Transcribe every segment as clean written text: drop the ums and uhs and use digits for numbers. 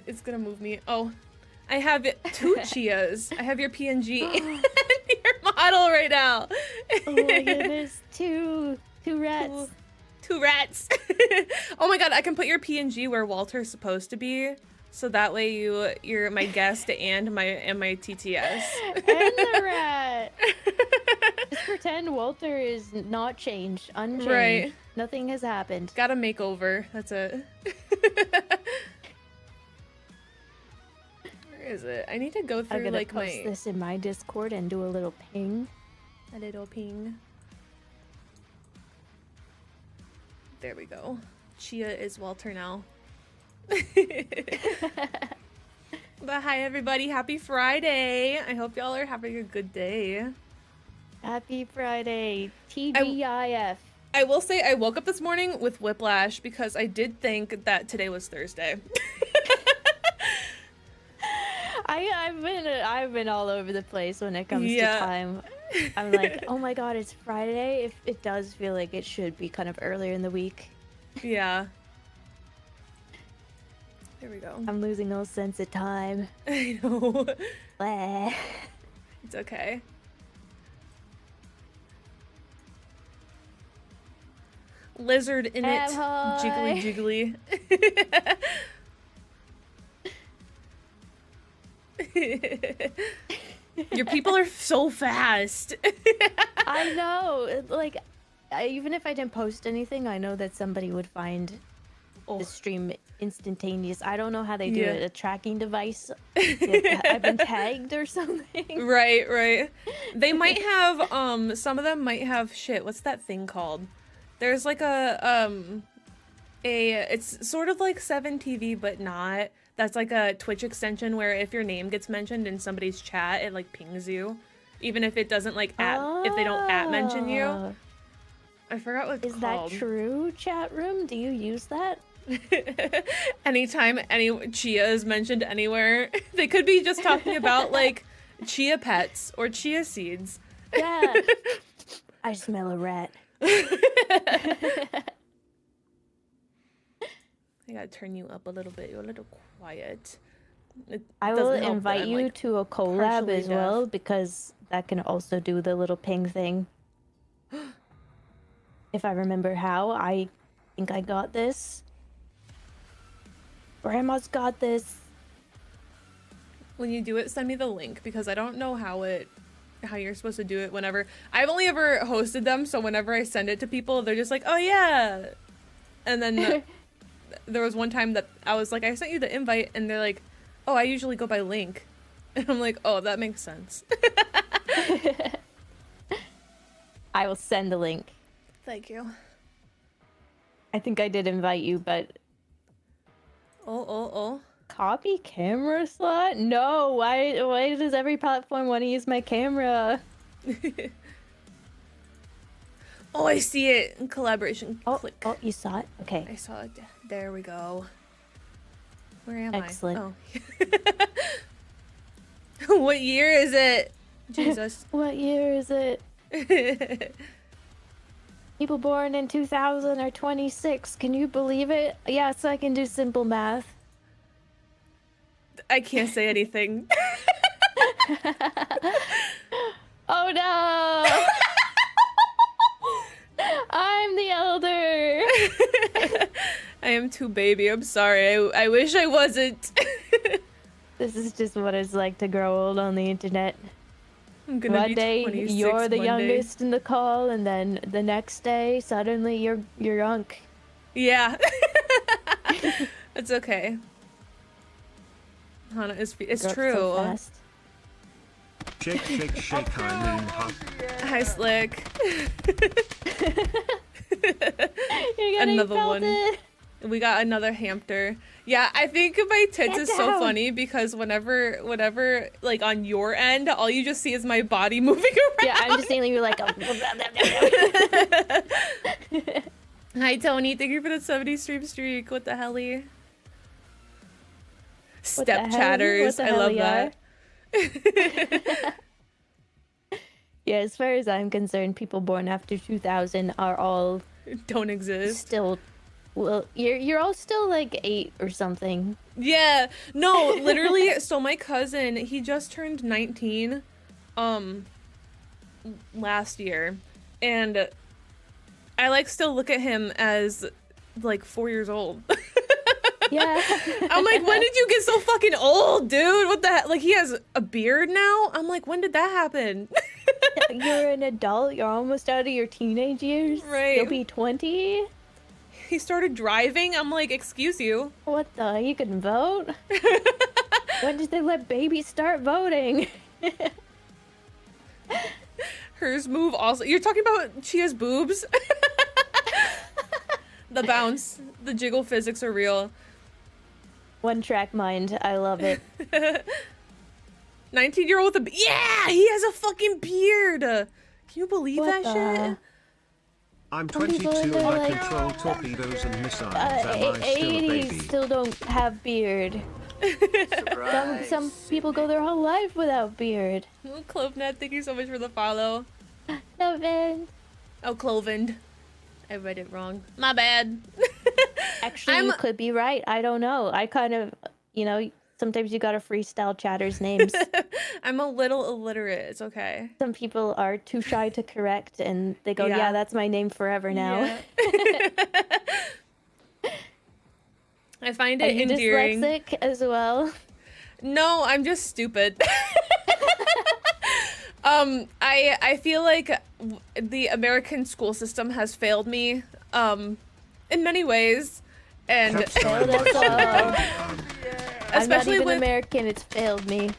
It's gonna move me. Oh, I have 2 Chias. I have your PNG and your model right now. Oh my goodness, two rats. Two rats. Oh my god, I can put your PNG where Walter's supposed to be. So that way you're my guest and my TTS. And the rat. Just pretend Walter is not changed, unchanged. Right. Nothing has happened. Got a makeover. That's it. Where is it? I need to go through like post this in my Discord and do a little ping. A little ping. There we go. Chia is Walter now. But hi everybody, happy Friday. I hope y'all are having a good day. Happy Friday, TGIF. I will say I woke up this morning with whiplash because I did think that today was Thursday. I've been all over the place when it comes to time. I'm like, oh my god, it's Friday. It does feel like it should be kind of earlier in the week. Yeah. There we go. I'm losing all sense of time. I know. Blah. It's okay. Lizard in it. Jiggly jiggly. Your people are so fast. I know. Like, even if I didn't post anything, I know that somebody would find the stream instantaneous. I don't know how they do it. A tracking device. I've been tagged or something. Right. They might have some of them might have shit. What's that thing called? There's like it's sort of like 7TV but not. That's like a Twitch extension where if your name gets mentioned in somebody's chat, it like pings you, even if it doesn't like if they don't mention you. I forgot what it's called. Is that true, chat room? Do you use that? Anytime any chia is mentioned anywhere, they could be just talking about like chia pets or chia seeds. Yeah. I smell a rat. I gotta turn you up a little bit. You're a little quiet. I will invite you to a collab as well, because that can also do the little ping thing. If I remember how, I think I got this. Grandma's got this. When you do it, send me the link, because I don't know how you're supposed to do it whenever. I've only ever hosted them, so whenever I send it to people, they're just like, oh yeah. And then there was one time that I was like, I sent you the invite, and they're like, oh, I usually go by link. And I'm like, oh, that makes sense. I will send the link. Thank you. I think I did invite you, but... Oh. Copy camera slot? No, why does every platform want to use my camera? Oh, I see it. In collaboration. Click. Oh, you saw it? Okay. I saw it. There we go. Where am Excellent. I? Oh. What year is it? Jesus. What year is it? People born in 2000 are 26. Can you believe it? Yes, I can do simple math. I can't say anything. Oh no! I'm the elder. I am too baby. I'm sorry. I wish I wasn't. This is just what it's like to grow old on the internet. I'm gonna One be day 26 you're the Monday. youngest in the call, and then the next day suddenly you're unk. Yeah. It's okay. Hana, it's true. So fast. Shake, high moon, Hi, Slick. You're getting Another one. pelted. We got another hamster. Yeah, I think my tits Get is so down. funny because whenever, like on your end, all you just see is my body moving around. Yeah, I'm just seeing you like. Hi, Tony. Thank you for the 70 stream streak. What the helly? Step chatters. I love that. Yeah, as far as I'm concerned, people born after 2000 are all Don't exist. still Well, you're all still like 8 or something. Yeah. No, literally. So my cousin, he just turned 19, last year, and I like still look at him as like 4 years old. Yeah. I'm like, when did you get so fucking old, dude? What the heck? Like, he has a beard now? I'm like, when did that happen? You're an adult. You're almost out of your teenage years. Right. You'll be 20. He started driving. I'm like, excuse you. What the? You can vote? When did they let babies start voting? Hers move also. You're talking about Chia's boobs? The bounce, the jiggle physics are real. One track mind. I love it. 19-year-old with a yeah, he has a fucking beard. Can you believe What that the? shit? I'm Some people 22 in their, and I like, control torpedoes and missiles. Am I still a 80s baby? still don't have beard. Some people go their whole life without beard. Oh, Clovened, thank you so much for the follow. No, man. Oh, Clovened. I read it wrong. My bad. Actually, you could be right. I don't know. I kind of, sometimes you gotta freestyle chatters' names. I'm a little illiterate. It's okay. Some people are too shy to correct, and they go, yeah, that's my name forever now. Yeah. I find it Are you endearing. dyslexic as well? No, I'm just stupid. I feel like the American school system has failed me, in many ways, and Failed us all. I'm not especially even with American. It's failed me.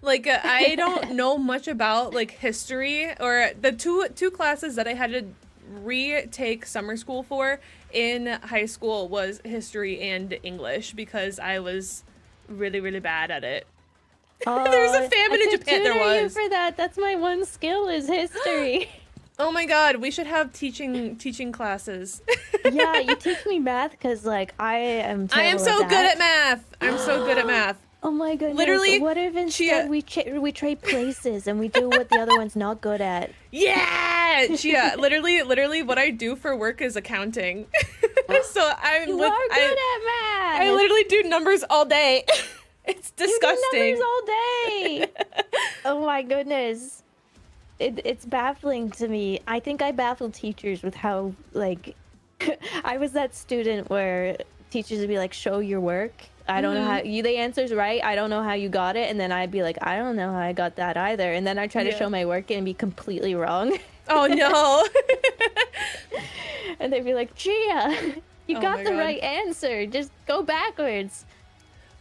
like I don't know much about like history, or the two classes that I had to retake summer school for in high school was history and English because I was really, really bad at it. There was a famine in Japan. There tutor you was. for that. That's my one skill is history. Oh my god, we should have teaching classes. Yeah, you teach me math because like I am. I am terrible so at good that. at math. I'm so good at math. Oh my goodness! Literally, what if instead we trade places and we do what the other one's not good at? Yeah, Chia. Literally, what I do for work is accounting. So I'm. You are good at math. I literally do numbers all day. It's disgusting. You do numbers all day. Oh my goodness. It's baffling to me. I think I baffle teachers with how, like, I was that student where teachers would be like, show your work. I don't know how the answer's right. I don't know how you got it. And then I'd be like, I don't know how I got that either. And then I try to show my work and be completely wrong. Oh no. And they'd be like, Gia, you got the God. right answer. Just go backwards.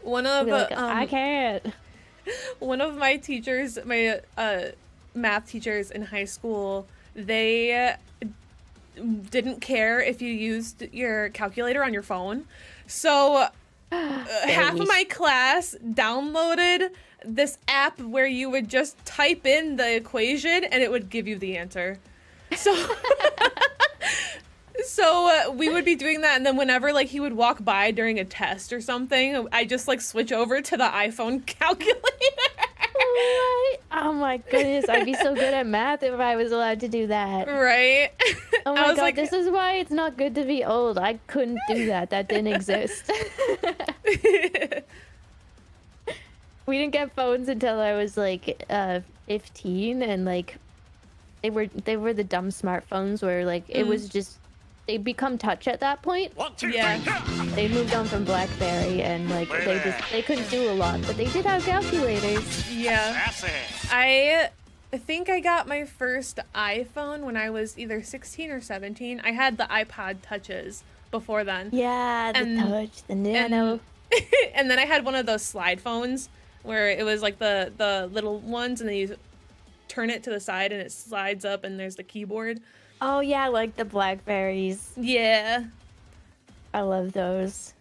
One I'd of be like, I can't. one of my teachers, my math teachers in high school, they didn't care if you used your calculator on your phone. So half of my class downloaded this app where you would just type in the equation and it would give you the answer. So we would be doing that, and then whenever like he would walk by during a test or something, I just like switch over to the iPhone calculator. What? Oh my goodness, I'd be so good at math if I was allowed to do that. Right? Oh I my was god, like, this is why it's not good to be old. I couldn't do that. That didn't exist. We didn't get phones until I was like 15, and like they were the dumb smartphones where like it was just they become touch at that point. yeah. They moved on from BlackBerry and like they couldn't do a lot, but they did have calculators. Yeah. I think I got my first iPhone when I was either 16 or 17. I had the iPod touches before then. Yeah, the And- touch, the nano. And then I had one of those slide phones where it was like the little ones, and then you turn it to the side and it slides up and there's the keyboard. Oh yeah, like the Blackberries. Yeah. I love those.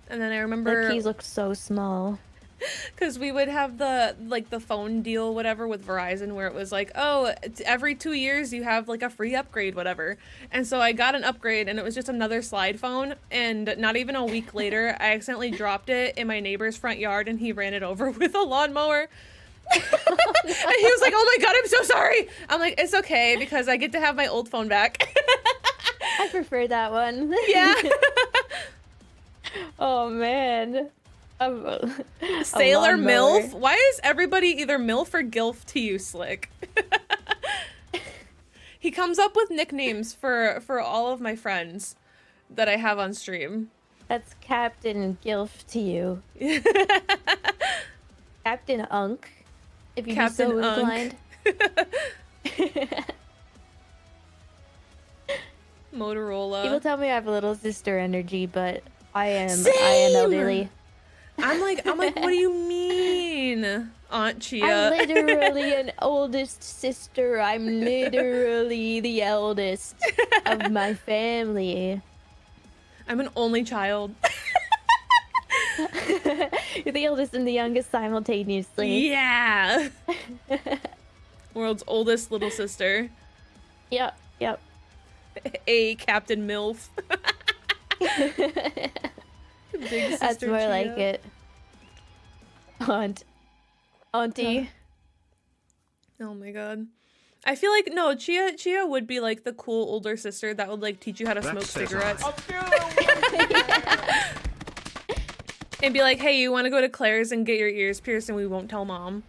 And then I The remember keys look so small. because we would have the phone deal whatever with Verizon where it was like, oh, every 2 years you have like a free upgrade whatever. And so I got an upgrade and it was just another slide phone, and not even a week later I accidentally dropped it in my neighbor's front yard and he ran it over with a lawnmower. And he was like, oh my god, I'm so sorry. I'm like, it's okay because I get to have my old phone back. I prefer that one. Yeah. Oh man. A Sailor lawnmower. MILF? Why is everybody either MILF or GILF to you, Slick? He comes up with nicknames for all of my friends that I have on stream. That's Captain Gilf to you. Captain Unk, if you Captain be so Unk. inclined. Motorola. People tell me I have little sister energy, but I am Same! elderly. I'm like, what do you mean, Aunt Chia? I'm literally an oldest sister. I'm literally the eldest of my family. I'm an only child. You're the oldest and the youngest simultaneously. Yeah. World's oldest little sister. Yep. A Captain MILF. Big sister That's more Chia. like it. Auntie. Oh my god. I feel like, no, Chia would be like the cool older sister that would like teach you how to smoke says cigarettes. And be like, hey, you want to go to Claire's and get your ears pierced and we won't tell mom.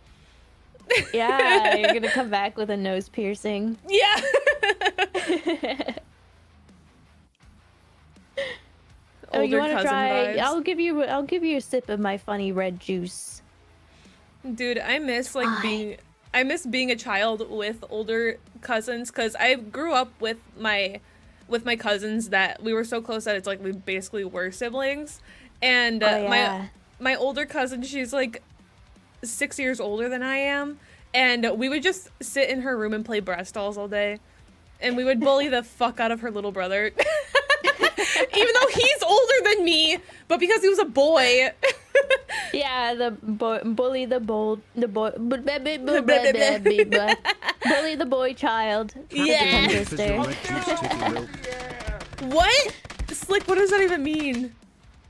Yeah, you're gonna come back with a nose piercing. Yeah. Oh, you Older want to cousin try? vibes. I'll give you a sip of my funny red juice. Dude, I miss being a child with older cousins because I grew up with my cousins that we were so close that it's like we basically were siblings. And my older cousin, she's like 6 years older than I am, and we would just sit in her room and play breast dolls all day, and we would bully the fuck out of her little brother. Even though he's older than me, but because he was a boy. Yeah, bully the boy child. Yeah. Sister. What? Slick, what does that even mean?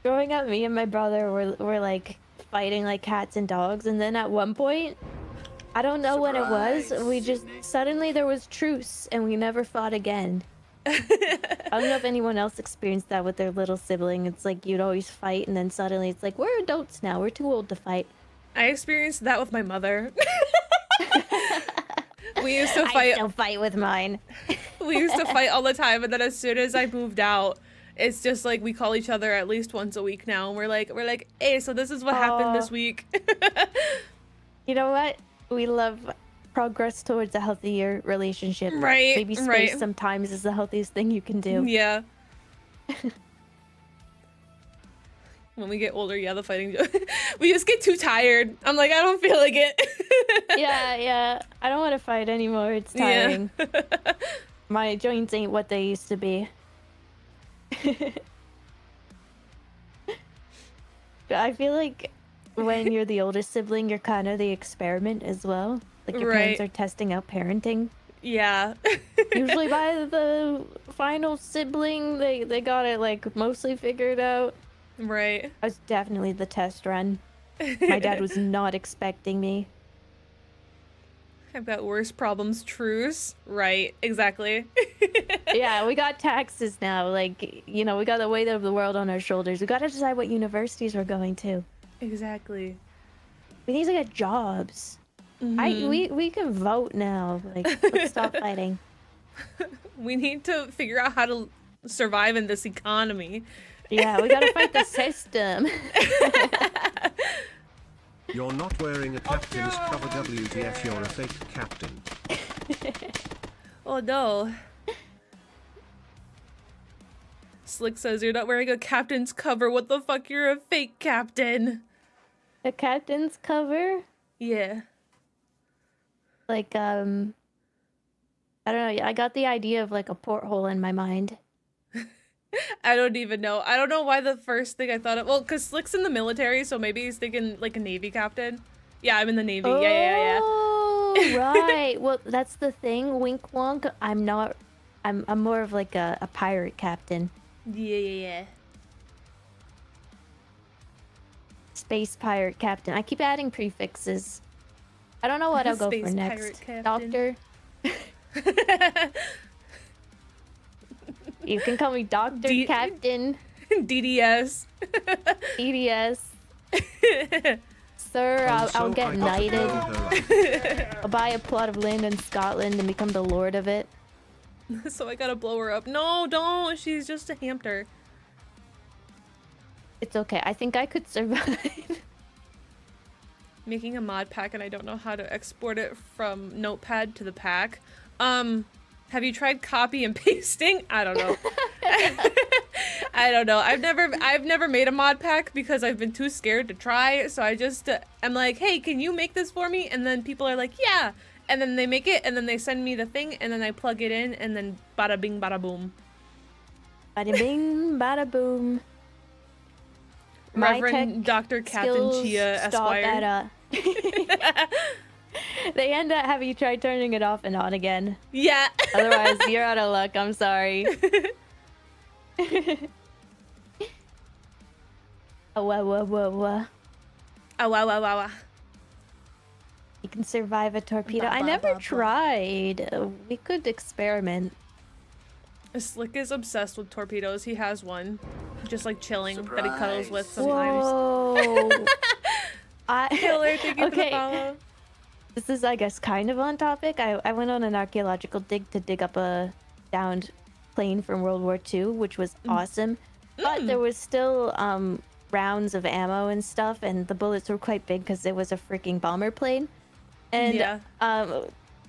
Growing up, me and my brother were like fighting like cats and dogs, and then at one point, I don't know when it was, we just suddenly there was truce and we never fought again. I don't know if anyone else experienced that with their little sibling. It's like you'd always fight and then suddenly it's like we're adults now, we're too old to fight. I experienced that with my mother. We used to fight. I still fight with mine. We used to fight all the time, and then as soon as I moved out, it's just like we call each other at least once a week now, and we're like, hey, so this is what happened this week. You know what? We love progress towards a healthier relationship. Right. Maybe space right. sometimes is the healthiest thing you can do. Yeah. When we get older, yeah, the fighting. We just get too tired. I'm like, I don't feel like it. Yeah. I don't want to fight anymore. It's tiring. Yeah. My joints ain't what they used to be. I feel like when you're the oldest sibling, you're kind of the experiment as well. Like your parents are testing out parenting. Yeah. Usually by the final sibling, they got it like mostly figured out. Right. I was definitely the test run. My dad was not expecting me. I've got worse problems, truce. Right, exactly. Yeah, we got taxes now. Like, you know, we got the weight of the world on our shoulders. We got to decide what universities we're going to. Exactly. We need to get jobs. We can vote now. Like, let's stop fighting. We need to figure out how to survive in this economy. Yeah, we gotta fight the system. You're not wearing a captain's cover, WTF, you're a fake captain. Oh no. Slick says you're not wearing a captain's cover. What the fuck? You're a fake captain. The captain's cover? Yeah. Like, I don't know. I got the idea of like a porthole in my mind. I don't even know. I don't know why the first thing I thought of. Well, because Slick's in the military, so maybe he's thinking like a Navy captain. Yeah, I'm in the Navy. Yeah. Oh, right. Well, that's the thing. Wink wonk. I'm not. I'm more of like a pirate captain. Yeah. Space pirate captain. I keep adding prefixes. I don't know what I'll go for Space next. pirate Doctor. You can call me Doctor Captain. DDS. EDS. Sir, I'll So get I got to knighted. blow her up. I'll buy a plot of land in Scotland and become the lord of it. So I gotta blow her up. No, don't. She's just a hamster. It's okay. I think I could survive. Making a mod pack and I don't know how to export it from Notepad to the pack. Have you tried copy and pasting? I don't know. I don't know. I've never made a mod pack because I've been too scared to try. So I just I'm like, hey, can you make this for me? And then people are like, yeah. And then they make it and then they send me the thing and then I plug it in and then bada bing bada boom. Bada bing, bada boom. My Reverend tech Dr. Captain skills Chia stop Esquire. at They end up have you tried turning it off and on again. Yeah. Otherwise, you're out of luck. I'm sorry. Oh, wah, wah, wah, wah. Oh, wow, wow, wow, wow. You can survive a torpedo. Bah, I bah, never bah, bah. tried. We could experiment. Slick is obsessed with torpedoes. He has one. Just like chilling that he cuddles with Surprise. sometimes. Whoa. Killer, thank you for the Okay. follow. This is, I guess, kind of on topic. I went on an archaeological dig to dig up a downed plane from World War II, which was awesome. But there was still rounds of ammo and stuff, and the bullets were quite big because it was a freaking bomber plane. And Yeah.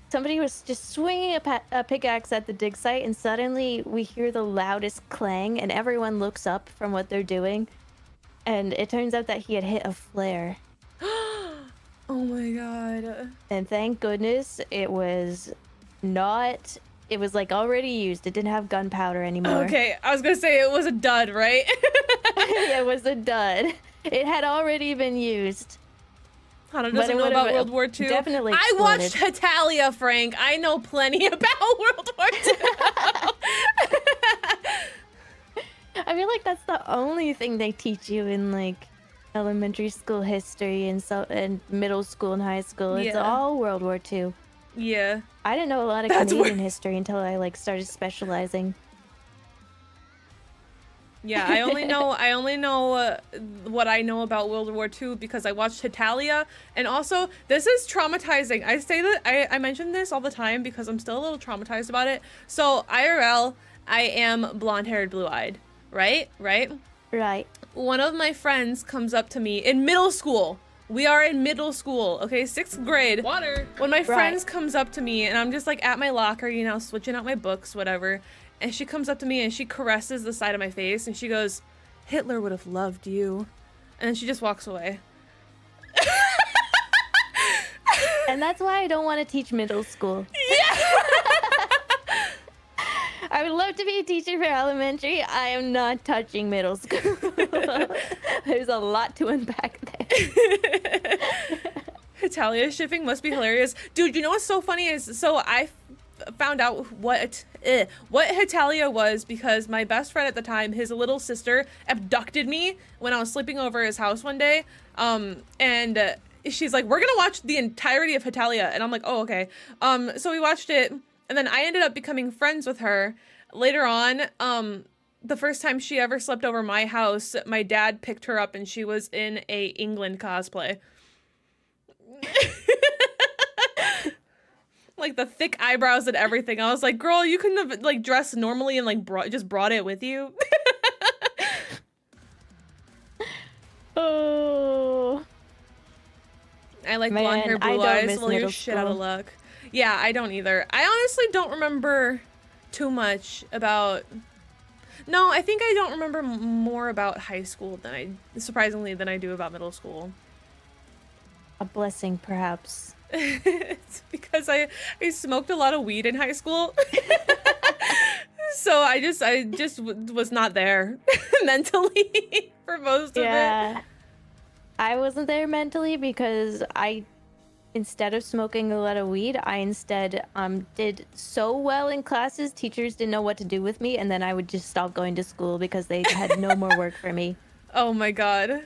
somebody was just swinging a pickaxe at the dig site, and suddenly we hear the loudest clang, and everyone looks up from what they're doing. And it turns out that he had hit a flare. Oh my god. And thank goodness it was not. It was like already used. It didn't have gunpowder anymore. Okay, I was gonna say it was a dud, right? It was a dud. It had already been used. Hana But doesn't it know would've about World War II. definitely I watched exploded. Hetalia, Frank. I know plenty about World War II. I feel like that's the only thing they teach you in like elementary school history and middle school and high school. It's Yeah. all World War II. Yeah. I didn't know a lot of That's Canadian history until I like started specializing. Yeah, I only know what I know about World War II because I watched Hetalia, and also this is traumatizing. I say that I mention this all the time because I'm still a little traumatized about it. So IRL, I am blonde-haired, blue-eyed, right? Right. One of my friends comes up to me in middle school. We are in middle school, okay, 6th grade. Water. When my Right. friends comes up to me and I'm just like at my locker, you know, switching out my books, whatever. And she comes up to me and she caresses the side of my face and she goes, "Hitler would have loved you." And then she just walks away. And that's why I don't want to teach middle school. I would love to be a teacher for elementary. I am not touching middle school. There's a lot to unpack there. Hetalia shipping must be hilarious. Dude, you know what's so funny is, so I found out what Hetalia was because my best friend at the time, his little sister, abducted me when I was sleeping over at his house one day. And she's like, "We're gonna watch the entirety of Hetalia," and I'm like, "Oh, okay." So we watched it, and then I ended up becoming friends with her later on. The first time she ever slept over my house, my dad picked her up, and she was in a England cosplay. Like the thick eyebrows and everything. I was like, "Girl, you couldn't have like dressed normally and like brought it with you." Oh. I like Man, blonde hair, I blue don't eyes. miss Well, you're middle shit out of school. luck. Yeah, I don't either. I honestly don't remember too much about. No, I think I don't remember more about high school surprisingly, than I do about middle school. A blessing, perhaps. It's because I smoked a lot of weed in high school. So I just was not there mentally for most of it. Yeah. I wasn't there mentally because instead of smoking a lot of weed, I instead did so well in classes, teachers didn't know what to do with me, and then I would just stop going to school because they had no more work for me. Oh my god.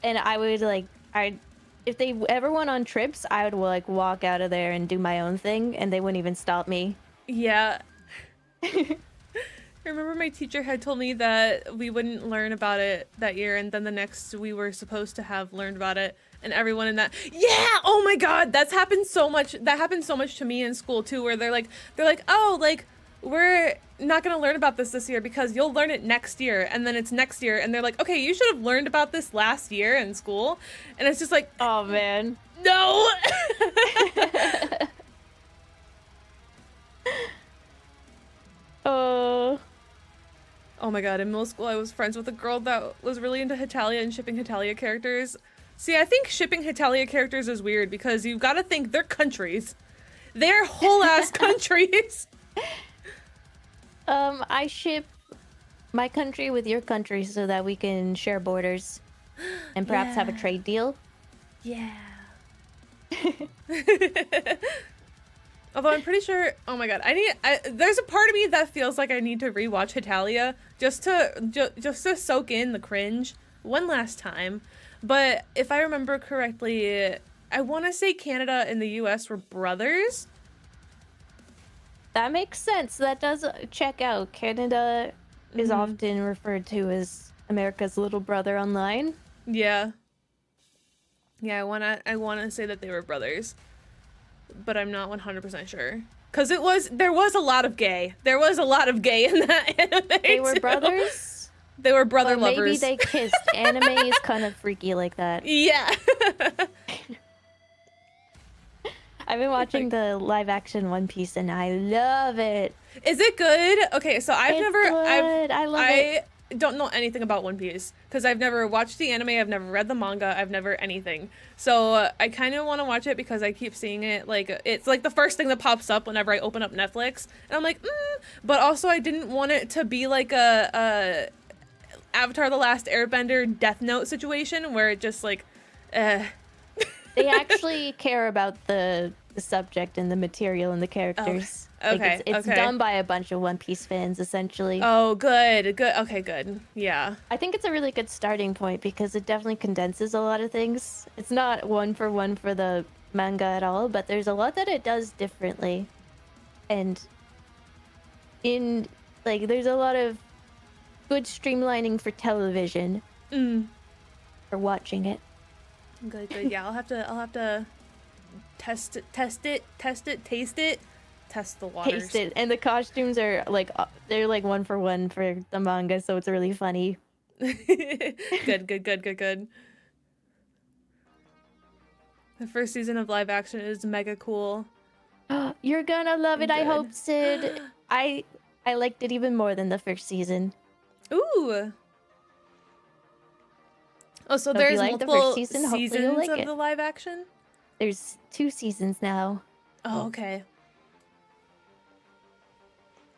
And I would if they ever went on trips, I would like walk out of there and do my own thing, and they wouldn't even stop me. Yeah. I remember my teacher had told me that we wouldn't learn about it that year, and then the next we were supposed to have learned about it, and everyone in that, yeah, oh my god, that's happened so much. That happened so much to me in school too, where they're like, oh, like, we're not gonna learn about this year because you'll learn it next year, and then it's next year, and they're like, okay, you should have learned about this last year in school, and it's just like, Oh man. no. Oh. Oh my god, in middle school I was friends with a girl that was really into Hitalia and shipping Hitalia characters. See, I think shipping Hitalia characters is weird because you've got to think they're countries. They're whole ass countries. I ship my country with your country so that we can share borders and perhaps have a trade deal. Yeah. Although I'm pretty sure, oh my god, there's a part of me that feels like I need to rewatch Hitalia just to soak in the cringe one last time. But if I remember correctly, I want to say Canada and the US were brothers. That makes sense. That does check out. Canada is often referred to as America's little brother online. Yeah. Yeah, I wanna say that they were brothers. But I'm not 100% sure. Cause there was a lot of gay. There was a lot of gay in that anime. They were too. brothers? They were brother But maybe lovers. they kissed. Anime is kind of freaky like that. Yeah. I've been watching the live action One Piece and I love it. Is it good? Okay, so I love it. I don't know anything about One Piece because I've never watched the anime, I've never read the manga, I've never anything. So I kind of want to watch it because I keep seeing it, like, it's like the first thing that pops up whenever I open up Netflix, and I'm like, but also I didn't want it to be like a Avatar: The Last Airbender Death Note situation where it just like, They actually care about the subject and the material and the characters. Okay, It's okay. done by a bunch of One Piece fans, essentially. Oh, good. Okay, good. Yeah. I think it's a really good starting point because it definitely condenses a lot of things. It's not one for the manga at all, but there's a lot that it does differently. And there's a lot of good streamlining for television. For watching it. Good. Yeah, I'll have to test it, taste it, test the waters. Taste it. And the costumes are they're like one for the manga, so it's really funny. Good. The first season of live action is mega cool. You're gonna love it, I Good. hope, Sid. I liked it even more than the first season. Ooh. Oh, so if you there's like the multiple first season, hopefully you'll seasons like of it. the live action? There's 2 seasons now. Oh, okay.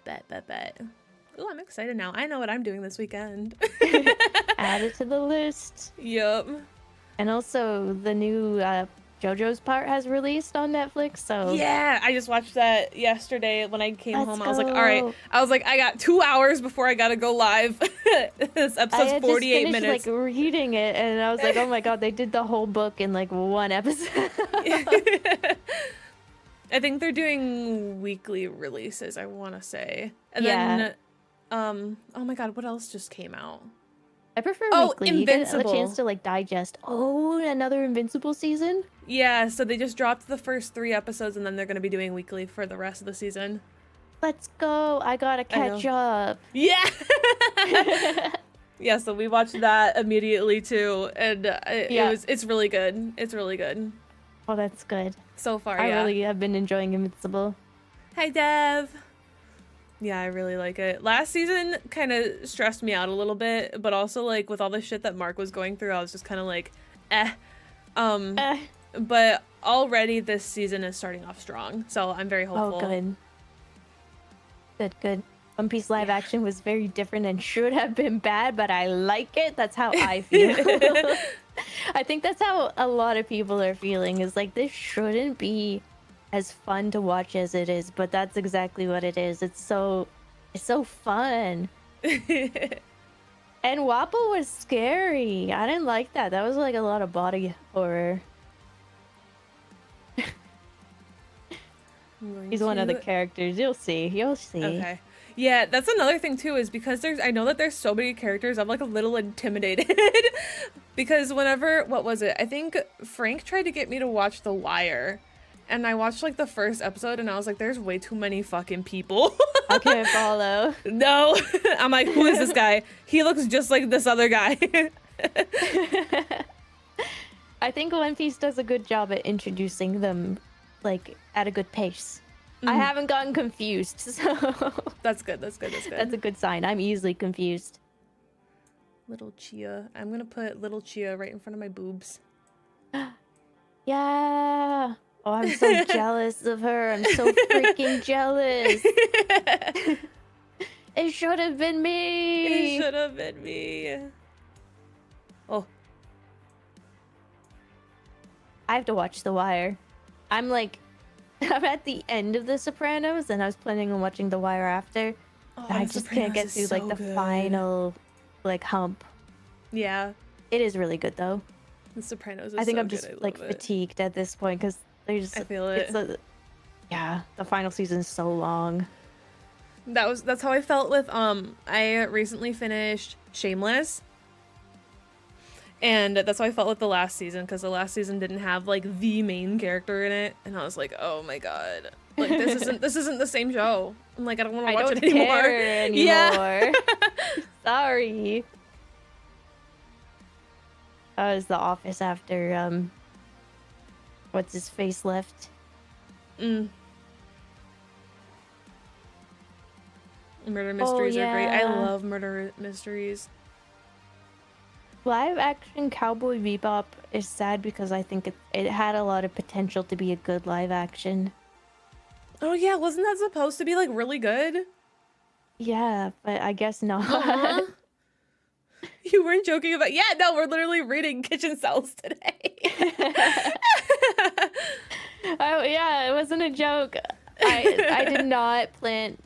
Bet. Ooh, I'm excited now. I know what I'm doing this weekend. Add it to the list. Yup. And also, the new JoJo's part has released on Netflix, so... Yeah, I just watched that yesterday when I came Let's home. I was like, go. all right. I got 2 hours before I gotta go live. This I episode's had 48 just finished, minutes. reading it, and I was like, oh my god, they did the whole book in, 1 episode. I think they're doing weekly releases, I want to say. And Yeah. then, oh my god, what else just came out? I prefer Oh, weekly. You get a Invincible. chance to, digest. Oh, another Invincible season? Yeah, so they just dropped the first 3 episodes, and then they're going to be doing weekly for the rest of the season. Let's go. I gotta catch up. Yeah! Yeah, so we watched that immediately, too, and it's really good. It's really good. Oh, that's good. So far, I yeah. really have been enjoying Invincible. Hi, Dev! Yeah, I really like it. Last season kind of stressed me out a little bit, but also, with all the shit that Mark was going through, I was just kind of like, eh. But already this season is starting off strong, so I'm very hopeful. Oh, good. One Piece live action was very different and should have been bad, but I like it. That's how I feel. I think that's how a lot of people are feeling, is this shouldn't be as fun to watch as it is, but that's exactly what it is. It's so fun. And Wappo was scary. I didn't like that. That was a lot of body horror. He's one of the characters. You'll see. Okay. Yeah, that's another thing too, is because I know that there's so many characters, I'm like a little intimidated. Because whenever, what was it? I think Frank tried to get me to watch The Wire. And I watched like the first episode and I was like, there's way too many fucking people. I can't follow. No. I'm like, who is this guy? He looks just like this other guy. I think One Piece does a good job at introducing them, like, at a good pace. I haven't gotten confused, so... That's good, that's good, that's good. That's a good sign. I'm easily confused. Little Chia. I'm gonna put little Chia right in front of my boobs. Yeah! Oh, I'm so jealous of her. I'm so freaking jealous. It should have been me. It should have been me. Oh. I have to watch The Wire. I'm at the end of The Sopranos, and I was planning on watching The Wire after. Oh, I just can't get through like the final hump. Yeah. It is really good though. The Sopranos is I think so I'm good. just I love like it. fatigued at this point because there's. I feel it. Yeah, the final season's so long. That's how I felt with I recently finished Shameless. And that's how I felt with the last season, because the last season didn't have like the main character in it, and I was like, oh my god, like this isn't the same show. I'm like, I don't want to watch it anymore. Yeah. Sorry. That was The Office after what's his face left. Murder mysteries are great. I yeah. love murder mysteries. Live action Cowboy Bebop is sad because I think it had a lot of potential to be a good live action. Oh yeah, wasn't that supposed to be like really good? Yeah, but I guess not. You weren't joking about. Yeah, no, we're literally reading Kitchen Cells today. Oh yeah, it wasn't a joke. I did not plant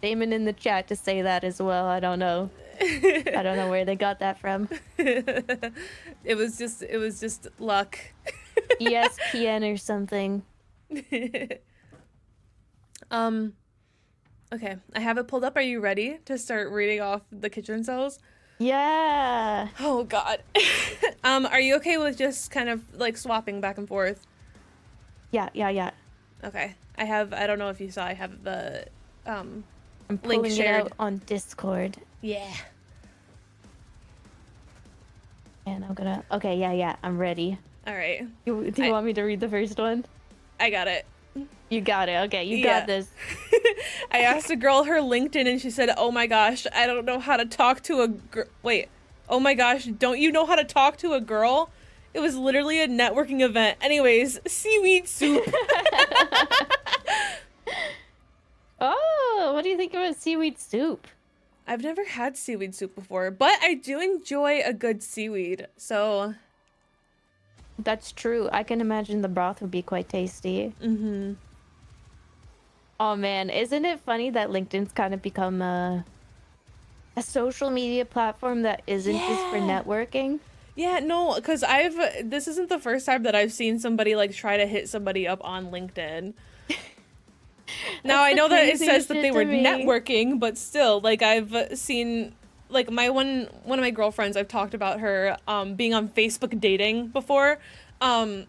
Damon in the chat to say that as well. I don't know. I don't know where they got that from. It was just luck. ESPN or something. Okay, I have it pulled up. Are you ready to start reading off the Kitchen Cells? Yeah. Oh god. Are you okay with just kind of like swapping back and forth? Yeah. Okay. I don't know if you saw, I have the I'm link pulling it shared out on Discord. Yeah. And I'm gonna... Okay, yeah, I'm ready. All right. Do you want me to read the first one? I got it. You got it. Okay, you got this. I asked a girl her LinkedIn and she said, "Oh my gosh, I don't know how to talk to a wait. Oh my gosh, don't you know how to talk to a girl?" It was literally a networking event. Anyways, seaweed soup. Oh, what do you think about seaweed soup? I've never had seaweed soup before, but I do enjoy a good seaweed. So That's true. I can imagine the broth would be quite tasty. mm-hmm. Oh man, isn't it funny that LinkedIn's kind of become a social media platform that isn't just for networking? Yeah, no, because this isn't the first time that I've seen somebody like try to hit somebody up on LinkedIn. Now I know that it says that they were networking, but still, like I've seen, like one of my girlfriends, I've talked about her being on Facebook dating before, and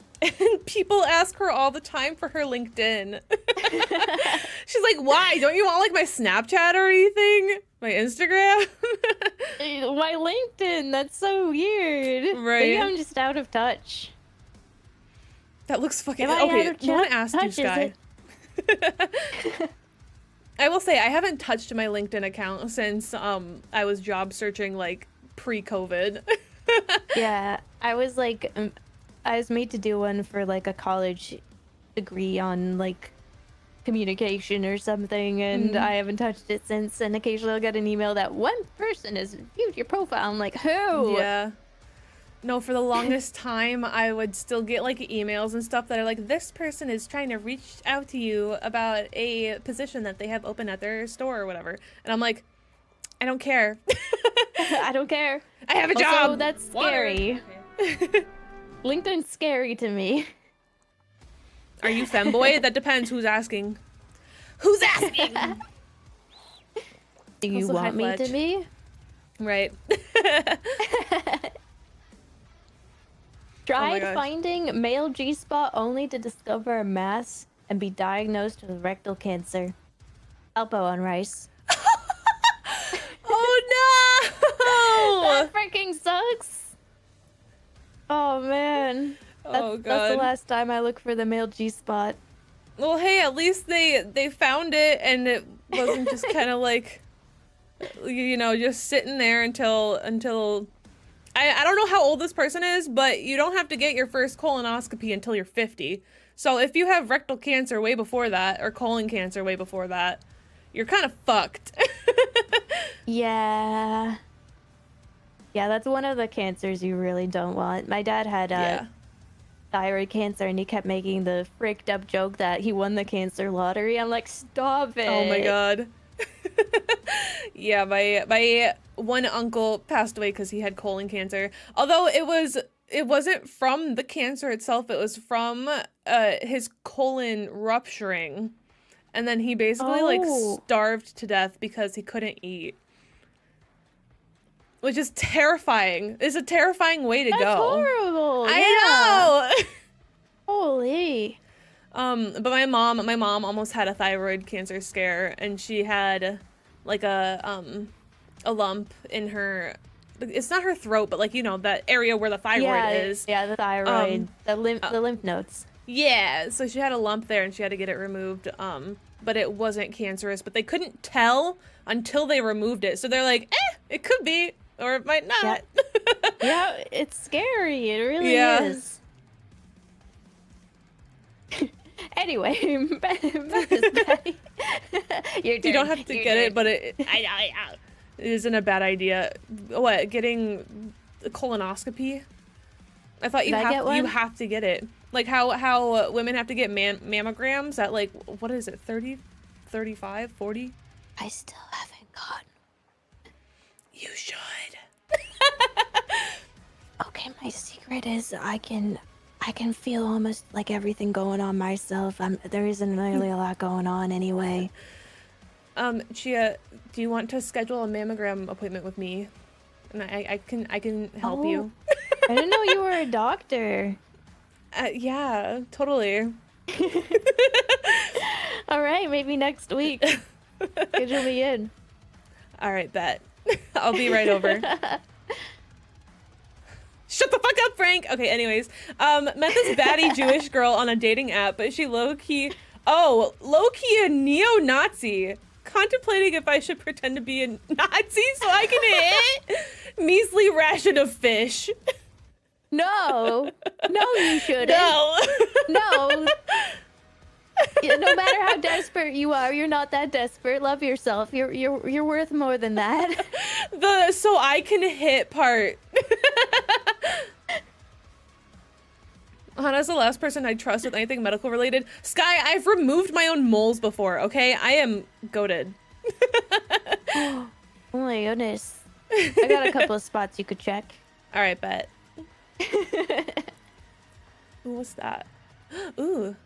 people ask her all the time for her LinkedIn. She's like, "Why? Don't you want like my Snapchat or anything? My Instagram?" My LinkedIn, that's so weird. Right. Maybe I'm just out of touch. That looks fucking... Am I Okay, out of I want to ask you, touch, is Sky. it? I will say I haven't touched my LinkedIn account since I was job searching like pre-COVID. Yeah, I was made to do one for like a college degree on like communication or something, and I haven't touched it since. And occasionally I'll get an email that one person has viewed your profile. I'm like, who? Yeah. No, for the longest time, I would still get like emails and stuff that are like, "This person is trying to reach out to you about a position that they have open at their store or whatever." And I'm like, I don't care. I don't care. I have a Also, job. that's scary. Okay. LinkedIn's scary to me. Are you femboy? That depends who's asking. Who's asking? do you Also, hi, want me to Fletch. be? Right. Tried gosh. finding male G-spot only to discover a mass and be diagnosed with rectal cancer. Alpo on rice. Oh That freaking sucks. Oh man. no! That's, Oh god. that's the last time I look for the male G-spot. Well, hey, at least they found it, and it wasn't just kind of like, you know, just sitting there until I don't know how old this person is, but you don't have to get your first colonoscopy until you're 50. So if you have rectal cancer way before that, or colon cancer way before that, you're kind of fucked. Yeah. Yeah, that's one of the cancers you really don't want. My dad had Yeah. thyroid cancer, and he kept making the freaked up joke that he won the cancer lottery. I'm like, stop it. Oh my god. Yeah, my one uncle passed away because he had colon cancer. Although it wasn't from the cancer itself, it was from his colon rupturing. And then he basically like Oh. starved to death because he couldn't eat. Which is terrifying. It's a terrifying way to That's go. horrible. I know. Holy. But my mom almost had a thyroid cancer scare, and she had like a lump in her, it's not her throat, but like, you know, that area where the thyroid is. Yeah, the thyroid, the lymph nodes. Yeah, so she had a lump there and she had to get it removed. But it wasn't cancerous, but they couldn't tell until they removed it. So they're like, it could be, or it might not. Yeah, it's scary. It really Yeah. is. Anyway, back to Betty. You don't have to get it, but it isn't a bad idea. What, getting a colonoscopy? I thought Did I get one? you have to get it. Like how women have to get mammograms at like, what is it, 30, 35, 40? I still haven't gotten. You should. Okay, my secret is I can feel almost like everything going on myself. There isn't really a lot going on anyway. Chia, do you want to schedule a mammogram appointment with me? And I can help you. I didn't know you were a doctor. Yeah, totally. All right, maybe next week. Schedule me in. All right, bet. I'll be right over. Shut the fuck up, Frank! Okay, anyways. Met this baddie Jewish girl on a dating app, but she low-key a neo-Nazi. Contemplating if I should pretend to be a Nazi so I can hit measly ration of fish. No, you shouldn't. No. No. Yeah, no matter how desperate you are, you're not that desperate. Love yourself. You're worth more than that. The so I can hit part. Hannah's the last person I trust with anything medical related. Sky, I've removed my own moles before, okay? I am goated. Oh my goodness. I got a couple of spots you could check. All right, bet. Ooh, what's that? Ooh.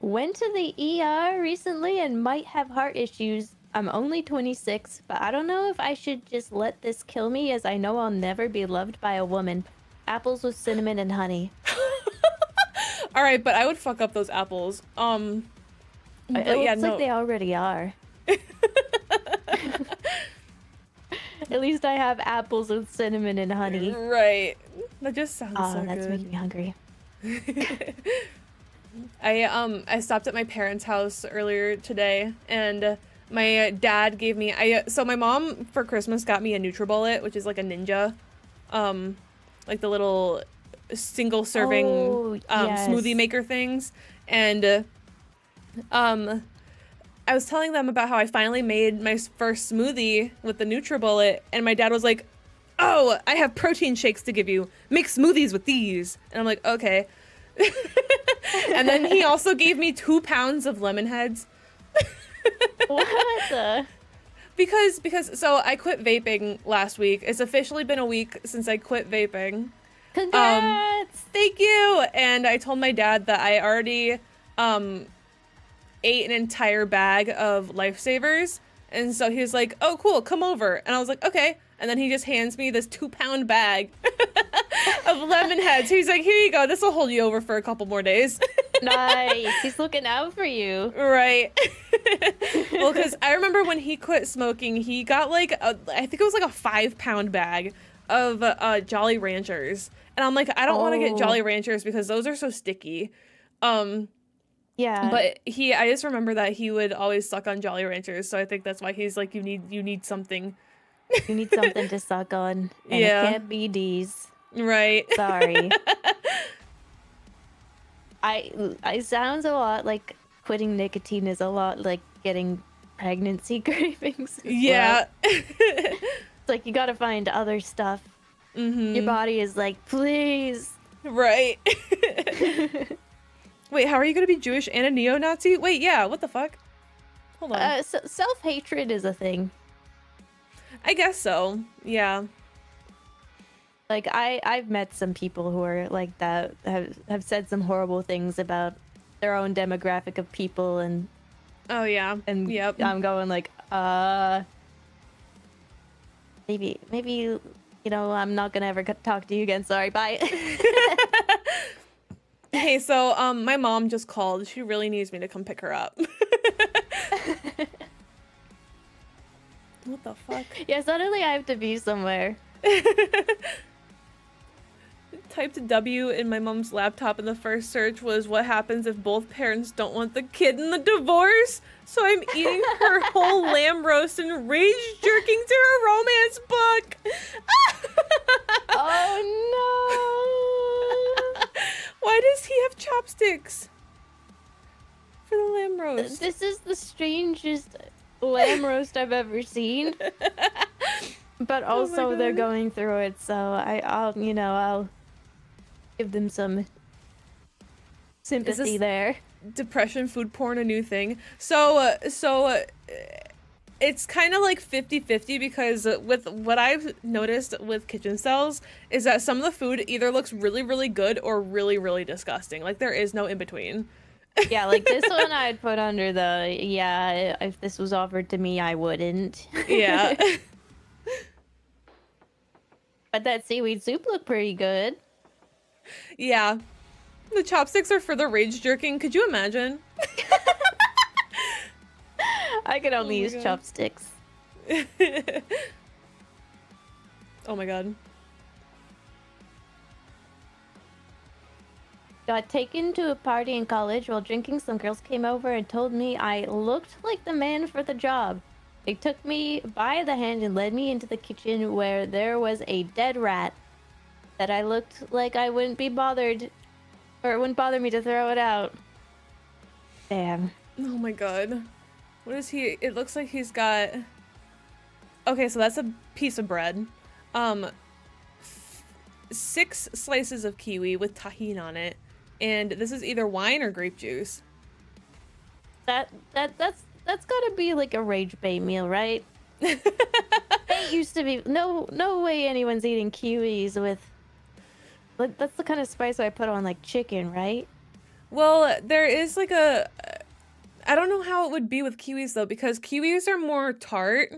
Went to the ER recently and might have heart issues. I'm only 26, but I don't know if I should just let this kill me, as I know I'll never be loved by a woman. Apples with cinnamon and honey. All right, but I would fuck up those apples. It But looks yeah, no. like they already are. At least I have apples with cinnamon and honey. Right. That just sounds Oh, so that's good. making me hungry. I stopped at my parents' house earlier today, and my dad gave me so my mom for Christmas got me a NutriBullet, which is like a Ninja, like the little single serving yes. smoothie maker things, and I was telling them about how I finally made my first smoothie with the NutriBullet, and my dad was like, "Oh, I have protein shakes to give you. Make smoothies with these." And I'm like, "Okay." And then he also gave me 2 pounds of lemon heads. What the? Because so I quit vaping last week. It's officially been a week since I quit vaping. Congrats! Thank you. And I told my dad that I already ate an entire bag of Lifesavers. And so he was like, oh, cool, come over. And I was like, okay. And then he just hands me this 2-pound bag of lemon heads. He's like, here you go. This will hold you over for a couple more days. Nice. He's looking out for you. Right. Well, because I remember when he quit smoking, he got like, I think it was like a 5-pound bag of Jolly Ranchers. And I'm like, I don't want to get Jolly Ranchers because those are so sticky. Yeah. But I just remember that he would always suck on Jolly Ranchers, so I think that's why he's like, you need something. You need something to suck on, and Yeah. it can't be D's. Right. Sorry. I sounds a lot like quitting nicotine is a lot like getting pregnancy cravings. Yeah. It's like you gotta find other stuff. Mm-hmm. Your body is like, please. Right. Wait, how are you gonna be Jewish and a neo-Nazi? Wait, yeah, what the fuck? Hold on. Self-hatred is a thing. I guess so. Yeah. Like I've met some people who are like that, have said some horrible things about their own demographic of people, and Oh yeah. and Yep. I'm going like, maybe you know, I'm not gonna ever talk to you again. Sorry, bye. Hey, so my mom just called. She really needs me to come pick her up. What the fuck? Yeah, suddenly I have to be somewhere. Typed W in my mom's laptop, and the first search was what happens if both parents don't want the kid in the divorce. So I'm eating her whole lamb roast and rage jerking to her romance book. Oh no! Why does he have chopsticks for the lamb roast? This is the strangest lamb roast I've ever seen. But also they're going through it, so I'll give them some sympathy there. Depression food porn a new thing? So it's kind of like 50-50 because with what I've noticed with kitchen cells is that some of the food either looks really, really good or really, really disgusting. Like there is no in between. Yeah, like this one I'd put under the, yeah, if this was offered to me, I wouldn't. Yeah. But that seaweed soup looked pretty good. Yeah. The chopsticks are for the rage jerking. Could you imagine? I could only use God. chopsticks. Oh my god. Got taken to a party in college while drinking. Some girls came over and told me I looked like the man for the job. They took me by the hand and led me into the kitchen where there was a dead rat that I looked like I wouldn't be bothered, or it wouldn't bother me to throw it out. Damn. Oh my god. What is he? It looks like he's got... Okay, so that's a piece of bread. 6 slices of kiwi with tahini on it. And this is either wine or grape juice. That's gotta be like a rage bait meal, right? It used to be no way anyone's eating kiwis with, like, that's the kind of spice I put on like chicken, right? Well, there is like a... I don't know how it would be with kiwis though, because kiwis are more tart.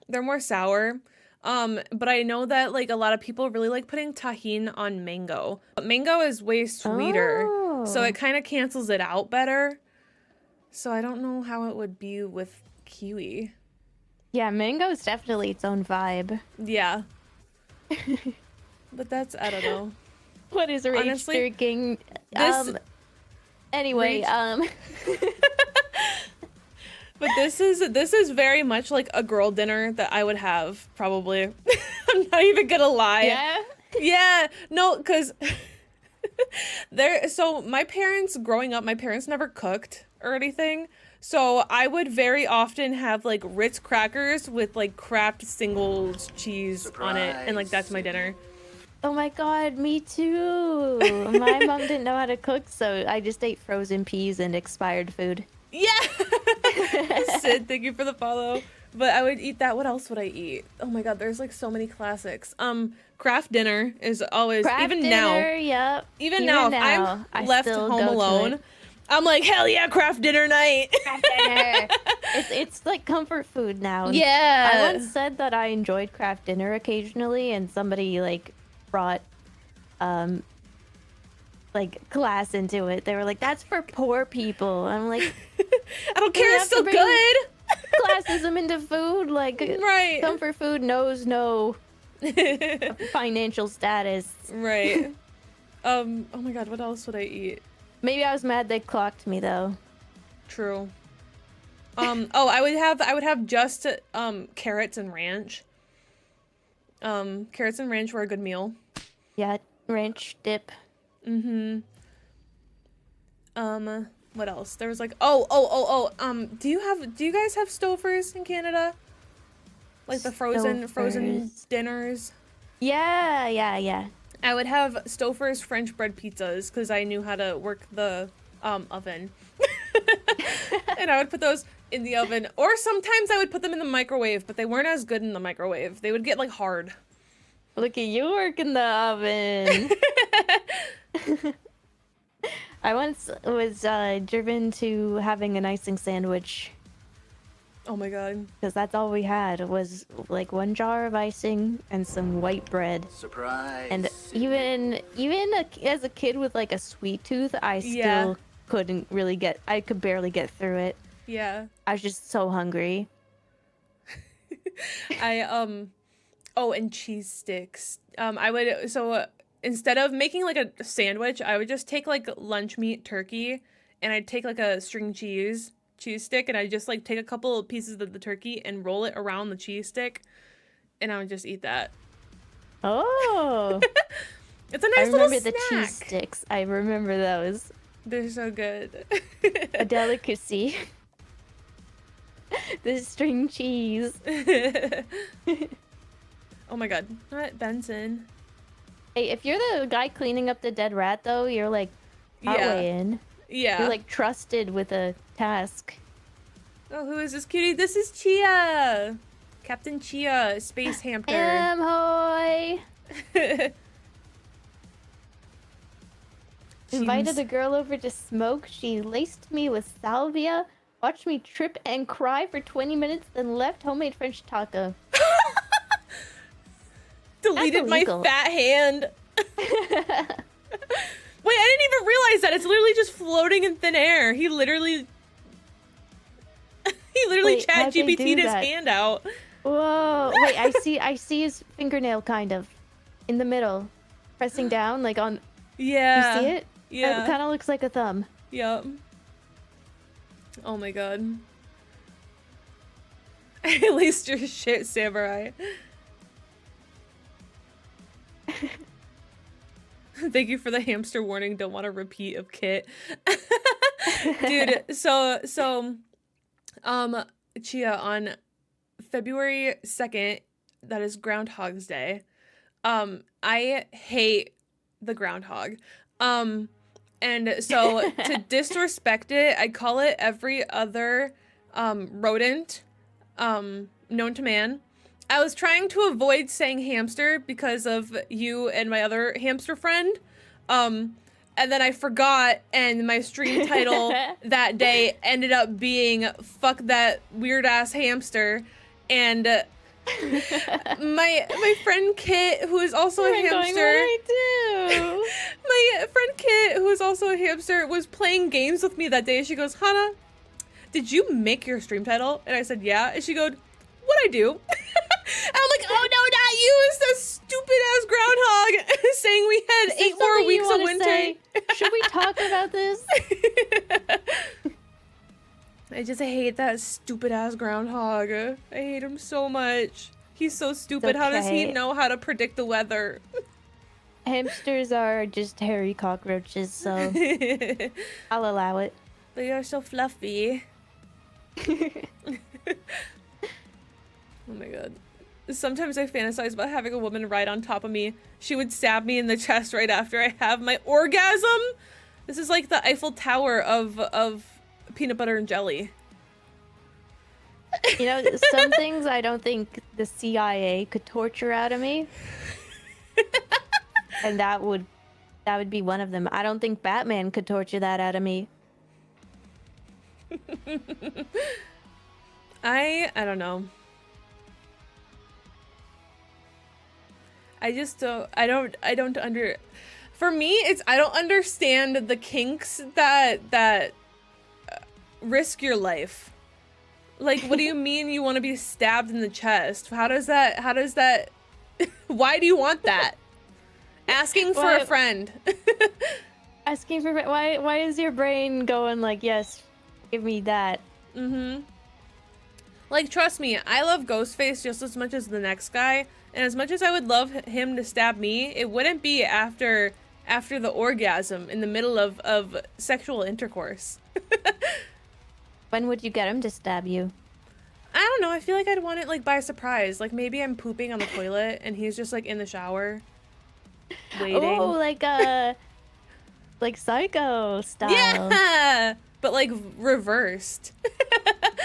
They're more sour. But I know that like a lot of people really like putting tahini on mango. But mango is way sweeter, so it kind of cancels it out better. So I don't know how it would be with kiwi. Yeah, mango is definitely its own vibe. Yeah. But that's, I don't know. What is rage Honestly, jerking? this- Anyway, But this is very much like a girl dinner that I would have, probably. I'm not even gonna lie. yeah. Yeah, no, because so my parents, growing up, my parents never cooked or anything. So I would very often have like Ritz crackers with like Kraft singles cheese on it, and like that's my dinner. Oh my god, me too. My mom didn't know how to cook, so I just ate frozen peas and expired food. Yeah. Sid, thank you for the follow. But I would eat that. What else would I eat? Oh my god, there's like so many classics. Kraft dinner is always Kraft even dinner, now. yep. Even now, if I'm I left still home go to alone, it. I'm like, hell yeah, craft dinner night. Craft dinner. It's like comfort food now. Yeah. I once said that I enjoyed craft dinner occasionally, and somebody like brought like class into it. They were like, "That's for poor people." I'm like, I don't care. It's still good. Classism into food, like Right. comfort food knows no financial status. Right. Oh my god, what else would I eat? Maybe I was mad they clocked me though. True. Oh, I would have just carrots and ranch. Carrots and ranch were a good meal. Yeah, ranch dip. Mm-hmm. What else? There was like do you guys have Stofers in Canada? Like the frozen Stouffer's. dinners? Yeah. I would have Stouffer's French bread pizzas because I knew how to work the oven. And I would put those in the oven, or sometimes I would put them in the microwave, but they weren't as good in the microwave. They would get like hard. Look at you working the oven. I once was driven to having an icing sandwich Oh my god. because that's all we had was like one jar of icing and some white bread. Surprise. And as a kid with like a sweet tooth, I still couldn't really I could barely get through it. Yeah. I was just so hungry. Oh, and cheese sticks. Instead of making like a sandwich, I would just take like lunch meat turkey, and I'd take like a string cheese stick, and I'd just like take a couple of pieces of the turkey and roll it around the cheese stick, and I would just eat that. Oh. It's a nice little snack. I remember the cheese sticks. I remember those. They're so good. A delicacy. The string cheese. Oh my god. Not Benson. Hey, if you're the guy cleaning up the dead rat, though, you're like partway in. Yeah. You're like trusted with a task. Oh, who is this cutie? This is Chia. Captain Chia, space hamster. Hoy! Invited a girl over to smoke. She laced me with salvia, watched me trip and cry for 20 minutes, then left. Homemade French taco. Deleted my fat hand. Wait, I didn't even realize that. It's literally just floating in thin air. He literally Chat GPT'd his hand out. Whoa! Wait, I see his fingernail kind of in the middle, pressing down like on. Yeah. You see it? Yeah. It kind of looks like a thumb. Yep. Oh my god. At least your shit, samurai. Thank you for the hamster warning. Don't want to repeat of Kit. Dude, so Chia, on February 2nd, that is Groundhog's Day. I hate the groundhog. And so to disrespect it, I call it every other rodent known to man. I was trying to avoid saying hamster because of you and my other hamster friend. And then I forgot, and my stream title that day ended up being "Fuck that weird ass hamster," and my friend Kit, who is also a hamster. My friend Kit, who is also a hamster, was playing games with me that day. She goes, "Hannah, did you make your stream title?" And I said, "Yeah." And she goes, "What'd I do?" And I'm like, "Oh no, not you! It's the stupid ass groundhog saying we had 8 more weeks of winter." Say? Should we talk about this? I just hate that stupid ass groundhog. I hate him so much. He's so stupid. Okay. How does he know how to predict the weather? Hamsters are just hairy cockroaches, so I'll allow it. But you're so fluffy. Oh my god. Sometimes I fantasize about having a woman ride on top of me. She would stab me in the chest right after I have my orgasm. This is like the Eiffel Tower of peanut butter and jelly. You know, some things I don't think the CIA could torture out of me. And that would be one of them. I don't think Batman could torture that out of me. I don't know. I just don't, for me, it's, I don't understand the kinks that risk your life. Like, what do you mean you want to be stabbed in the chest? How does that, why do you want that? Asking for a friend. Asking for, why is your brain going like, yes, give me that? Mm-hmm. Like, trust me, I love Ghostface just as much as the next guy. And as much as I would love him to stab me, it wouldn't be after the orgasm in the middle of sexual intercourse. When would you get him to stab you? I don't know. I feel like I'd want it like by surprise. Like maybe I'm pooping on the toilet and he's just like in the shower waiting. Oh, like Psycho style. Yeah, but like reversed.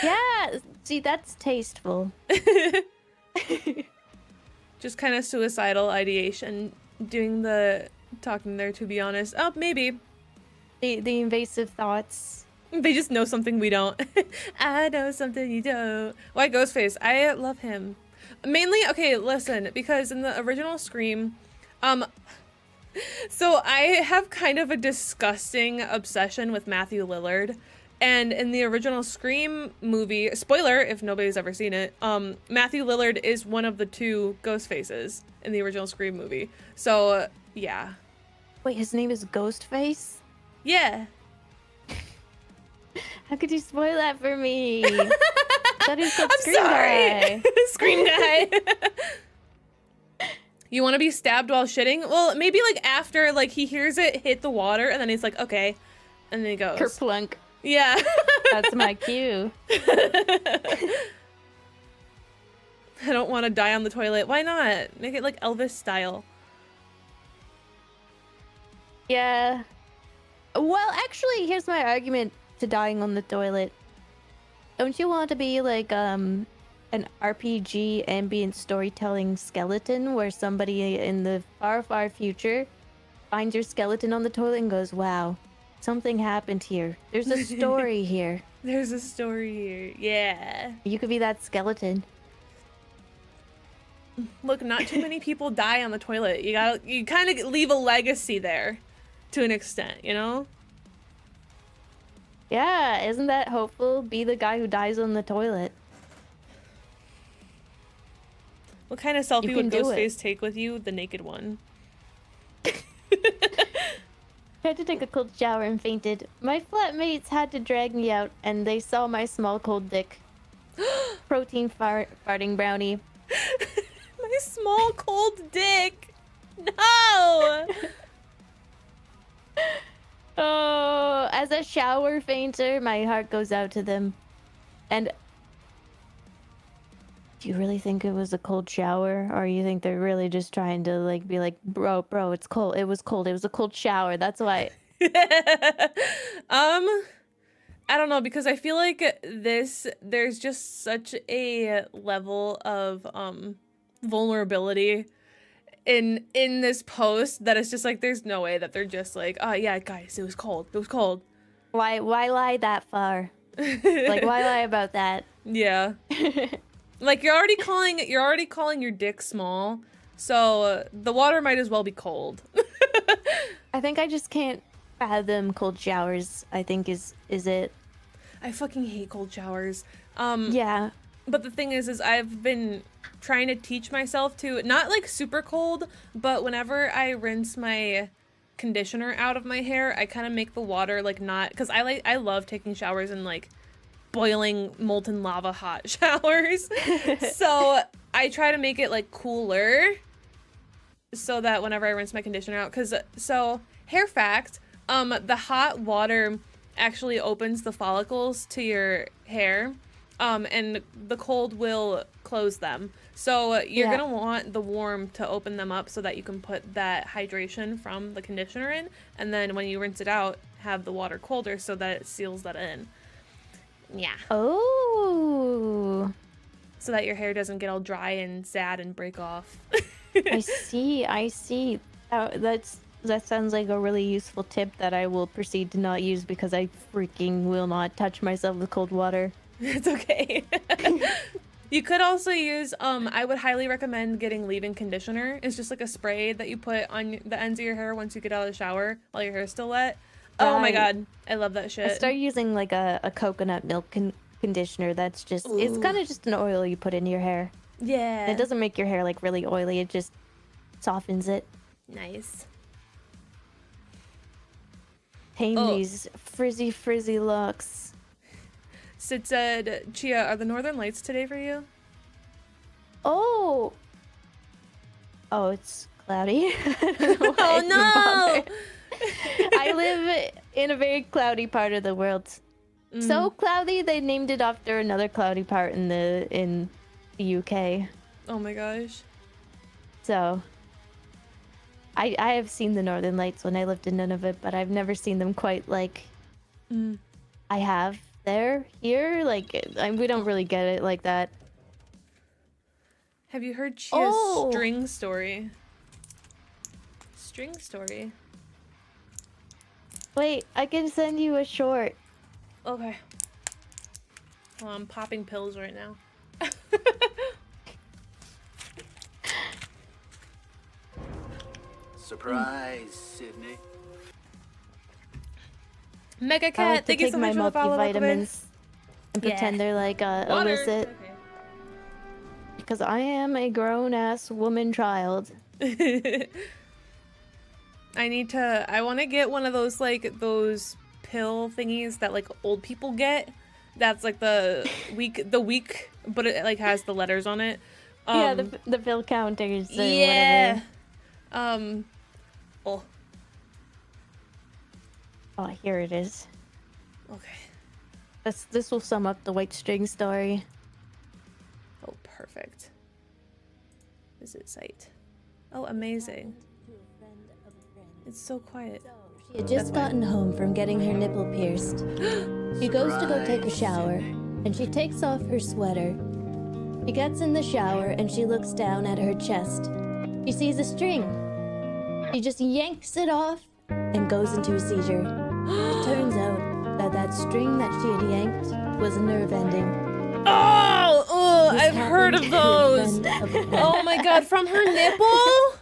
Yeah, see, that's tasteful. Just kind of suicidal ideation, doing the talking there, to be honest. Oh, maybe. The invasive thoughts. They just know something we don't. I know something you don't. Why Ghostface? I love him. Mainly, okay, listen, because in the original Scream, so I have kind of a disgusting obsession with Matthew Lillard. And in the original Scream movie, spoiler if nobody's ever seen it, Matthew Lillard is one of the two Ghostfaces in the original Scream movie. So, yeah. Wait, his name is Ghostface? Yeah. How could you spoil that for me? That is called I'm Scream sorry. Guy. Scream Guy. You want to be stabbed while shitting? Well, maybe like after like he hears it hit the water and then he's like, okay. And then he goes. Kerplunk. Yeah. That's my cue. I don't want to die on the toilet. Why not? Make it like Elvis style. Yeah. Well, actually, here's my argument to dying on the toilet. Don't you want to be like an RPG ambient storytelling skeleton where somebody in the far, far future finds your skeleton on the toilet and goes, wow, something happened here. There's a story here. There's a story here. Yeah. You could be that skeleton. Look, not too many people die on the toilet. You kind of leave a legacy there to an extent, you know? Yeah, isn't that hopeful? Be the guy who dies on the toilet. What kind of selfie You would can do Ghostface take with you? The naked one. I had to take a cold shower and fainted. My flatmates had to drag me out, and they saw my small cold dick. Protein farting brownie. My small cold dick. No. Oh, as a shower fainter, my heart goes out to them. And do you really think it was a cold shower, or you think they're really just trying to like be like, bro, it's cold. It was cold. It was a cold shower. That's why. I don't know, because I feel like there's just such a level of vulnerability in this post that it's just like there's no way that they're just like, oh yeah, guys, it was cold. It was cold. Why lie that far? Like, why lie about that? Yeah. Like you're already calling your dick small, so the water might as well be cold. I think I just can't fathom cold showers, I think is it. I fucking hate cold showers. Yeah. But the thing is I've been trying to teach myself to not like super cold, but whenever I rinse my conditioner out of my hair, I kind of make the water like not, because I love taking showers in like boiling molten lava hot showers. So I try to make it like cooler so that whenever I rinse my conditioner out, so hair fact, the hot water actually opens the follicles to your hair, and the cold will close them. So you're gonna want the warm to open them up so that you can put that hydration from the conditioner in, and then when you rinse it out, have the water colder so that it seals that in. Yeah. Oh. So that your hair doesn't get all dry and sad and break off. I see. That's That sounds like a really useful tip that I will proceed to not use because I freaking will not touch myself with cold water. It's okay. You could also use, I would highly recommend getting leave-in conditioner. It's just like a spray that you put on the ends of your hair once you get out of the shower while your hair's still wet. Oh my god, I love that shit. I started using like a coconut milk conditioner that's just, it's kind of just an oil you put in your hair. Yeah. It doesn't make your hair like really oily, it just softens it. Nice. Tame these frizzy locks. Sid said, Chia, are the northern lights today for you? Oh, it's cloudy. Oh no! I live in a very cloudy part of the world. So cloudy they named it after another cloudy part in the UK. Oh my gosh. So I have seen the northern lights when I lived in Nunavut, but I've never seen them quite like I have here. Like we don't really get it like that. Have you heard Chia's string story? String story. Wait, I can send you a short. Okay. Well, I'm popping pills right now. Surprise, Sydney. Mega I Cat, like to thank you take so my much for the follow-up. multivitamins and pretend they're like illicit. Okay. Because I am a grown-ass woman child. I want to get one of those, like, those pill thingies that, like, old people get. That's, like, the week, but it, like, has the letters on it. Yeah, the pill counters or yeah. whatever. Oh, here it is. Okay. This will sum up the white string story. Oh, perfect. Visit site. Oh, amazing. It's so quiet. She had just gotten home from getting her nipple pierced. She goes to go take a shower, and she takes off her sweater. She gets in the shower, and she looks down at her chest. She sees a string. She just yanks it off and goes into a seizure. It turns out that string that she had yanked was a nerve ending. Oh, I've heard of those. Oh my god, from her nipple?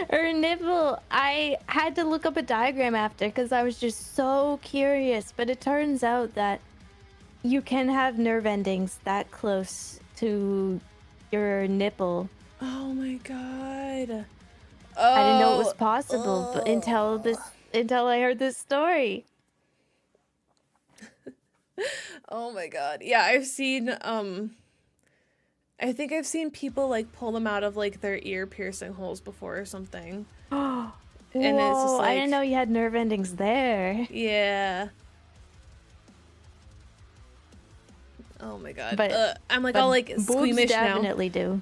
Her nipple. I had to look up a diagram after because I was just so curious. But it turns out that you can have nerve endings that close to your nipple. Oh my god. I didn't know it was possible but until I heard this story. Oh my god. Yeah, I've seen I think I've seen people like pull them out of like their ear piercing holes before or something. And it's just like, I didn't know you had nerve endings there. Yeah. Oh my god. But I'm like all like squeamish now. Definitely do.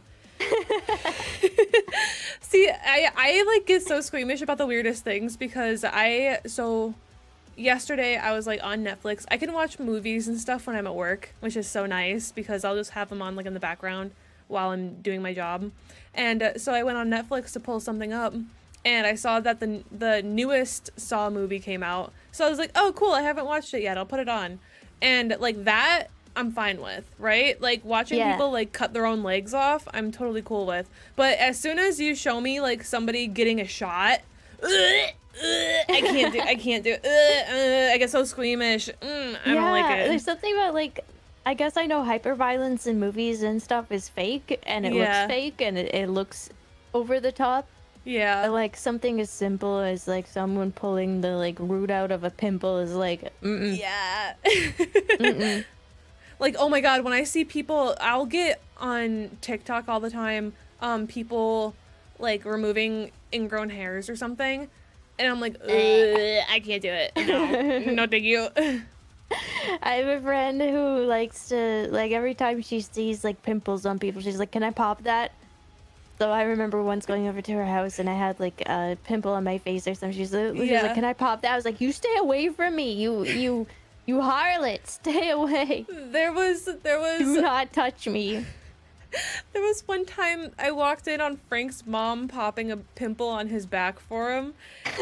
See, I like get so squeamish about the weirdest things because yesterday I was like on Netflix. I can watch movies and stuff when I'm at work, which is so nice because I'll just have them on like in the background while I'm doing my job. And so I went on Netflix to pull something up and I saw that the newest Saw movie came out. So I was like, oh cool, I haven't watched it yet. I'll put it on. And like that I'm fine with, right? Like watching people like cut their own legs off, I'm totally cool with. But as soon as you show me like somebody getting a shot, I can't do it. I get so squeamish. I don't like it. There's something about like, I guess I know hyperviolence in movies and stuff is fake and it looks fake and it looks over the top. Yeah. But, like something as simple as like someone pulling the like root out of a pimple is like, yeah. Like, oh my god, when I see people, I'll get on TikTok all the time, people like removing ingrown hairs or something. And I'm like, I can't do it. No, no thank you. I have a friend who likes to, like, every time she sees, like, pimples on people, she's like, can I pop that? So I remember once going over to her house and I had, like, a pimple on my face or something. She's like, can I pop that? I was like, you stay away from me. You harlot. Stay away. There was... Do not touch me. There was one time I walked in on Frank's mom popping a pimple on his back for him,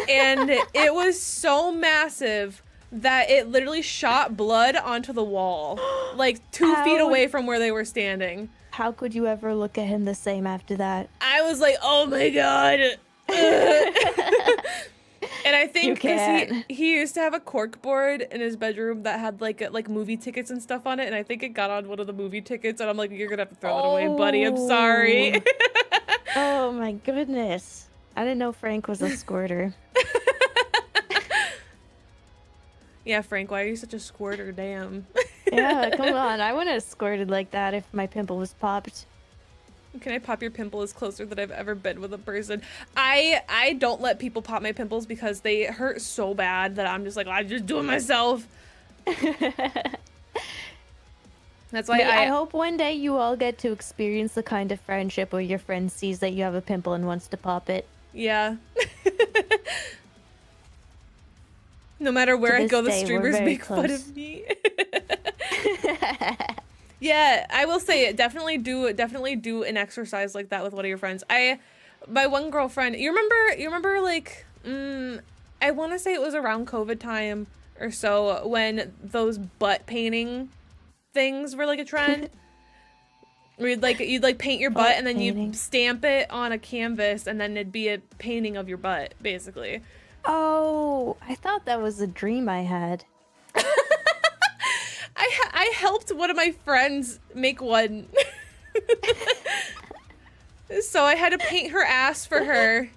and it was so massive that it literally shot blood onto the wall, like 2 feet away from where they were standing. How could you ever look at him the same after that? I was like, oh my god. And I think because he used to have a cork board in his bedroom that had like movie tickets and stuff on it, and I think it got on one of the movie tickets, and I'm like, you're gonna have to throw that away, buddy. I'm sorry. Oh my goodness. I didn't know Frank was a squirter. Yeah, Frank, why are you such a squirter? Damn. Yeah, come on. I wouldn't have squirted like that if my pimple was popped. Can I pop your pimple is closer than I've ever been with a person. I don't let people pop my pimples because they hurt so bad that I'm just like, I just do it myself. That's why I hope one day you all get to experience the kind of friendship where your friend sees that you have a pimple and wants to pop it. Yeah. No matter where I go, the streamers make fun of me. Yeah, I will say it. Definitely do an exercise like that with one of your friends. My one girlfriend, you remember like, I want to say it was around COVID time or so when those butt painting things were like a trend. Where you'd paint your butt and then you stamp it on a canvas and then it'd be a painting of your butt, basically. Oh, I thought that was a dream I had. I helped one of my friends make one. So I had to paint her ass for her.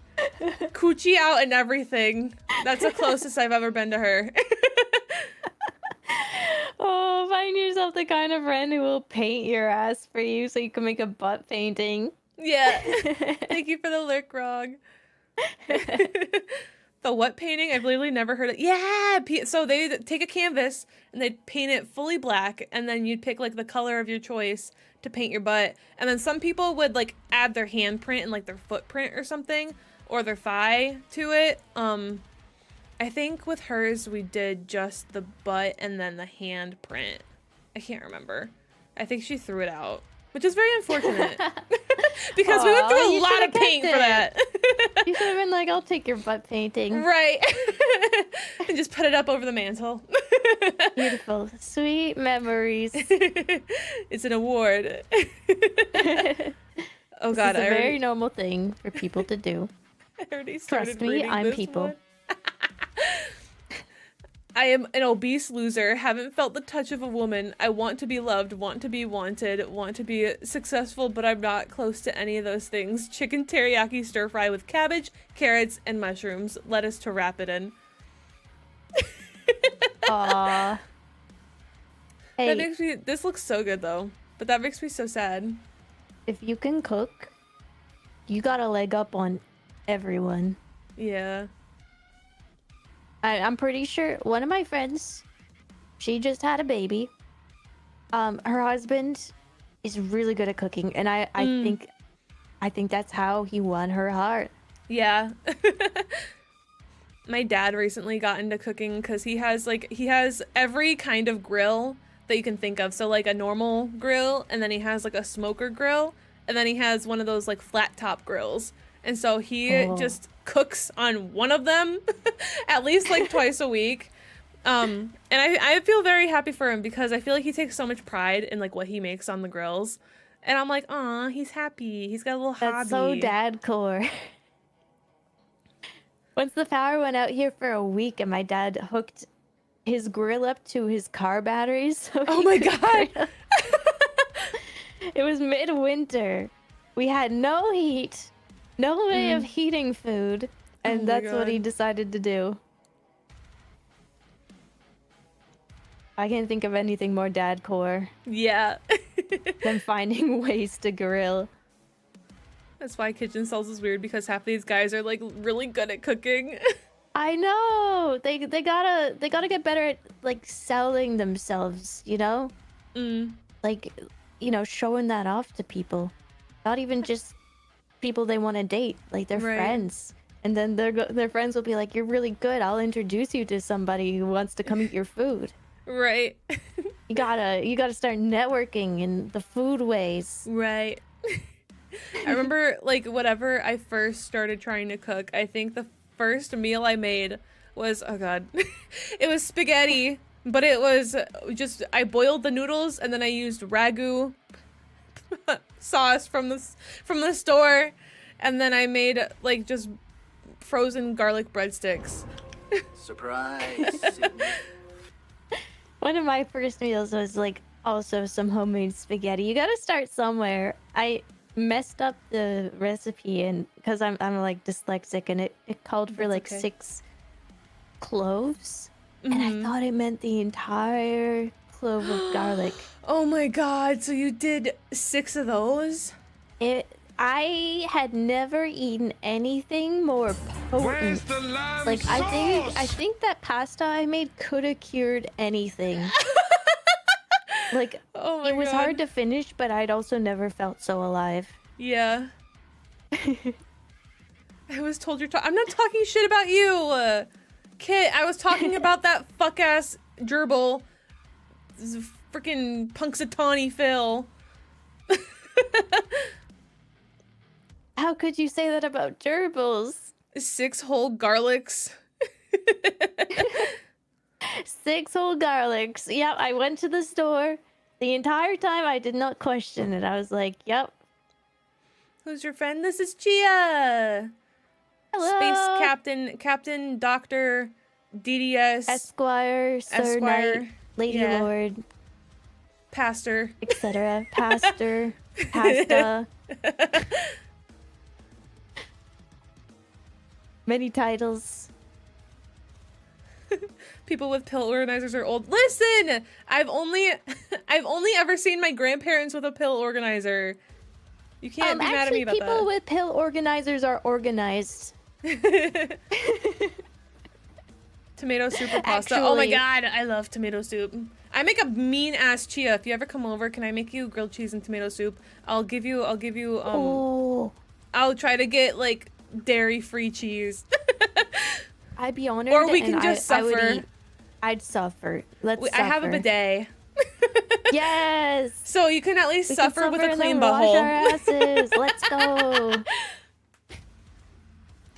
Coochie out and everything. That's the closest I've ever been to her. Oh, find yourself the kind of friend who will paint your ass for you so you can make a butt painting. Yeah. Thank you for the lurk, Rog. The what painting? I've literally never heard of. Yeah! So they take a canvas and they'd paint it fully black, and then you'd pick like the color of your choice to paint your butt. And then some people would like add their handprint and like their footprint or something, or their thigh to it. I think with hers we did just the butt and then the handprint. I can't remember. I think she threw it out, which is very unfortunate. Because we went through a lot of paint for that. You should have been like, I'll take your butt painting. Right. And just put it up over the mantle. Beautiful. Sweet memories. It's an award. Oh god, it's a very normal thing for people to do. I already started Trust me, reading I'm this people. one. I am an obese loser, haven't felt the touch of a woman. I want to be loved, want to be wanted, want to be successful, but I'm not close to any of those things. Chicken teriyaki stir fry with cabbage, carrots, and mushrooms. Lettuce to wrap it in. Aww. Hey, That makes me, this looks so good though, but that makes me so sad. if you can cook, you got a leg up on everyone. Yeah. I'm pretty sure one of my friends, she just had a baby. Her husband is really good at cooking, and I think that's how he won her heart. Yeah. My dad recently got into cooking because he has every kind of grill that you can think of. So like a normal grill, and then he has like a smoker grill, and then he has one of those like flat top grills. And so he just cooks on one of them at least like twice a week. And I feel very happy for him because I feel like he takes so much pride in like what he makes on the grills. And I'm like, aw, he's happy. He's got a little hobby. That's so dad core. Once the power went out here for a week and my dad hooked his grill up to his car batteries. So oh my god. It was midwinter. We had no heat. No way of heating food, and that's what he decided to do. I can't think of anything more dad core Yeah. than finding ways to grill. That's why Kitchen Cells is weird, because half these guys are like really good at cooking. I know. They gotta get better at like selling themselves, you know? Like, you know, showing that off to people. Not even just people they want to date, like their friends. And then their friends will be like, "You're really good. I'll introduce you to somebody who wants to come eat your food." Right. You gotta start networking in the food ways. Right. I remember, like, whenever I first started trying to cook, I think the first meal I made was, oh god, it was spaghetti, but it was just, I boiled the noodles and then I used ragu sauce from the store, and then I made, like, just frozen garlic breadsticks. Surprise, Sydney. One of my first meals was like also some homemade spaghetti. You gotta start somewhere. I messed up the recipe, and because I'm like dyslexic, and it called for That's like okay. 6 cloves, and I thought it meant the entire clove of garlic. Oh my god, so you did 6 of those? I had never eaten anything more potent. Like I think that pasta I made could have cured anything. Like Oh my it was god. hard to finish, but I'd also never felt so alive. Yeah. I was told I'm not talking shit about you, Kit. I was talking about that fuck ass gerbil, freaking Punxsutawney Phil. How could you say that about gerbils? 6 whole garlics. 6 whole garlics. Yep, I went to the store. The entire time I did not question it. I was like, yep. Who's your friend? This is Chia. Hello. Space Captain Dr. DDS. Esquire, Sir Esquire, Knight, Lady yeah. Lord, Pastor. etc. Pastor, pasta. Many titles. People with pill organizers are old. Listen, I've only ever seen my grandparents with a pill organizer. You can't be mad at me about people that. with pill organizers are organized. Tomato soup or pasta. Oh my Actually- god, I love tomato soup. I make a mean ass Chia. If you ever come over, can I make you grilled cheese and tomato soup? I'll give you Oh, I'll try to get like dairy-free cheese. I'd be honored. Or we and can just I would suffer. eat. I'd suffer. Let's I have a suffer. bidet. Yes. So you can at least We can suffer with a and clean then wash butthole. our asses. Let's go.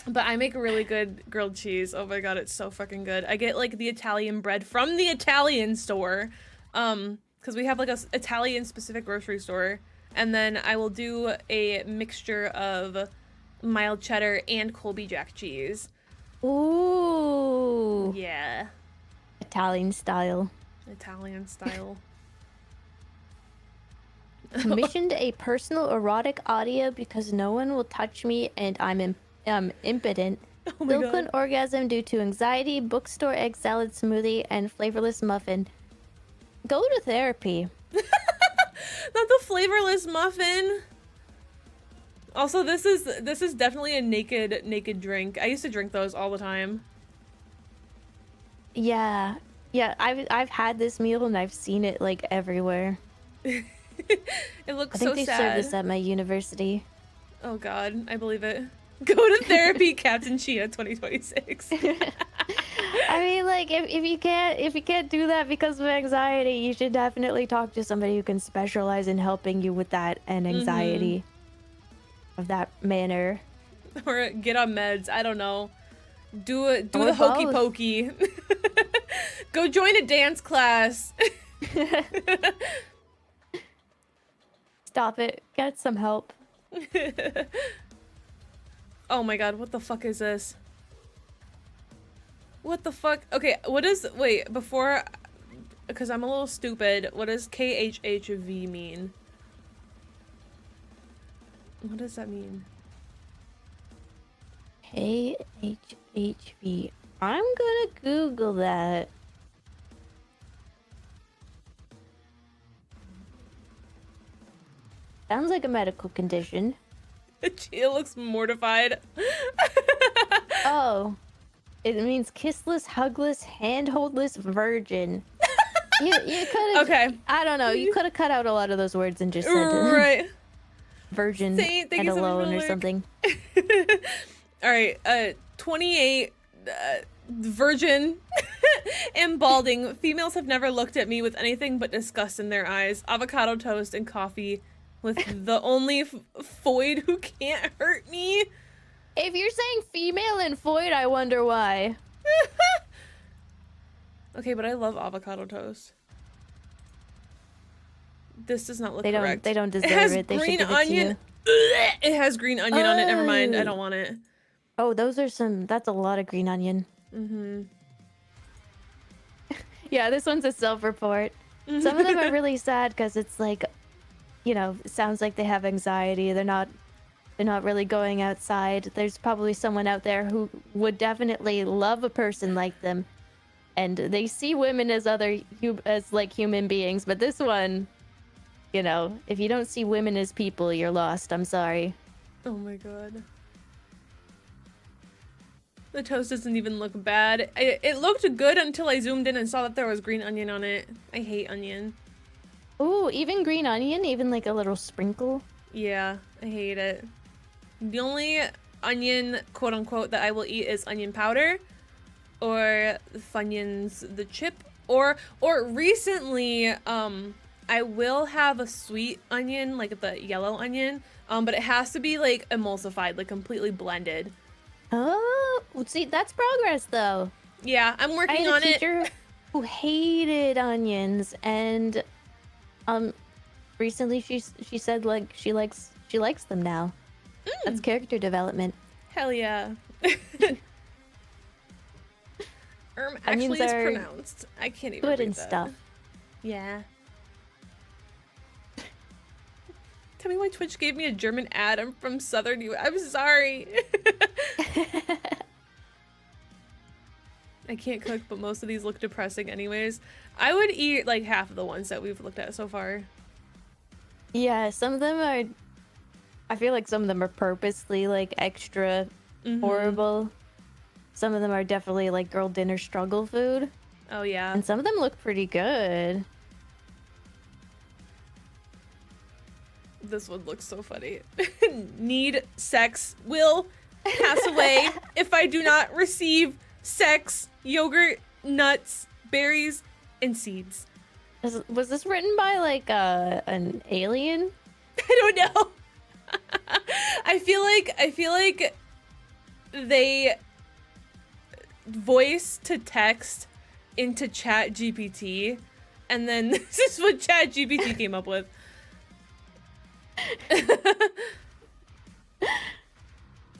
But I make a really good grilled cheese. Oh my god, it's so fucking good. I get like the Italian bread from the Italian store. Because we have like a Italian specific grocery store. And then I will do a mixture of mild cheddar and Colby Jack cheese. Ooh. Yeah. Italian style. Italian style. Commissioned a personal erotic audio because no one will touch me and I'm impotent. Oh my Silken god. orgasm due to anxiety, bookstore egg salad smoothie, and flavorless muffin. Go to therapy. Not the flavorless muffin. Also, this is definitely a naked drink. I used to drink those all the time. Yeah. Yeah, I've had this meal and I've seen it like everywhere. It looks I think so they serve sad. this at my university. Oh god, I believe it. Go to therapy, Captain Chia 2026. I mean, like, if you can't do that because of anxiety, you should definitely talk to somebody who can specialize in helping you with that and anxiety of that manner. Or get on meds. I don't know. Do Or the hokey both. pokey. Go join a dance class. Stop it. Get some help. Oh my god, what the fuck is this? What the fuck? Okay, what is... Wait, before... Because I'm a little stupid. What does KHHV mean? What does that mean? KHHV. I'm gonna Google that. Sounds like a medical condition. Chia looks mortified. Oh. It means kissless, hugless, handholdless virgin. You could have... Okay. I don't know. You could have cut out a lot of those words and just said Right. virgin Thank and you so much for alone the or lyric. something. All right, 28 virgin And balding. Females have never looked at me with anything but disgust in their eyes. Avocado toast and coffee with the only Foyd who can't hurt me. If you're saying female and Foyd, I wonder why. Okay, but I love avocado toast. This does not look They correct. don't deserve it. Has it. They should green give it to onion. you. It has green onion on it. Never mind. I Oh. don't want it. Oh, that's a lot of green onion. Mm-hmm. Yeah, this one's a self-report. Some of them are really sad because it's like, you know, it sounds like they have anxiety. They're not really going outside. There's probably someone out there who would definitely love a person like them, and they see women as like human beings. But this one, you know, if you don't see women as people, you're lost. I'm sorry. Oh my god. The toast doesn't even look bad. It looked good until I zoomed in and saw that there was green onion on it. I hate onion. Ooh, even green onion, even like a little sprinkle. Yeah, I hate it. The only onion, quote unquote, that I will eat is onion powder or Funyuns the chip or recently I will have a sweet onion, like the yellow onion, but it has to be like emulsified, like completely blended. Oh, see, that's progress though. Yeah, I'm I working had on a it. teacher who hated onions, and recently she said like she likes them now. That's character development. Hell yeah. Onions actually is are pronounced. I can't even Good read and that. stuff. Yeah. Tell me why Twitch gave me a German ad. I'm from Southern U.S. I'm sorry. I can't cook, but most of these look depressing anyways. I would eat like half of the ones that we've looked at so far. Yeah, some of them are. I feel like some of them are purposely like extra horrible. Some of them are definitely like girl dinner struggle food, Oh yeah. and some of them look pretty good. This one looks so funny. Need sex. Will pass away if I do not receive sex, yogurt, nuts, berries, and seeds. Was this written by like an alien? I don't know. I feel like they voice to text into Chat GPT, and then this is what Chat GPT came up with.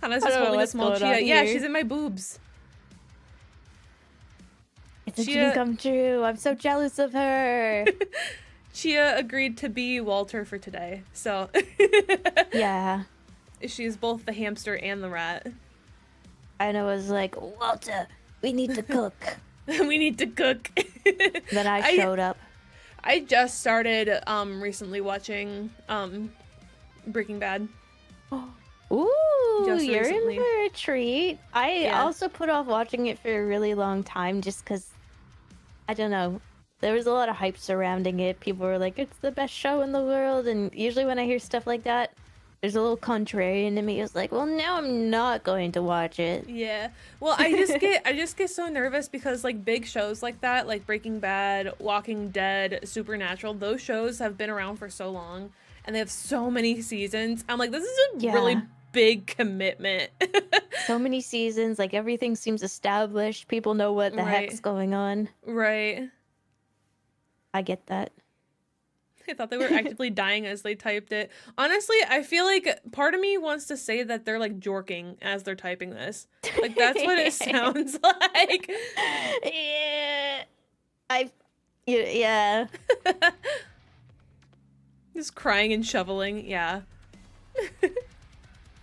Hannah's just holding a small Chia. Yeah, she's in my boobs. It's a Chia- dream come true. I'm so jealous of her. Chia agreed to be Walter for today, so Yeah. she is both the hamster and the rat. And I was like, Walter, we need to cook. We need to cook. Then I showed up. I just started recently watching Breaking Bad. Ooh, Just you're recently. in for a treat. I Yeah. also put off watching it for a really long time just because, I don't know, there was a lot of hype surrounding it. People were like, it's the best show in the world. And usually when I hear stuff like that, there's a little contrarian in me. It's like, well, now I'm not going to watch it. Yeah. Well, I just get so nervous because like big shows like that, like Breaking Bad, Walking Dead, Supernatural, those shows have been around for so long and they have so many seasons. I'm like, this is a really big commitment. So many seasons, like everything seems established. People know what the heck's going on. Right. I get that. I thought they were actively dying as they typed it. Honestly, I feel like part of me wants to say that they're like jorking as they're typing this. Like that's what it sounds like. Yeah. Yeah. Just crying and shoveling. Yeah.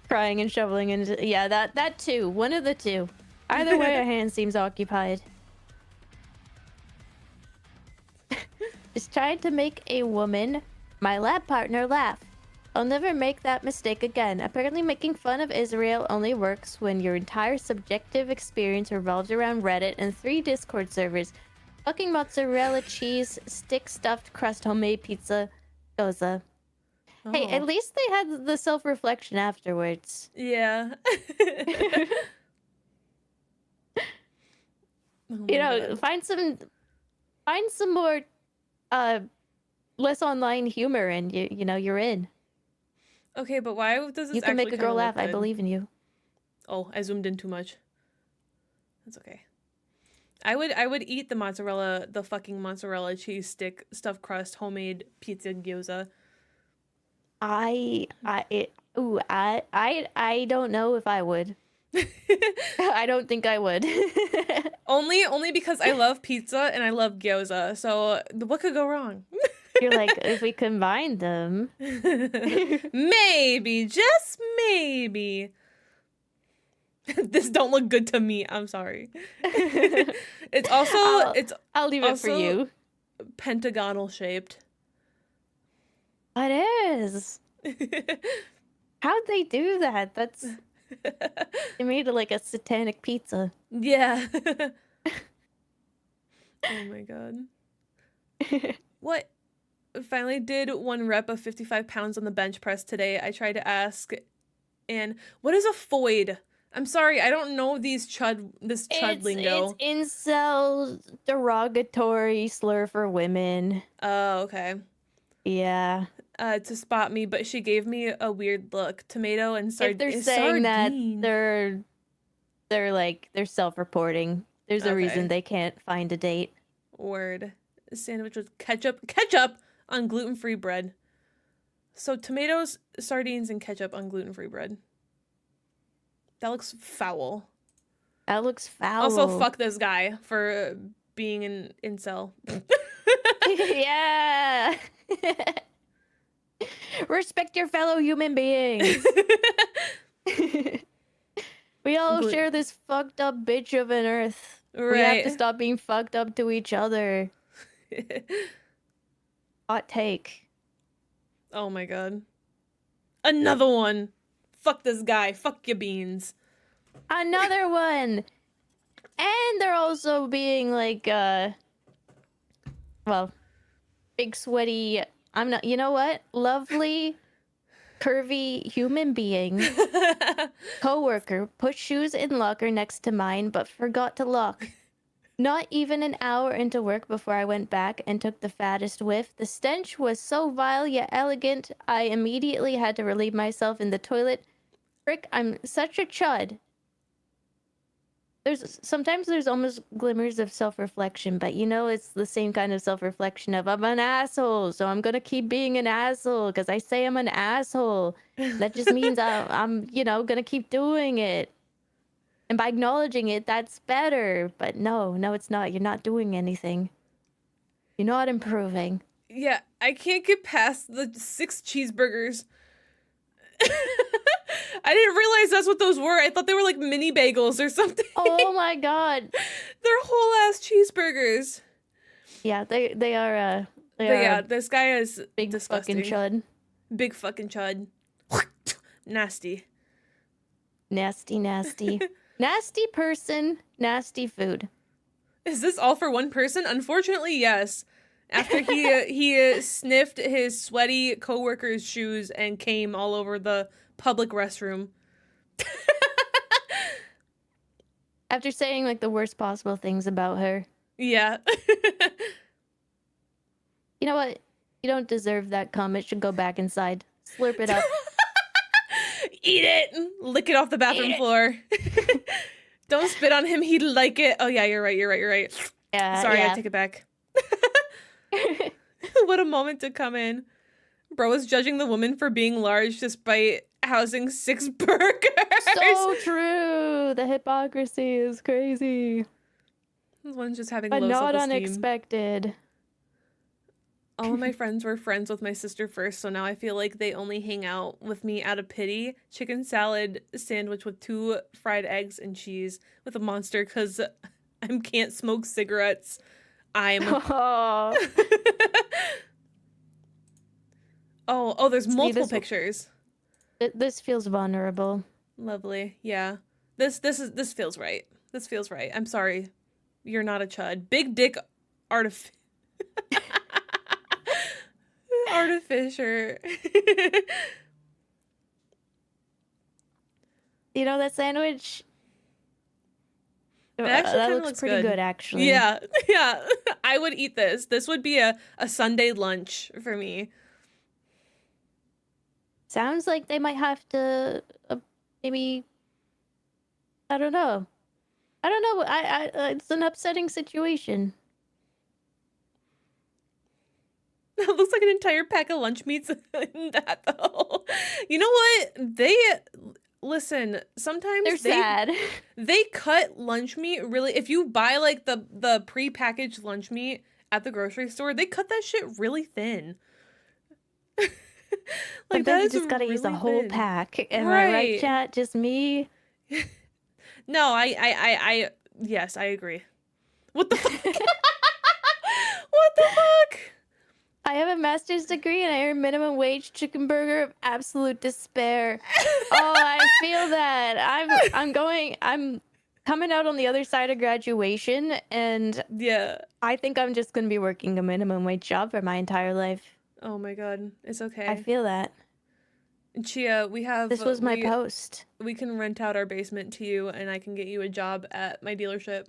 Crying and shoveling and yeah, that too. One of the two. Either way, a hand seems occupied. Just trying to make a woman, my lab partner, laugh. I'll never make that mistake again. Apparently making fun of Israel only works when your entire subjective experience revolves around Reddit and 3 Discord servers. Fucking mozzarella cheese, stick stuffed crust homemade pizza, goza. Hey, at least they had the self-reflection afterwards. Yeah. Oh my You know, God. find some more less online humor, and you know you're in. Okay, but why does this You can actually make a kinda girl look laugh. I good? believe in you. Oh, I zoomed in too much. That's okay. I would eat the fucking mozzarella cheese stick stuffed crust homemade pizza gyoza. I don't know if I would. I don't think I would. Only because I love pizza and I love gyoza. So what could go wrong? You're like, if we combine them. Maybe, just maybe. This don't look good to me. I'm sorry. It's also I'll leave it for also you. pentagonal shaped. It is. How'd they do that? They made it like a satanic pizza. Yeah. Oh my god. What? Finally did one rep of 55 pounds on the bench press today. I tried to ask, and what is a foid? I'm sorry, I don't know this chud lingo. It's incel derogatory slur for women. Oh, okay. Yeah. To spot me, but she gave me a weird look. Tomato and If they're saying sardine. that, they're self-reporting. There's a reason Okay. they can't find a date. Word. Sandwich with ketchup on gluten-free bread. So tomatoes, sardines, and ketchup on gluten-free bread. That looks foul. That looks foul. Also, fuck this guy for being an incel. Yeah. Respect your fellow human beings. We all share this fucked up bitch of an earth. Right. We have to stop being fucked up to each other. Hot take. Oh my god. Another one. Fuck this guy. Fuck your beans. Another one. And they're also being like, well, big sweaty, you know what? Lovely, curvy human being. Coworker put shoes in locker next to mine, but forgot to lock. Not even an hour into work before I went back and took the fattest whiff. The stench was so vile yet elegant, I immediately had to relieve myself in the toilet. Frick, I'm such a chud. Sometimes there's almost glimmers of self-reflection, but you know it's the same kind of self-reflection of I'm an asshole, so I'm gonna keep being an asshole because I say I'm an asshole. That just means I'm gonna keep doing it. And by acknowledging it, that's better. But no, it's not. You're not doing anything. You're not improving. Yeah, I can't get past the 6 cheeseburgers. I didn't realize that's what those were. I thought they were like mini bagels or something. Oh my god. They're whole ass cheeseburgers. Yeah, they are. Yeah, this guy is big disgusting. fucking chud. Big fucking chud. Nasty. Nasty. Nasty person, nasty food. Is this all for one person? Unfortunately, yes. After he sniffed his sweaty coworker's shoes and came all over the public restroom. After saying like the worst possible things about her. Yeah. You know what? You don't deserve that cum. It should go back inside. Slurp it up. Eat it! Lick it off the bathroom floor. Don't spit on him. He'd like it. Oh yeah, you're right. Yeah. Sorry, yeah. I take it back. What a moment to come in. Bro is judging the woman for being large despite housing 6 burgers. So true. The hypocrisy is crazy. This one's just having But low not self-esteem. unexpected. All of my friends were friends with my sister first, so now I feel like they only hang out with me out of pity. Chicken salad sandwich with 2 fried eggs and cheese with a monster because I can't smoke cigarettes. Oh. Oh, there's multiple this- pictures. This feels vulnerable. Lovely. Yeah. This feels right. This feels right. I'm sorry. You're not a chud. Big dick artificer. You know that sandwich? It actually that kinda looks looks pretty good. good, actually. Yeah, yeah. I would eat this. This would be a Sunday lunch for me. Sounds like they might have to maybe. I don't know. I don't know. It's an upsetting situation. That looks like an entire pack of lunch meats in that though. You know what? They listen, sometimes They're sad. they cut lunch meat really, if you buy like the pre-packaged lunch meat at the grocery store, they cut that shit really thin. Like that Sometimes you is just gotta use the really whole thin. pack. Am I right, Right. chat? Just me? No, I yes, I agree. What the fuck? What the fuck? I have a master's degree and I earn minimum wage chicken burger of absolute despair. Oh, I feel that. I'm coming out on the other side of graduation, and Yeah. I think I'm just gonna be working a minimum wage job for my entire life. Oh my god. It's okay. I feel that. Chia, we have This was my post. we can rent out our basement to you and I can get you a job at my dealership.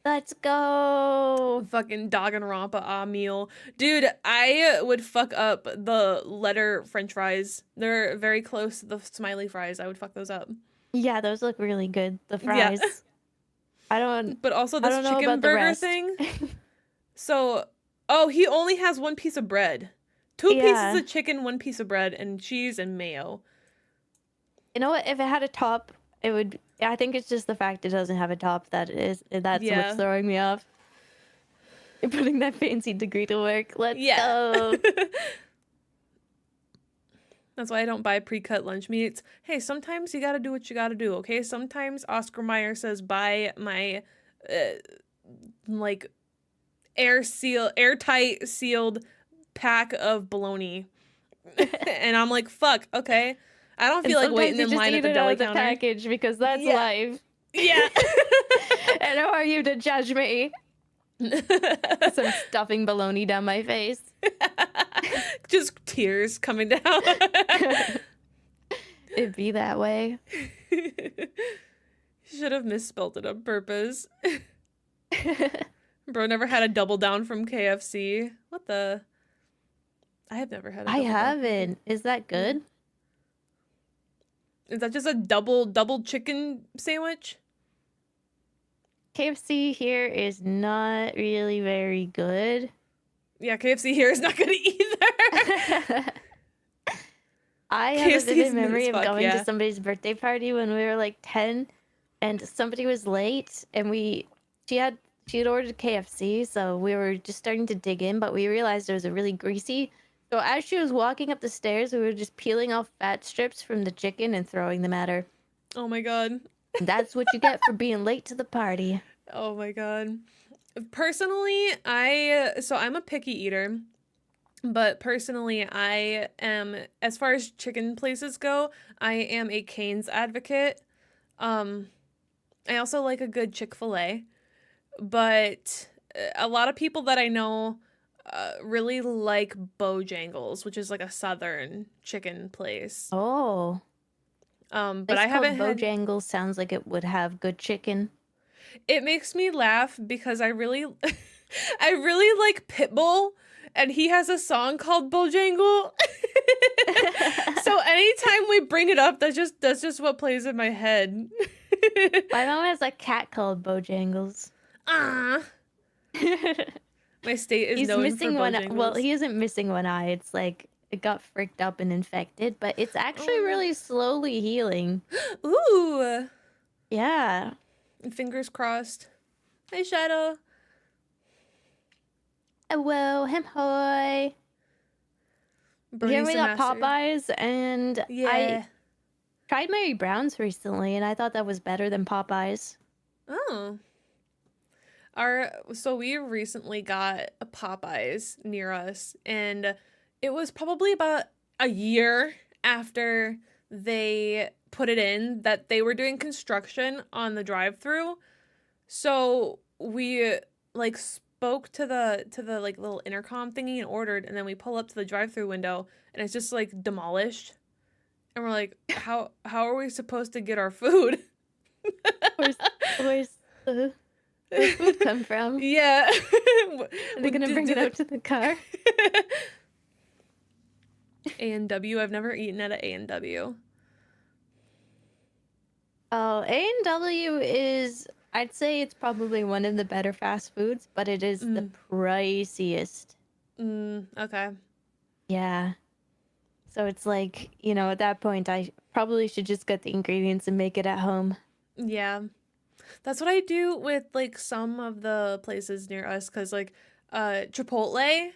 Let's go. Fucking Danganronpa meal. Dude, I would fuck up the letter french fries. They're very close to the smiley fries. I would fuck those up. Yeah, those look really good. The Yeah. fries. I don't But also I this don't know chicken about the burger rest. thing. So, oh, he only has one piece of bread. Two Yeah. pieces of chicken, one piece of bread, and cheese and mayo. You know what? If it had a top, it would. I think it's just the fact it doesn't have a top that's Yeah. what's throwing me off. You're putting that fancy degree to work. Let's Yeah. go. That's why I don't buy pre-cut lunch meats. Hey, sometimes you gotta do what you gotta do, okay? Sometimes Oscar Mayer says buy my, like, airtight sealed pack of bologna. And I'm like, fuck, okay. I don't feel like waiting in line at the deli counter. package because that's Yeah. life. Yeah. And who are you to judge me? Some stuffing bologna down my face. Just tears coming down. It'd be that way. Should have misspelled it on purpose. Bro never had a double down from KFC. What the? I have never had a I double down. haven't. Is that good? Is that just a double chicken sandwich? KFC here is not really very good. Yeah, KFC here is not good either. I have a KFC is vivid mid memory as of fuck, going yeah. to somebody's birthday party when we were like 10 and somebody was late and she had ordered KFC, so we were just starting to dig in, but we realized it was a really greasy. So as she was walking up the stairs, we were just peeling off fat strips from the chicken and throwing them at her. Oh my god. That's what you get for being late to the party. Oh my god. Personally, I'm a picky eater. But personally, I am, as far as chicken places go, I am a Cane's advocate. I also like a good Chick-fil-A. But a lot of people that I know really like Bojangles, which is like a southern chicken place. Oh. But I haven't had... Bojangles sounds like it would have good chicken. It makes me laugh because I really like Pitbull, and he has a song called Bojangle. So anytime we bring it up, that's just what plays in my head. My mom has a cat called Bojangles. Ah. My state is He's known missing for one. Bojangles. Well, he isn't missing one eye. It's like it got fricked up and infected, but it's actually really slowly healing. Ooh. Yeah. Fingers crossed. Hey, Shadow. Whoa, him hoy. Here we got Popeyes, and Yeah. I tried Mary Brown's recently, and I thought that was better than Popeyes. Oh. So we recently got a Popeyes near us, and it was probably about a year after they put it in that they were doing construction on the drive-through. So we like spoke to the like little intercom thingy and ordered, and then we pull up to the drive-through window and it's just like demolished. And we're like, how are we supposed to get our food? Where's the food come from? Yeah. Are they gonna bring it out to the car? A&W. I've never eaten at a A&W. Oh, A&W is, I'd say it's probably one of the better fast foods, but it is the priciest. Okay. Yeah. So it's like, at that point, I probably should just get the ingredients and make it at home. Yeah. That's what I do with like some of the places near us, because like Chipotle.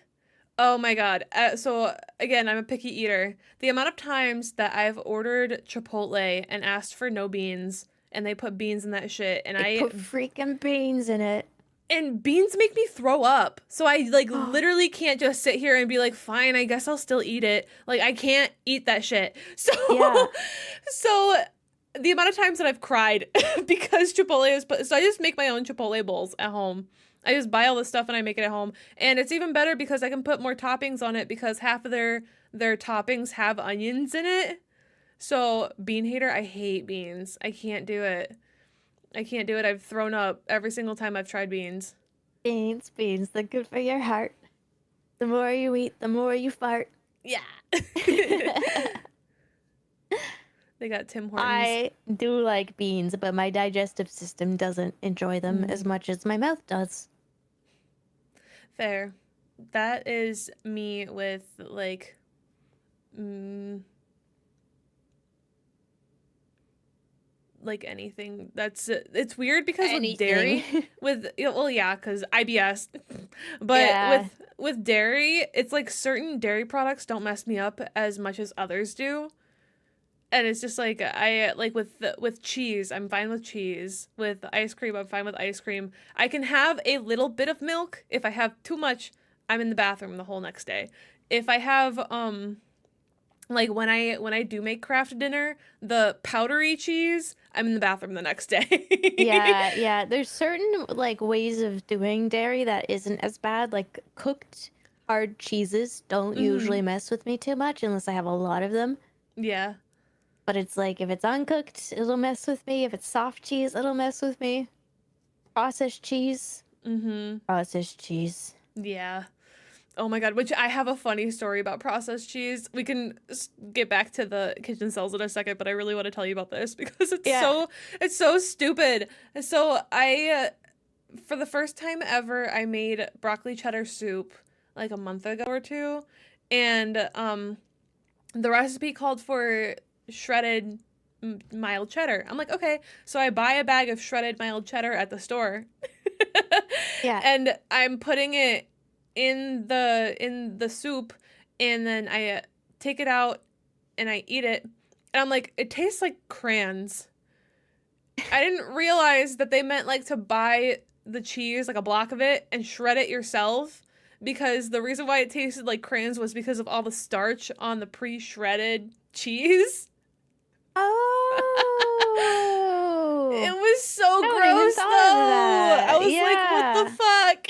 Oh my God. So again, I'm a picky eater. The amount of times that I've ordered Chipotle and asked for no beans and they put beans in that shit and They put freaking beans in it. and beans make me throw up. So I like literally can't just sit here and be like, fine, I guess I'll still eat it. Like I can't eat that shit. So Yeah. so the amount of times that I've cried because Chipotle is so I just make my own Chipotle bowls at home. I just buy all this stuff and I make it at home. And it's even better because I can put more toppings on it because half of their toppings have onions in it. So, bean hater, I hate beans. I can't do it. I can't do it. I've thrown up every single time I've tried beans. Beans, they're good for your heart. The more you eat, the more you fart. Yeah. They got Tim Hortons. I do like beans, but my digestive system doesn't enjoy them as much as my mouth does. Fair. That is me with like like anything. It's weird because with dairy because IBS. But with dairy, it's like certain dairy products don't mess me up as much as others do. And it's just like I like with cheese, I'm fine with cheese. With ice cream, I'm fine with ice cream. I can have a little bit of milk. If I have too much, I'm in the bathroom the whole next day. If I have like when I do make craft dinner, the powdery cheese, I'm in the bathroom the next day. Yeah. There's certain like ways of doing dairy that isn't as bad. Like cooked hard cheeses don't usually mess with me too much unless I have a lot of them. Yeah. But it's like, if it's uncooked, it'll mess with me. If it's soft cheese, it'll mess with me. Processed cheese. Processed cheese. Yeah. Oh my God, which I have a funny story about processed cheese. We can get back to the kitchen cells in a second, but I really want to tell you about this because it's so stupid. So I, for the first time ever, I made broccoli cheddar soup like a month ago or two. And the recipe called for shredded mild cheddar. I'm like, okay. So I buy a bag of shredded mild cheddar at the store. Yeah. And I'm putting it in the soup, and then I take it out and I eat it. And I'm like, it tastes like crayons. I didn't realize that they meant like to buy the cheese, like a block of it, and shred it yourself. Because the reason why it tasted like crayons was because of all the starch on the pre-shredded cheese. Oh. It was so I gross, thought though. of that. I was like, what the fuck?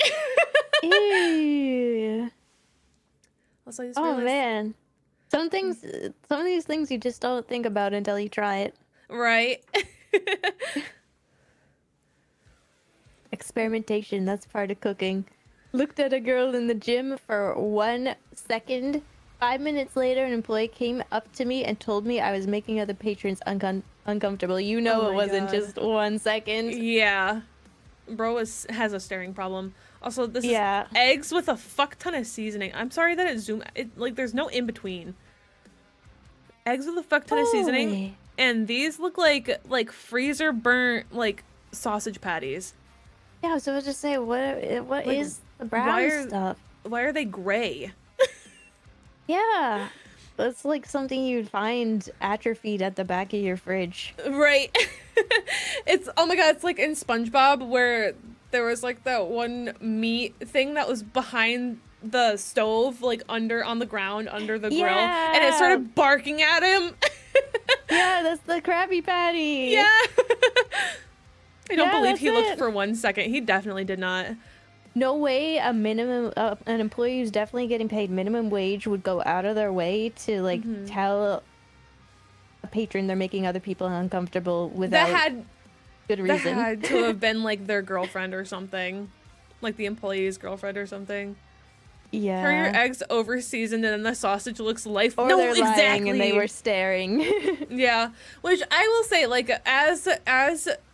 Ew. Also, I just Oh realized, man. Some of these things you just don't think about until you try it. right? Experimentation, that's part of cooking. Looked at a girl in the gym for 1 second. 5 minutes later, an employee came up to me and told me I was making other patrons uncomfortable. You know, Oh it my wasn't God. just 1 second. Yeah. Bro has a staring problem. Also, this is Yeah. eggs with a fuck ton of seasoning. I'm sorry that there's no in between. Eggs with a fuck ton of seasoning, Holy. and these look like freezer burnt like sausage patties. Yeah, I was supposed to say, what Like, is the brown stuff? Why are they gray? Yeah. That's like something you'd find atrophied at the back of your fridge. Right. It's, oh my God, it's like in SpongeBob where there was like that one meat thing that was behind the stove, like on the ground, under the grill, and it started barking at him. Yeah, that's the Krabby Patty. Yeah. I don't believe that's he looked it. for 1 second. He definitely did not. No way an employee who's definitely getting paid minimum wage would go out of their way to like tell a patron they're making other people uncomfortable without good That reason. had to have been like their girlfriend or something. Like the employee's girlfriend or something. Yeah. Turn your eggs over seasoned and then the sausage looks life. Or no, they're lying exactly. and they were staring. Yeah, which I will say, like, as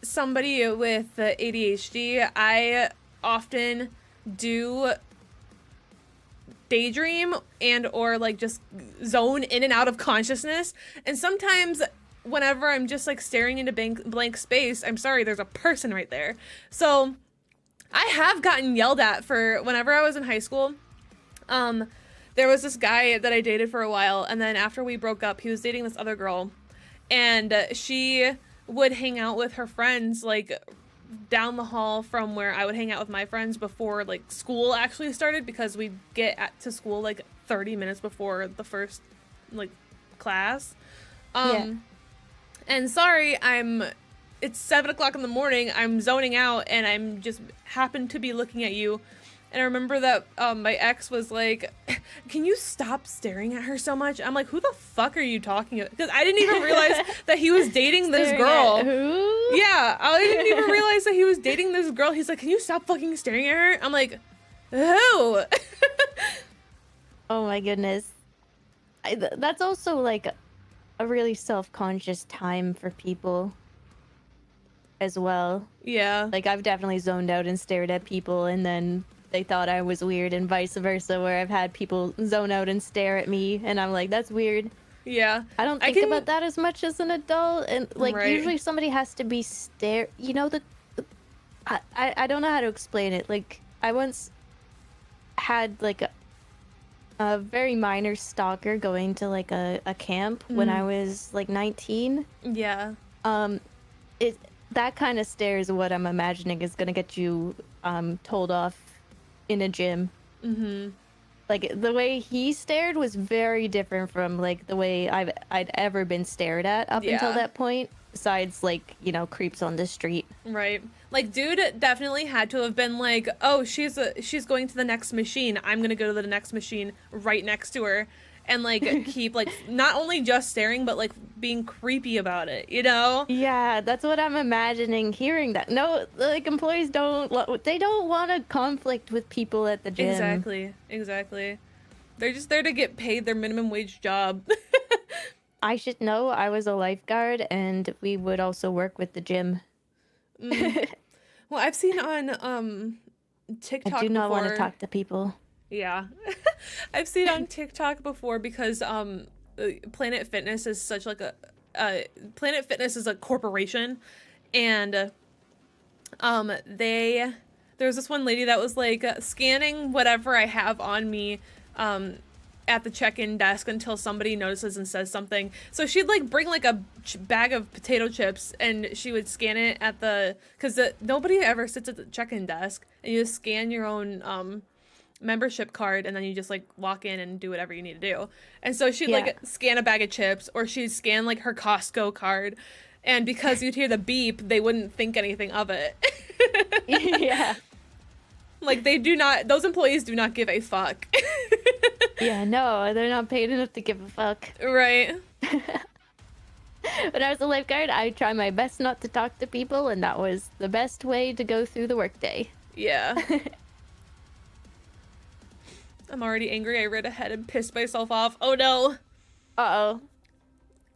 somebody with ADHD, I often do daydream and or like just zone in and out of consciousness, and sometimes whenever I'm just like staring into blank space, I'm sorry, there's a person right there. So I have gotten yelled at for whenever I was in high school. There was this guy that I dated for a while, and then after we broke up, he was dating this other girl, and she would hang out with her friends like down the hall from where I would hang out with my friends before like school actually started, because we'd get to school like 30 minutes before the first like class. Yeah. And sorry, it's 7 o'clock in the morning, I'm zoning out, and I'm just happen to be looking at you. And I remember that my ex was like, can you stop staring at her so much? I'm like, who the fuck are you talking about? Because I didn't even realize that he was dating this girl. At who? Yeah, I didn't even realize that he was dating this girl. He's like, can you stop fucking staring at her? I'm like, who? Oh my goodness. That's also like a really self-conscious time for people as well. Yeah. Like I've definitely zoned out and stared at people and then they thought I was weird, and vice versa, where I've had people zone out and stare at me and I'm like, that's weird. Yeah. I don't think about that as much as an adult, and like Right. usually somebody has to be I don't know how to explain it. Like I once had like a very minor stalker going to like a camp when I was like 19. Yeah. That kind of stare is what I'm imagining is gonna get you told off in a gym. Like the way he stared was very different from like the way I'd ever been stared at up until Yeah. that point, besides like, you know, creeps on the street. Right. Like, dude definitely had to have been like, oh, she's going to the next machine. I'm gonna go to the next machine right next to her, and like keep like not only just staring but like being creepy about it, you know? Yeah, that's what I'm imagining hearing that. No, like employees don't want to conflict with people at the gym. Exactly. They're just there to get paid their minimum wage job. I should know. I was a lifeguard and we would also work with the gym. Well, I've seen on TikTok I do not want to before- talk to people. Yeah. I've seen on TikTok before because Planet Fitness is such like Planet Fitness is a corporation, and there's this one lady that was like scanning whatever I have on me at the check-in desk until somebody notices and says something. So she'd like bring like a bag of potato chips and she would scan it at because nobody ever sits at the check-in desk, and you just scan your own membership card and then you just like walk in and do whatever you need to do. And so she'd like scan a bag of chips, or she'd scan like her Costco card, and because you'd hear the beep, they wouldn't think anything of it. Yeah. Like those employees do not give a fuck. Yeah, no, they're not paid enough to give a fuck. Right. When I was a lifeguard, I try my best not to talk to people, and that was the best way to go through the workday. Yeah. I'm already angry. I read ahead and pissed myself off. Oh no. Uh-oh.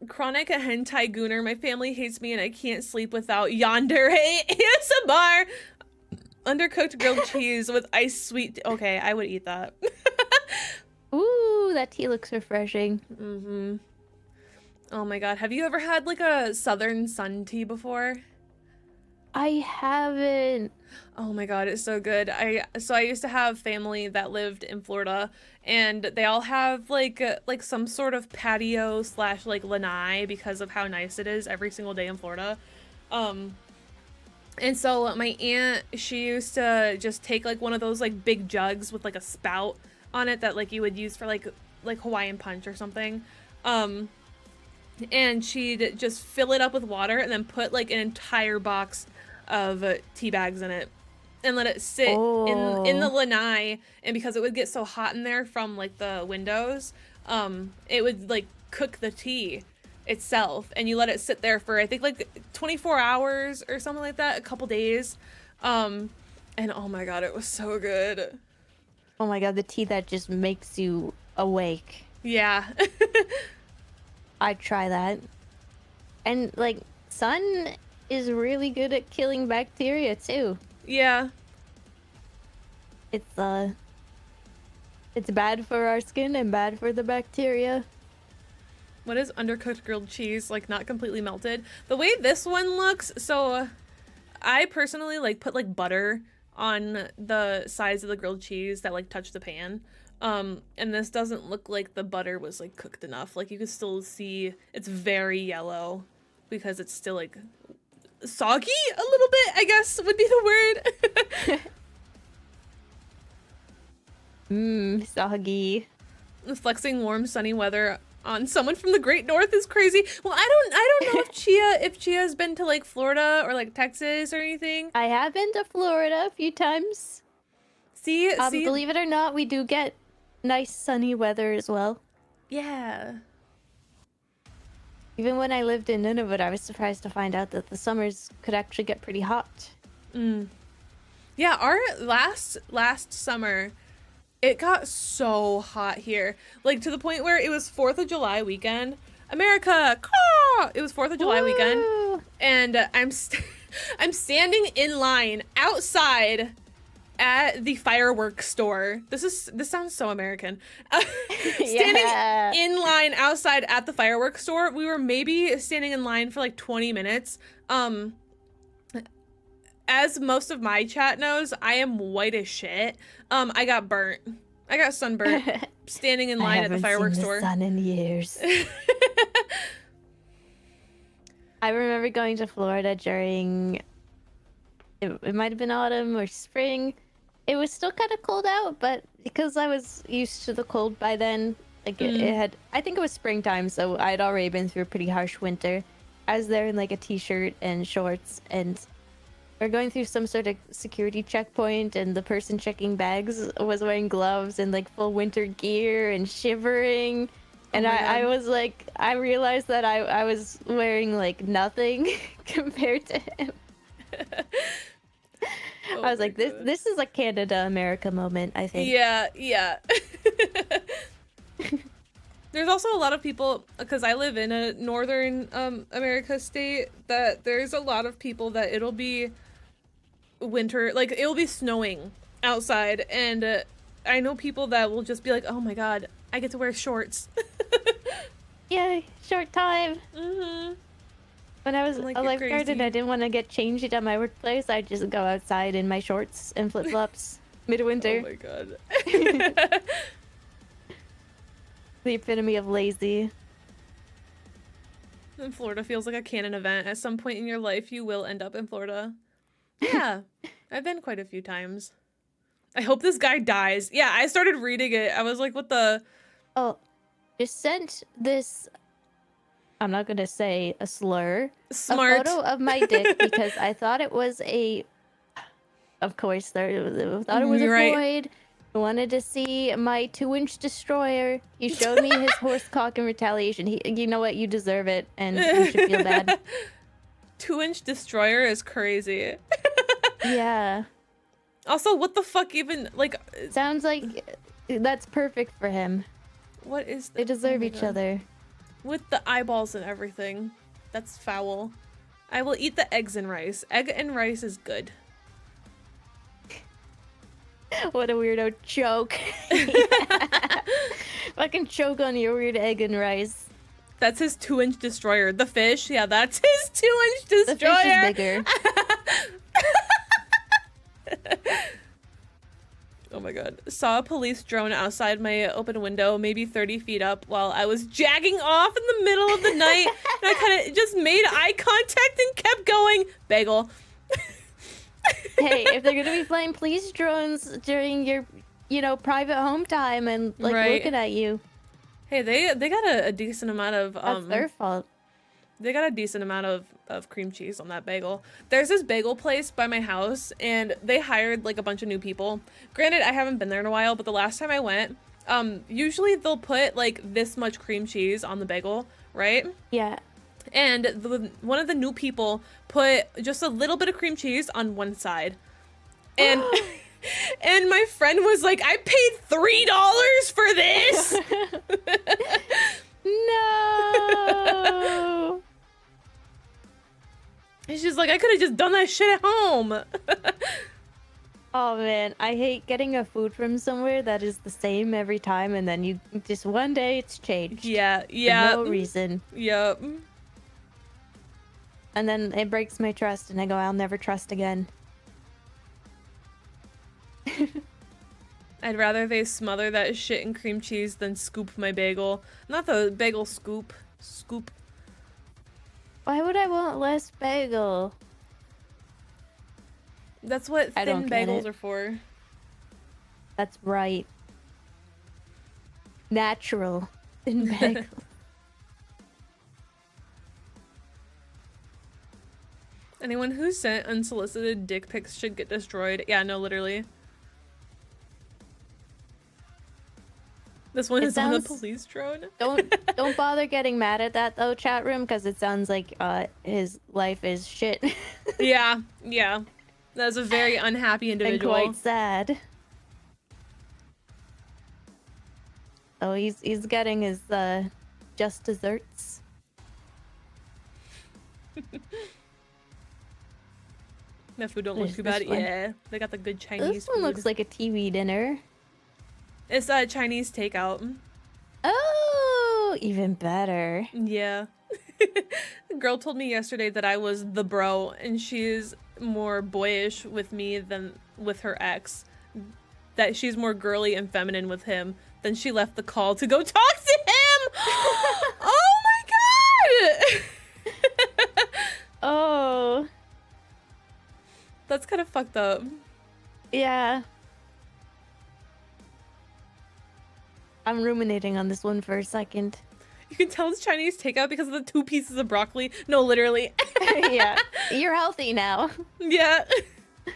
Chronic hentai gooner. My family hates me and I can't sleep without yonder. Hey, ASMR. Undercooked grilled cheese with ice sweet. Okay, I would eat that. Ooh, that tea looks refreshing. Mm-hmm. Oh my god. Have you ever had like a Southern Sun tea before? I haven't. Oh my god, it's so good. I used to have family that lived in Florida, and they all have like some sort of patio / like lanai because of how nice it is every single day in Florida. And so my aunt, she used to just take like one of those like big jugs with like a spout on it that like you would use for like Hawaiian punch or something. And she'd just fill it up with water and then put like an entire box of tea bags in it and let it sit in the lanai, and because it would get so hot in there from like the windows, it would like cook the tea, itself, and you let it sit there for I think like 24 hours or something like that, a couple days. And oh my god, it was so good. Oh my god, the tea that just makes you awake. Yeah. I'd try that. And like sun is really good at killing bacteria too. Yeah. It's bad for our skin and bad for the bacteria. What is undercooked grilled cheese? Like not completely melted. The way this one looks, so I personally like put like butter on the sides of the grilled cheese that like touch the pan. And this doesn't look like the butter was like cooked enough. Like you can still see it's very yellow because it's still like soggy a little bit, I guess would be the word. Soggy. Flexing warm sunny weather on someone from the Great North is crazy. Well, I don't know if Chia's been to like Florida or like Texas or anything. I have been to Florida a few times. See, Believe it or not, we do get nice sunny weather as well. yeah. Even when I lived in Nunavut, I was surprised to find out that the summers could actually get pretty hot. Yeah, our last summer, it got so hot here. Like to the point where it was 4th of July weekend. America, caw! It was 4th of July weekend. Woo! And I'm standing in line outside at the fireworks store. This sounds so American. Standing Yeah. in line outside at the fireworks store. We were maybe standing in line for like 20 minutes. As most of my chat knows, I am white as shit. I got burnt. I got sunburnt standing in line at the fireworks store. I haven't seen the sun in years. I remember going to Florida during it might have been autumn or spring. It was still kind of cold out, but because I was used to the cold by then, like it had, I think it was springtime, so I'd already been through a pretty harsh winter. I was there in like a t-shirt and shorts, and we're going through some sort of security checkpoint, and the person checking bags was wearing gloves and like full winter gear and shivering. And I was like, I realized that I was wearing like nothing compared to him. I was like, this is a Canada-America moment, I think. Yeah. There's also a lot of people, because I live in a northern America state, that there's a lot of people that it'll be winter, like it'll be snowing outside, and I know people that will just be like, oh my god, I get to wear shorts. Yay, short time. When I was Like, a you're lifeguard and crazy. I didn't want to get changed at my workplace, I'd just go outside in my shorts and flip-flops midwinter. Oh my god. The epitome of lazy. And Florida feels like a canon event. At some point in your life, you will end up in Florida. Yeah, I've been quite a few times. I hope this guy dies. Yeah, I started reading it. I was like, what the... Oh, just sent this, I'm not going to say a slur, Smart. a photo of my dick because I thought it was of course, thought it was a Right. void. I wanted to see my 2-inch destroyer. He showed me his horse cock in retaliation. You know what? You deserve it, and you should feel bad. 2-inch destroyer is crazy. Yeah. Also, what the fuck even, like... Sounds like that's perfect for him. What is... They deserve oh my each God. other. With the eyeballs and everything. That's foul. I will eat the eggs and rice. Egg and rice is good. What a weirdo joke. Fucking choke on your weird egg and rice. That's his 2-inch destroyer. The fish, yeah, that's his 2-inch The destroyer. fish is bigger. Oh my god. Saw a police drone outside my open window, maybe 30 feet up, while I was jagging off in the middle of the night. And I kind of just made eye contact and kept going. Bagel. Hey, if they're gonna be flying police drones during your, private home time and Right. looking at you, Hey, they got a decent amount of that's their fault. They got a decent amount of cream cheese on that bagel. There's this bagel place by my house, and they hired like a bunch of new people. Granted, I haven't been there in a while, but the last time I went, usually they'll put like this much cream cheese on the bagel, right? Yeah. And one of the new people put just a little bit of cream cheese on one side. And and my friend was like, I paid $3 for this. No. And she's like, I could have just done that shit at home. Oh man, I hate getting a food from somewhere that is the same every time, and then you just one day it's changed. Yeah, For yeah. no reason. Yep. And then it breaks my trust, and I go, I'll never trust again. I'd rather they smother that shit in cream cheese than scoop my bagel. Not the bagel scoop. Scoop. Why would I want less bagel? That's what I don't thin get bagels it. are for. That's right. Natural in bagel. Anyone who sent unsolicited dick pics should get destroyed. Yeah, no, literally. This one It is on the sounds- police drone. Don't bother getting mad at that though, chat room, because it sounds like his life is shit. Yeah, yeah. That's a very unhappy And individual. quite sad. Oh, he's getting his just desserts. That food don't look This too bad. one. Yeah, they got the good Chinese This one food. looks like a TV dinner. It's a Chinese takeout. Oh, even better. Yeah. A girl told me yesterday that I was the bro, and she's more boyish with me than with her ex. That she's more girly and feminine with him. Then she left the call to go talk to him. Oh my god! Oh, That's kind of fucked up. yeah. I'm ruminating on this one for a second. You can tell it's Chinese takeout because of the 2 pieces of broccoli. No, literally. Yeah, you're healthy now. Yeah.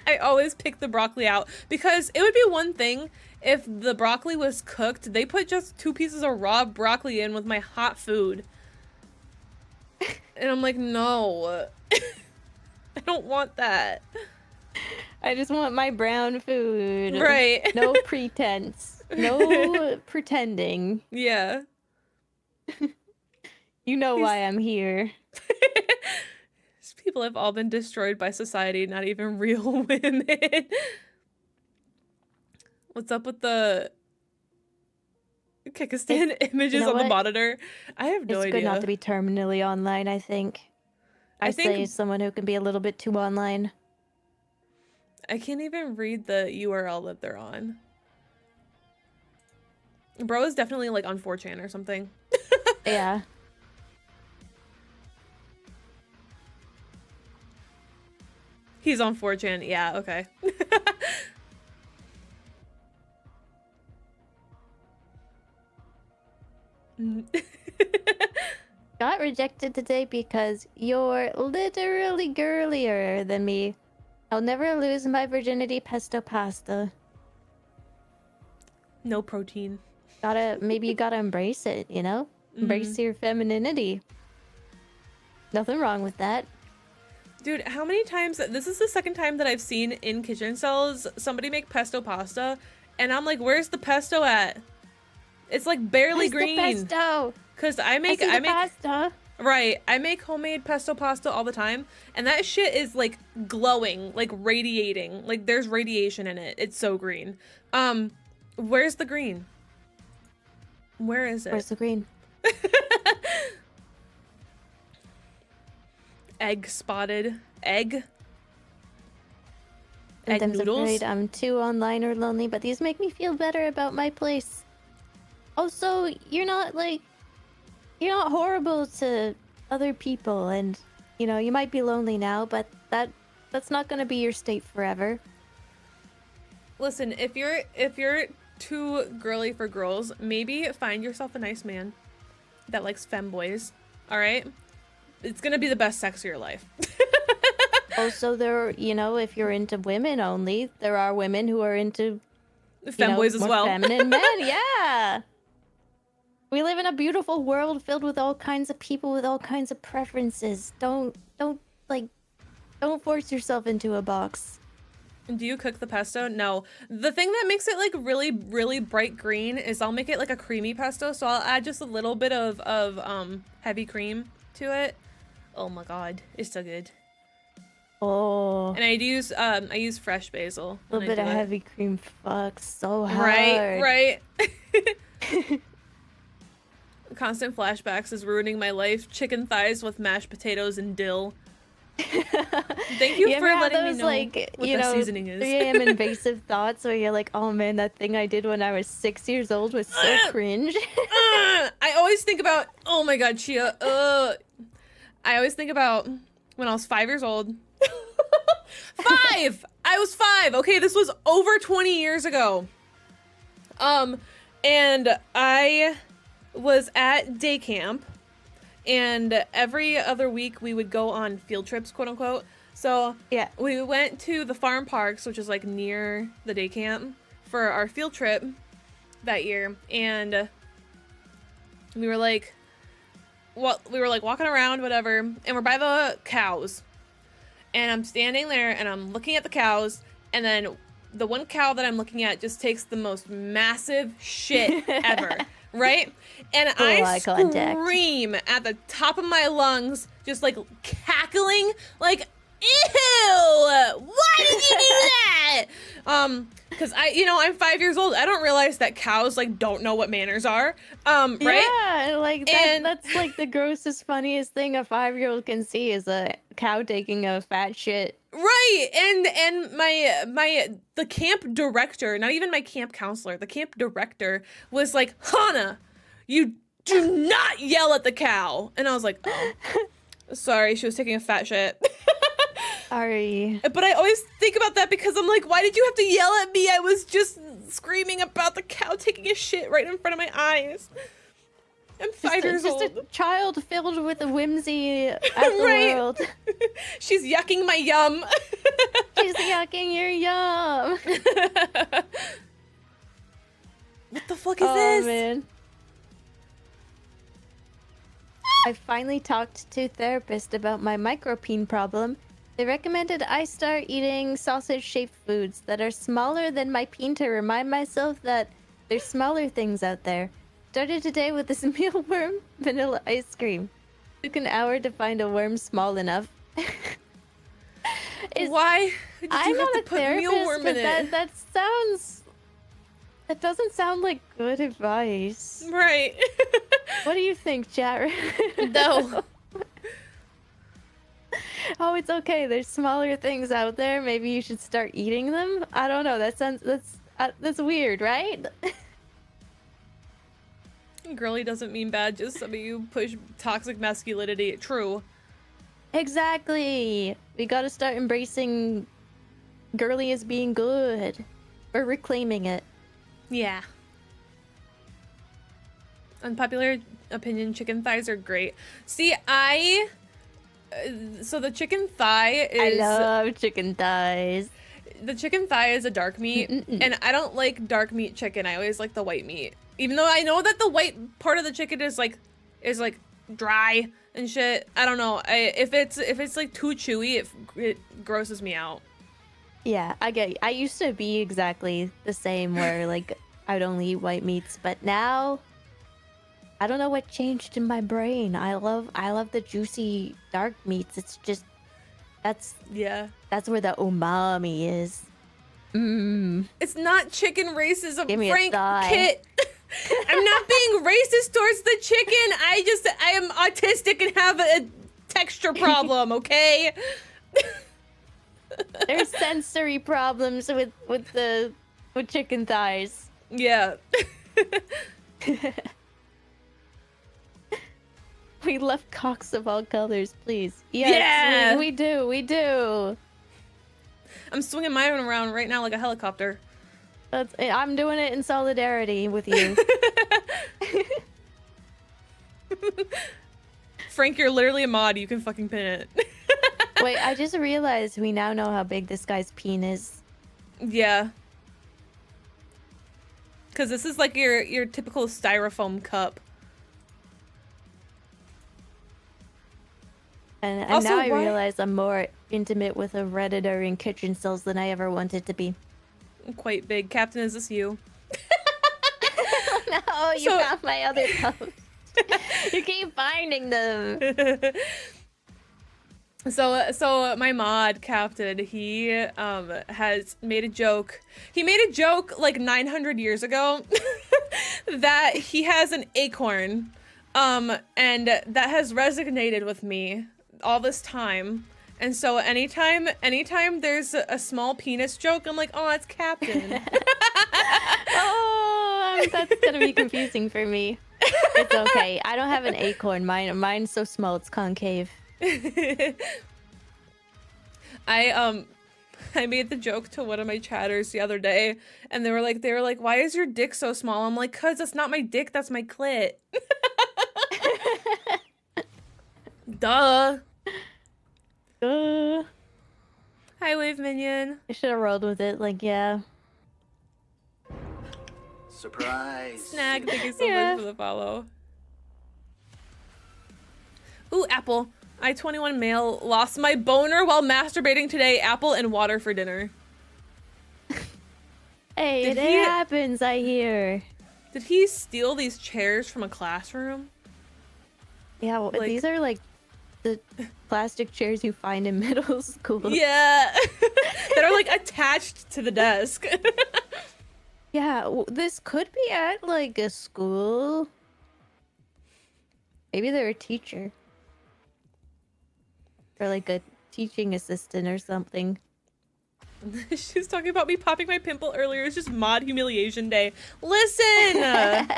I always pick the broccoli out because it would be one thing if the broccoli was cooked. They put just 2 pieces of raw broccoli in with my hot food. And I'm like, no. I don't want that. I just want my brown food. Right. No pretense. No pretending. Yeah. You know why I'm here. These people have all been destroyed by society, not even real women. What's up with the Kyrgyzstan images you know on the what? monitor? I have no It's idea. good not to be terminally online, I think. I Say think someone who can be a little bit too online. I can't even read the URL that they're on. Bro is definitely like on 4chan or something. Yeah. He's on 4chan. Yeah, okay. Got rejected today because you're literally girlier than me. I'll never lose my virginity, pesto pasta. No protein. Maybe you gotta embrace it, you know? Embrace your femininity. Nothing wrong with that. Dude, how many times... This is the second time that I've seen in kitchen cells somebody make pesto pasta, and I'm like, where's the pesto at? It's like barely Where's green. the pesto? Cause I I make see the pasta. Right, I make homemade pesto pasta all the time, and that shit is like glowing, like radiating, like there's radiation in it. It's so green. Where's the green? Where is it? Where's the green? Egg spotted. Egg? Egg Sometimes noodles? afraid I'm too online or lonely, but these make me feel better about my place. Also, you're not horrible to other people, and you know, you might be lonely now, but that's not gonna be your state forever. Listen, if you're too girly for girls, maybe find yourself a nice man that likes femboys. All right? It's gonna be the best sex of your life. Also, if you're into women only, there are women who are into Femboys as more well. feminine men. Yeah. We live in a beautiful world filled with all kinds of people with all kinds of preferences. Don't force yourself into a box. Do you cook the pesto? No. The thing that makes it like really, really bright green is I'll make it like a creamy pesto. So I'll add just a little bit of heavy cream to it. Oh my god, it's so good. Oh. And I use fresh basil. A little bit of heavy cream fucks so hard. Right. Constant flashbacks is ruining my life. Chicken thighs with mashed potatoes and dill. Thank you for letting me know like, what the seasoning is. 3 a.m. invasive thoughts where you're like, oh man, that thing I did when I was 6 years old was so cringe. I always think about, oh my god, Chia. I always think about when I was 5 years old. 5! I was 5. Okay, this was over 20 years ago. And I was at day camp. And every other week we would go on field trips, quote unquote. So yeah, we went to the farm parks, which is like near the day camp, for our field trip that year. And we were like walking around, whatever, and we're by the cows. And I'm standing there and I'm looking at the cows, and then the one cow that I'm looking at just takes the most massive shit ever. Right? And I scream at the top of my lungs, just like cackling, like, ew! Why did you do that? Because I'm 5 years old. I don't realize that cows like don't know what manners are. Right? Yeah, like that's like the grossest, funniest thing a 5-year-old can see is a cow taking a fat shit. Right. And the camp director, not even my camp counselor, the camp director was like, Hannah, you do not yell at the cow. And I was like, oh, sorry, she was taking a fat shit. Sorry. But I always think about that because I'm like, why did you have to yell at me? I was just screaming about the cow taking a shit right in front of my eyes. I'm 5 years old. Just a child filled with a whimsy at the world. She's yucking my yum. She's yucking your yum. What the fuck is this? Man. I finally talked to a therapist about my micropene problem. They recommended I start eating sausage-shaped foods that are smaller than my peen to remind myself that there's smaller things out there. Started today with this mealworm vanilla ice cream. Took an hour to find a worm small enough. Why did you have to put mealworm in it? That doesn't sound like good advice. Right. What do you think, chat? No. Oh, it's okay. There's smaller things out there. Maybe you should start eating them. I don't know. That's weird, right? Girly doesn't mean bad, just some of you push toxic masculinity. True. Exactly. We gotta start embracing girly as being good. Or reclaiming it. Yeah. Unpopular opinion, chicken thighs are great. See, so the chicken thigh is... I love chicken thighs. The chicken thigh is a dark meat, and I don't like dark meat chicken. I always like the white meat. Even though I know that the white part of the chicken is like dry and shit. I don't know. If it's like too chewy, it grosses me out. Yeah, I get you. I used to be exactly the same where like I'd only eat white meats, but now I don't know what changed in my brain. I love the juicy dark meats. It's just that's where the umami is. It's not chicken racism, Give me Frank a thigh. Kit. I'm not being racist towards the chicken. I am autistic and have a texture problem, okay? There's sensory problems with chicken thighs. Yeah. We love cocks of all colors, please. Yes, we do. I'm swinging mine around right now like a helicopter. I'm doing it in solidarity with you. Frank, you're literally a mod. You can fucking pin it. Wait, I just realized we now know how big this guy's peen is. Yeah. Because this is like your typical styrofoam cup. And Also, now I why- realize I'm more intimate with a Redditor in kitchen cells than I ever wanted to be. Quite big. Captain, is this you? No, you So- found my other post. You keep finding them. So my mod Captain, he has made a joke. He made a joke like 900 years ago that he has an acorn, and that has resonated with me all this time. And so anytime there's a small penis joke, I'm like, oh, it's Captain. Oh, that's gonna be confusing for me. It's okay. I don't have an acorn. Mine's so small it's concave. I made the joke to one of my chatters the other day, and they were like, why is your dick so small? I'm like, cause that's not my dick, that's my clit. Duh. Hi, Wave Minion. I should have rolled with it. Like, yeah. Surprise. Snag, thank you so Yeah. much for the follow. Ooh, Apple. I, 21 male, lost my boner while masturbating today. Apple and water for dinner. Hey, Did it he- happens, I hear. Did he steal these chairs from a classroom? Yeah, well, Like- these are like the plastic chairs you find in middle school. Yeah. That are like attached to the desk. Yeah, this could be at like a school. Maybe they're a teacher. Or like a teaching assistant or something. She was talking about me popping my pimple earlier. It's just mod humiliation day. Listen!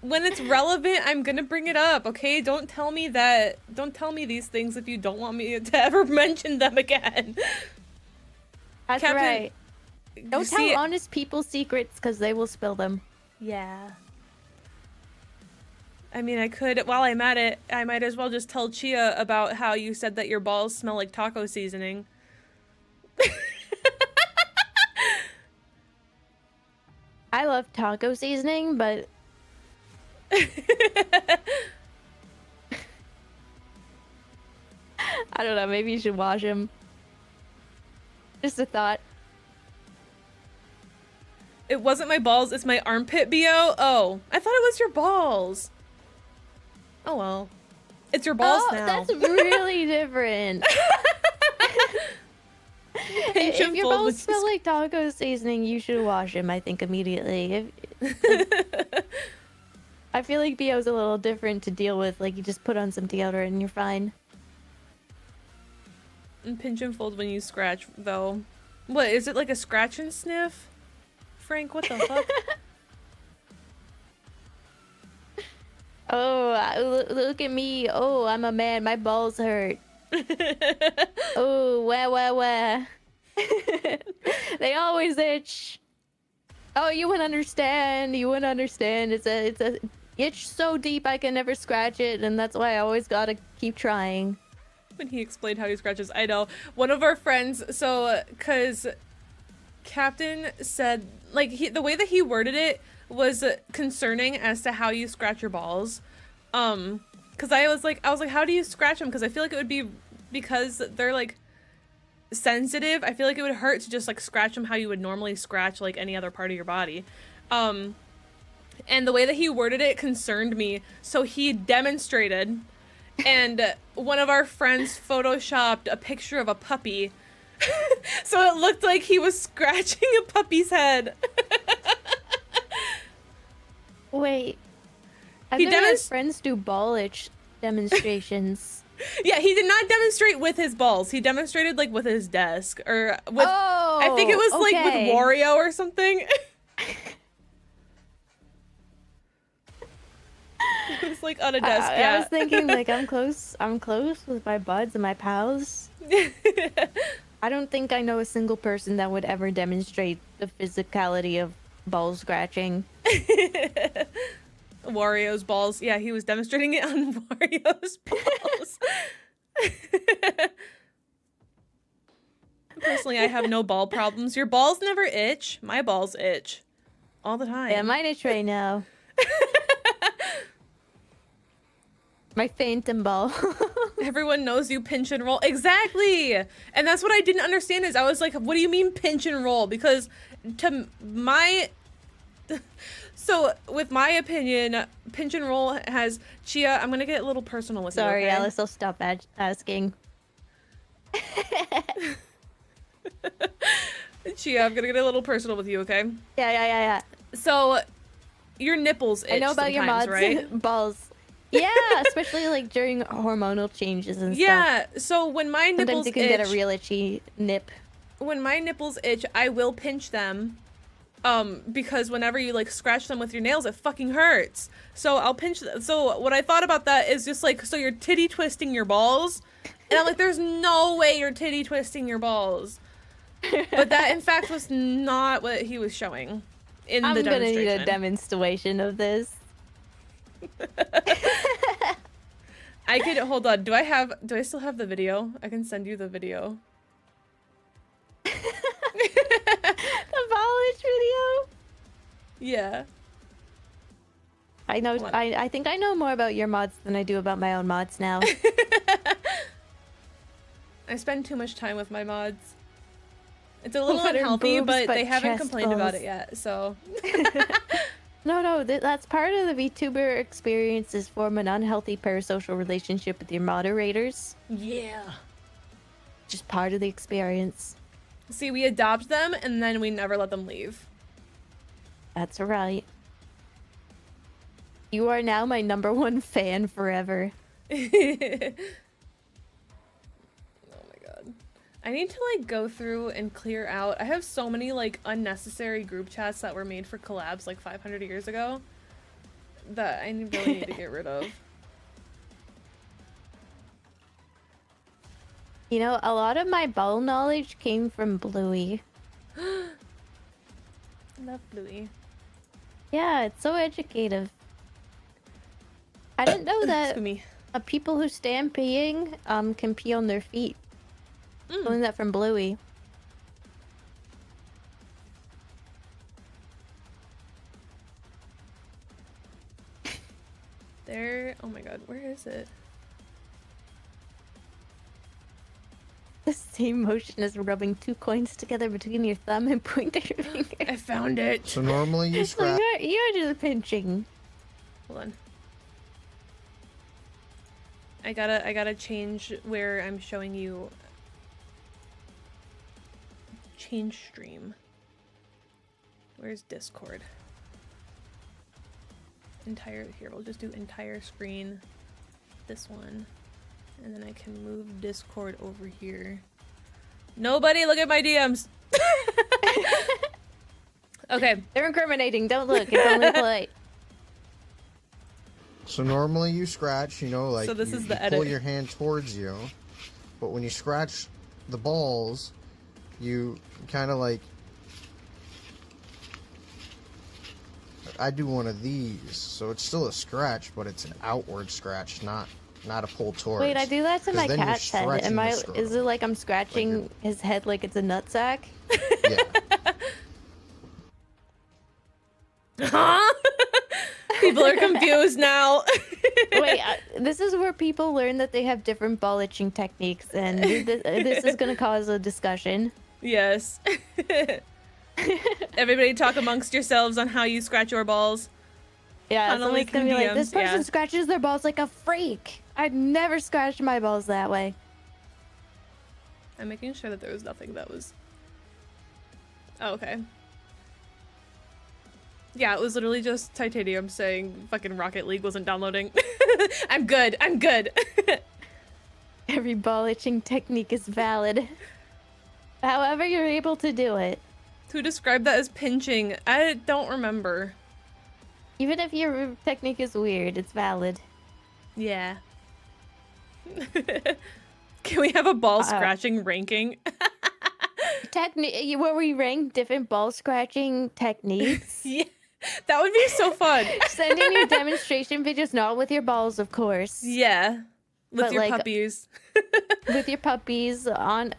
When it's relevant, I'm gonna bring it up, okay? Don't tell me these things if you don't want me to ever mention them again. That's Captain, right. Don't you tell see- honest people secrets because they will spill them. Yeah. I mean, I could, while I'm at it, I might as well just tell Chia about how you said that your balls smell like taco seasoning. I love taco seasoning, but I don't know. Maybe you should wash them. Just a thought. It wasn't my balls, it's my armpit, BO. Oh, I thought it was your balls. Oh well. It's your balls now. That's really different. Pinch If and your fold balls with smell like taco seasoning, you should wash them, I think, immediately. I feel like BO's a little different to deal with. Like, you just put on some deodorant and you're fine. And pinch and fold when you scratch, though. What, is it like a scratch and sniff? Frank, what the fuck? Oh, look at me. Oh, I'm a man. My balls hurt. Oh, wah. They always itch. Oh, you wouldn't understand. You wouldn't understand. It's a itch so deep I can never scratch it, and that's why I always gotta keep trying. When he explained how he scratches, I know. One of our friends, so, cause Captain said, like, the way that he worded it was concerning as to how you scratch your balls. Cause I was like, how do you scratch them? Cause I feel like it would be, because they're like sensitive, I feel like it would hurt to just like scratch them how you would normally scratch like any other part of your body. And the way that he worded it concerned me, so he demonstrated, and one of our friends photoshopped a picture of a puppy. So it looked like he was scratching a puppy's head. Wait. I've He never had demonst- friends do ball itch demonstrations. Yeah, he did not demonstrate with his balls. He demonstrated like with his desk or with. Oh, I think it was like okay. with Wario or something. It was like on a desk. I Yeah. was thinking like I'm close with my buds and my pals. I don't think I know a single person that would ever demonstrate the physicality of ball scratching. Wario's balls. Yeah, he was demonstrating it on Wario's balls. Personally, I have no ball problems. Your balls never itch. My balls itch all the time. Yeah, mine itch right now. My phantom ball. Everyone knows you pinch and roll. Exactly. And that's what I didn't understand is I was like, what do you mean pinch and roll? Because to my... So with my opinion, pinch and roll has... Chia, I'm going to get a little personal with Sorry, you, okay? Alice, I'll stop asking. Chia, I'm going to get a little personal with you, okay? Yeah. So your nipples itch I know about your mods, right? balls. Yeah, especially like during hormonal changes and stuff. Yeah, so when my nipples Sometimes you can itch, get a real itchy nip. when my nipples itch, I will pinch them. Because whenever you like scratch them with your nails, it fucking hurts. So I'll pinch them. So what I thought about that is just like, so you're titty twisting your balls. And I'm like, there's no way you're titty twisting your balls. But that in fact was not what he was showing in the demonstration. I'm gonna need a demonstration of this. I could, hold on, do I still have the video? I can send you the video. The polish video? Yeah. I know, I think I know more about your mods than I do about my own mods now. I spend too much time with my mods. It's a little What are unhealthy, boobs but but they haven't chest complained about balls? it yet, so. No, that's part of the VTuber experience is form an unhealthy parasocial relationship with your moderators. Yeah. Just part of the experience. See, we adopt them and then we never let them leave. That's right. You are now my #1 fan forever. Oh my god. I need to like go through and clear out. I have so many like unnecessary group chats that were made for collabs like 500 years ago that I really need to get rid of. You know, a lot of my ball knowledge came from Bluey. Love Bluey. Yeah, it's so educative. I didn't know that Excuse me. people who stand peeing can pee on their feet. Learned that from Bluey. There. Oh my god, where is it? The same motion as rubbing 2 coins together between your thumb and pointer finger. I found it. So normally you So scratch. you're just pinching. Hold on. I gotta change where I'm showing you. Change stream. Where's Discord? Entire, here, we'll just do entire screen. This one. And then I can move Discord over here. Nobody look at my DMs! Okay. They're incriminating. Don't look. It's only polite. So normally you scratch, you know, like So this you, is the you pull edit. your hand towards you, but when you scratch the balls, you kind of like. I do one of these, so it's still a scratch, but it's an outward scratch, not a pull towards. Wait, I do that to 'Cause my then you're cat's head. stretching Am the I? scrotum. Is it like I'm scratching his head like it's a nutsack? Yeah. Huh? People are confused now. Wait, this is where people learn that they have different ball itching techniques, and this is gonna cause a discussion. Yes. Everybody talk amongst yourselves on how you scratch your balls. Yeah, Kinda someone's like gonna be like, DMs, this person yeah. scratches their balls like a freak. I'd never scratched my balls that way. I'm making sure that there was nothing that was... Oh, okay. Yeah, it was literally just Titanium saying fucking Rocket League wasn't downloading. I'm good, I'm good. Every ball itching technique is valid. However you're able to do it. Who described that as pinching? I don't remember. Even if your technique is weird, it's valid. Yeah. Can we have a ball scratching ranking? Where we rank different ball scratching techniques. Yeah, that would be so fun. Send in your demonstration videos, not with your balls, of course. Yeah, with But, your like, puppies. With your puppies, on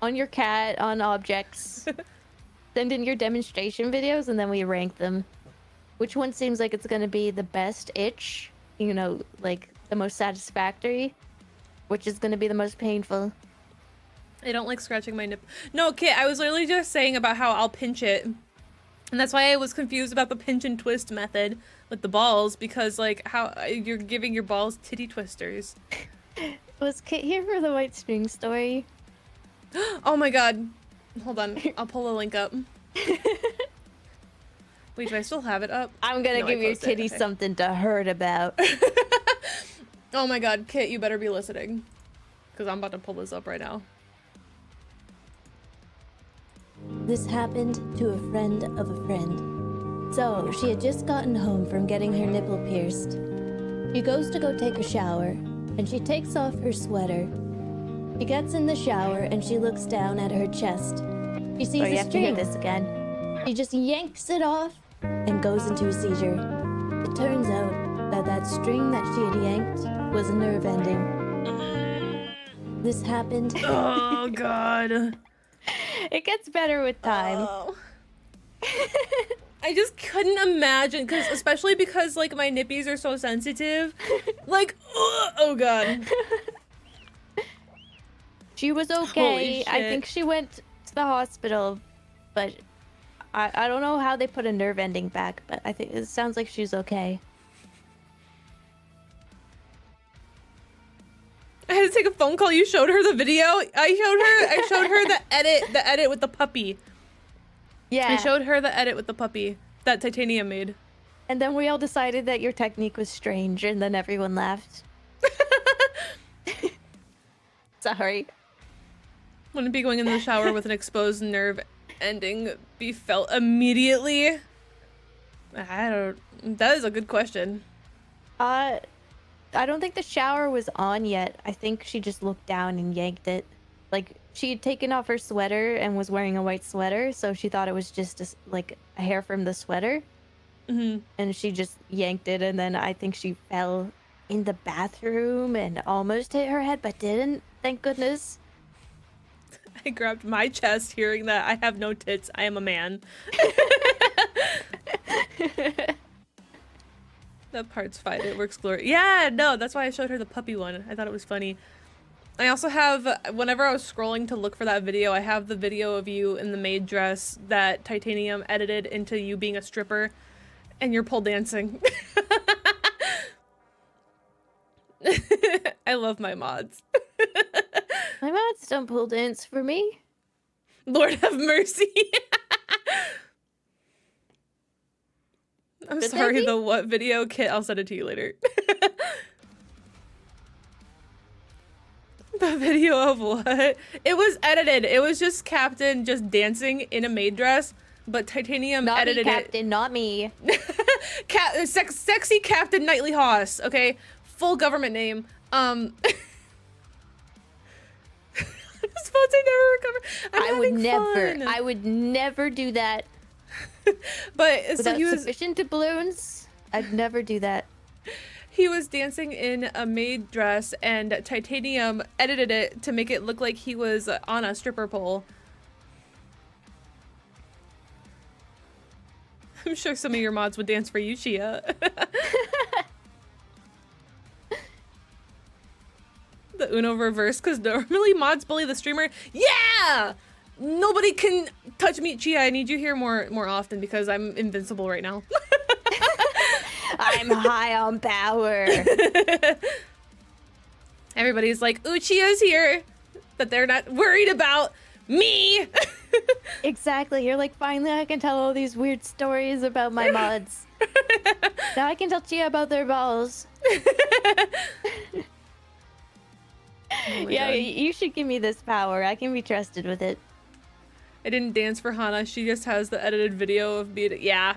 your cat, on objects. Send in your demonstration videos, and then we rank them. Which one seems like it's going to be the best itch? You know, like the most satisfactory? which is going to be the most painful. I don't like scratching my nip. No, Kit, I was literally just saying about how I'll pinch it. And that's why I was confused about the pinch and twist method with the balls, because like how you're giving your balls titty twisters. Was Kit here for the white string story? Oh my god. Hold on. I'll pull the link up. Wait, do I still have it up? I'm gonna No, give I your posted it. titties Okay. something to hurt about. Oh my god, Kit, you better be listening. Because I'm about to pull this up right now. This happened to a friend of a friend. So, she had just gotten home from getting her nipple pierced. She goes to go take a shower, and she takes off her sweater. She gets in the shower, and she looks down at her chest. She sees Oh, you a have to hear string. this again. She just yanks it off and goes into a seizure. It turns out that that string that she had yanked was a nerve ending. This happened. Oh god. It gets better with time. Oh. I just couldn't imagine, because especially because like my nippies are so sensitive. Like, oh god. She was Holy okay. I shit. think she went to the hospital, but I don't know how they put a nerve ending back, but I think it sounds like she's okay. I had to take a phone call. You showed her the video. I showed her the edit with the puppy. Yeah. I showed her the edit with the puppy that Titanium made. And then we all decided that your technique was strange, and then everyone laughed. Sorry. Wouldn't be going into the shower with an exposed nerve ending be felt immediately? That is a good question. I don't think the shower was on yet. I think she just looked down and yanked it. Like, she had taken off her sweater and was wearing a white sweater, so she thought it was just like a hair from the sweater. Mm-hmm. And she just yanked it, and then I think she fell in the bathroom and almost hit her head, but didn't. Thank goodness. I grabbed my chest hearing that I have no tits. I am a man. That part's fine. It works glorious. Yeah, no, that's why I showed her the puppy one. I thought it was funny. I also have, whenever I was scrolling to look for that video, I have the video of you in the maid dress that Titanium edited into you being a stripper and you're pole dancing. I love my mods. My mods don't pull dance for me. Lord have mercy. I'm Did they sorry, be? the what video? Kit, I'll send it to you later. The video of what? It was edited. It was just Captain just dancing in a maid dress, but Titanium Not me, edited Captain, not me. it. Sexy Captain Knightley Haas, okay? Full government name. I suppose I never recover. I would never do that But so without he was sufficient doubloons. I'd never do that. he was dancing in a maid dress, and Titanium edited it to make it look like he was on a stripper pole. I'm sure some of your mods would dance for you, Chia. The Uno reverse, because normally mods bully the streamer. Yeah! Nobody can touch me. Chia, I need you here more often because I'm invincible right now. I'm high on power. Everybody's like, ooh, Chia's here. But they're not worried about me. Exactly. You're like, finally I can tell all these weird stories about my mods. Now I can tell Chia about their balls. Oh my Yeah, God. you should give me this power. I can be trusted with it. I didn't dance for Hana. She just has the edited video of me. Yeah.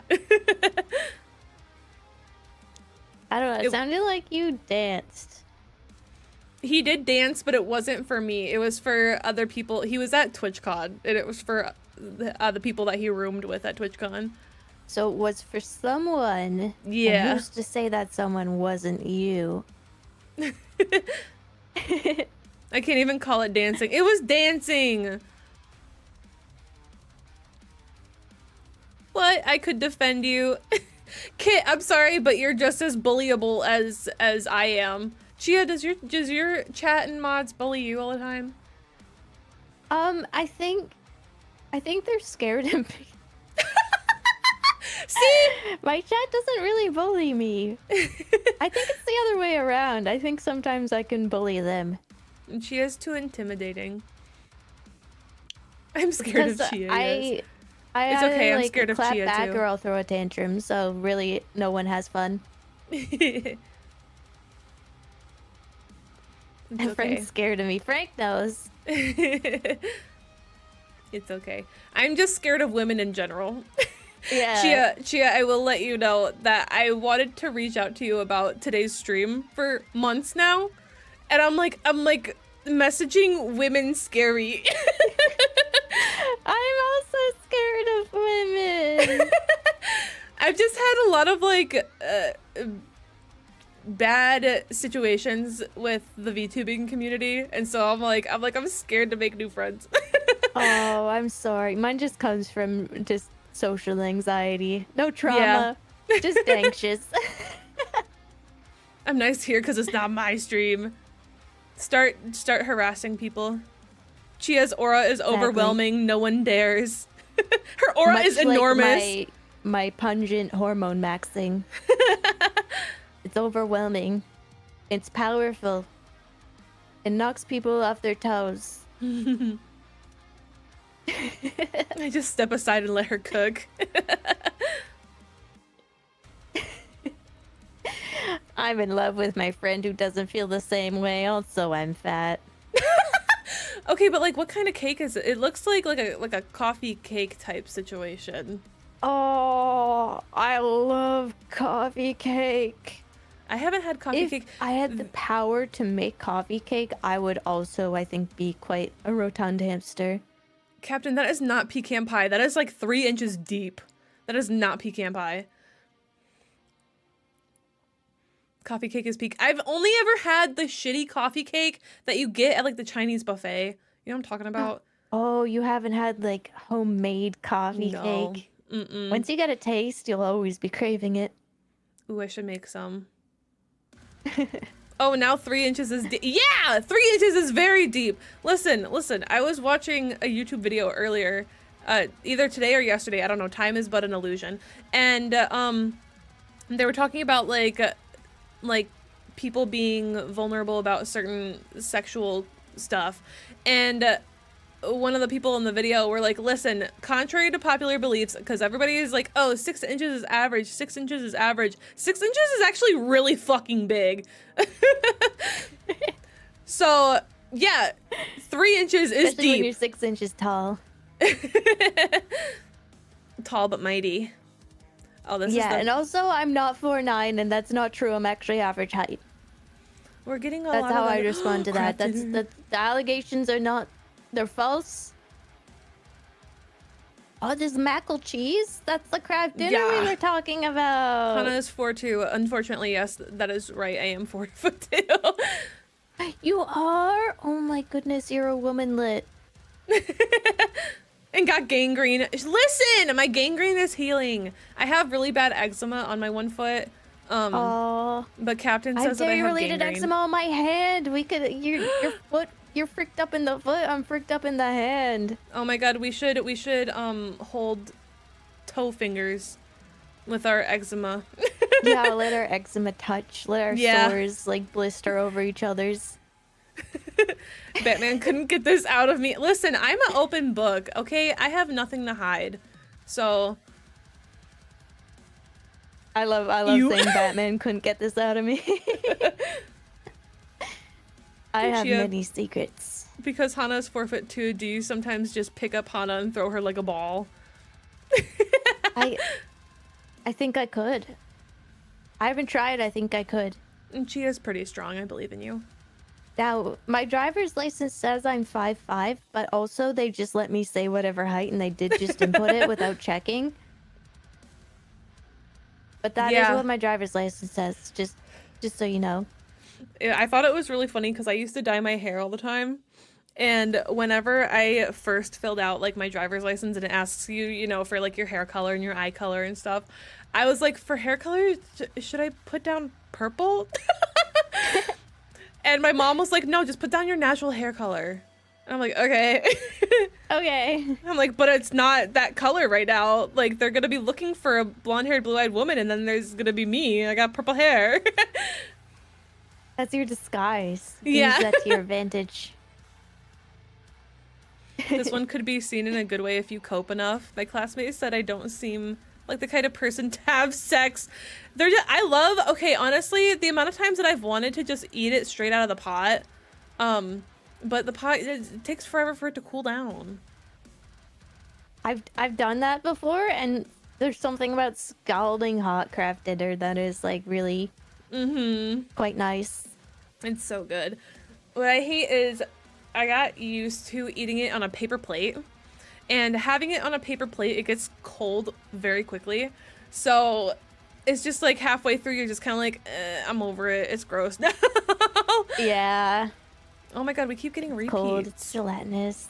I don't know. It It- sounded like you danced. He did dance, but it wasn't for me. It was for other people. He was at TwitchCon, and it was for the people that he roomed with at TwitchCon. So it was for someone. Yeah. And who's to say that someone wasn't you? I can't even call it dancing. It was dancing. What? I could defend you. Kit, I'm sorry, but you're just as bullyable as I am. Chia, does your chat and mods bully you all the time? I think they're scared of me. See? My chat doesn't really bully me. I think it's the other way around. I think sometimes I can bully them. Chia's too intimidating. I'm scared of Chia. Yes. It's okay, I'm scared of clap Chia back too. or I'll throw a tantrum, so really no one has fun. It's My okay. friend's scared of me. Frank knows. It's okay. I'm just scared of women in general. Yeah. Chia, I will let you know that I wanted to reach out to you about today's stream for months now. And I'm like messaging women scary. I'm also scared of women. I've just had a lot of like bad situations with the VTubing community, and so I'm scared to make new friends. Oh, I'm sorry. Mine just comes from just social anxiety. No trauma. Just anxious. I'm nice here because it's not my stream. Start harassing people. Chia's aura is overwhelming. No one dares. Her aura Much is enormous. Like my pungent hormone maxing. It's overwhelming. It's powerful. It knocks people off their toes. I just step aside and let her cook. I'm in love with my friend who doesn't feel the same way. Also, I'm fat. Okay, but like, what kind of cake is it? It looks like a coffee cake type situation. Oh, I love coffee cake. I haven't had coffee cake. If I had the power to make coffee cake, I would also, I think, be quite a rotund hamster. Captain, that is not pecan pie. That is like 3 inches deep. That is not pecan pie. Coffee cake is peak. I've only ever had the shitty coffee cake that you get at like the Chinese buffet. You know what I'm talking about? Oh, you haven't had like homemade coffee No. cake? Mm-mm. Once you get a taste, you'll always be craving it. Ooh, I should make some. Oh, now 3 inches is deep. Yeah, 3 inches is very deep. Listen. I was watching a YouTube video earlier, either today or yesterday. I don't know. Time is but an illusion. And they were talking about like people being vulnerable about certain sexual stuff, and one of the people in the video were like, listen, contrary to popular beliefs, because everybody is like, oh, 6 inches is average, 6 inches is average. 6 inches is actually really fucking big. So, yeah, 3 inches is Especially when deep. you're 6 inches tall. Tall but mighty. Oh, this is Yeah, the... and also I'm not 4'9", and that's not true. I'm actually average height. We're getting a That's lot how of I respond to that. That's Crafton. the allegations are not, they're false. Oh, there's mackle cheese? That's the craft dinner Yeah. we were talking about. Hana is 4'2". Unfortunately, yes, that is right. I am 4'2". You are? Oh my goodness, you're a womanlet. And got gangrene. Listen, my gangrene is healing. I have really bad eczema on my one foot. Oh, But Captain I have says that I have related gangrene. eczema on my hand. We could, your foot, you're freaked up in the foot. I'm freaked up in the hand. Oh my god, we should hold toe fingers with our eczema. Yeah, let our eczema touch. Let our Yeah. sores like blister over each other's. Batman couldn't get this out of me. Listen, I'm an open book, okay? I have nothing to hide. So I love You- saying Batman couldn't get this out of me. I have Chia. many secrets. because Hana's 4'2", do you sometimes just pick up Hana and throw her like a ball? I think I could. I haven't tried. I think I could. And Chia's pretty strong, I believe in you. Now, my driver's license says I'm 5'5", but also they just let me say whatever height, and they did just input it without checking. But that is Yeah. what my driver's license says, just so you know. Yeah, I thought it was really funny because I used to dye my hair all the time. And whenever I first filled out like my driver's license and it asks you, you know, for like your hair color and your eye color and stuff, I was like, for hair color, should I put down purple? And my mom was like, no, just put down your natural hair color. And I'm like, okay. Okay. I'm like, but it's not that color right now. Like, they're gonna be looking for a blonde-haired, blue-eyed woman, and then there's gonna be me. I got purple hair. That's your disguise. Yeah. Use that to your advantage. This one could be seen in a good way if you cope enough. My classmates said I don't seem like the kind of person to have sex. They're just, I love, okay, honestly, the amount of times that I've wanted to just eat it straight out of the pot. But the pot, it takes forever for it to cool down. I've done that before, and there's something about scalding hot craft dinner that is like really quite nice. It's so good. What I hate is I got used to eating it on a paper plate, and having it on a paper plate, it gets cold very quickly. So it's just like halfway through, you're just kind of like, I'm over it. It's gross now. Yeah. Oh my god, we keep getting repeats. Cold. It's gelatinous.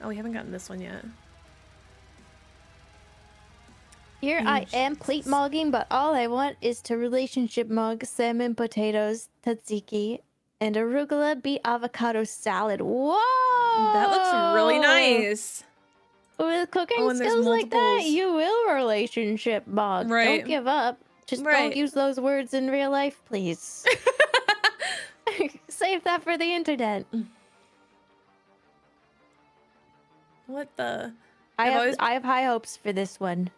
Oh, we haven't gotten this one yet. Here I am plate mogging, but all I want is to relationship mug salmon, potatoes, tzatziki, and arugula beet avocado salad. Whoa! That looks really nice. With cooking Oh, and there's skills like that, multiples. you will relationship mug. Right. Don't give up. Just Right. don't use those words in real life, please. Save that for the internet. What the? I always- have high hopes for this one.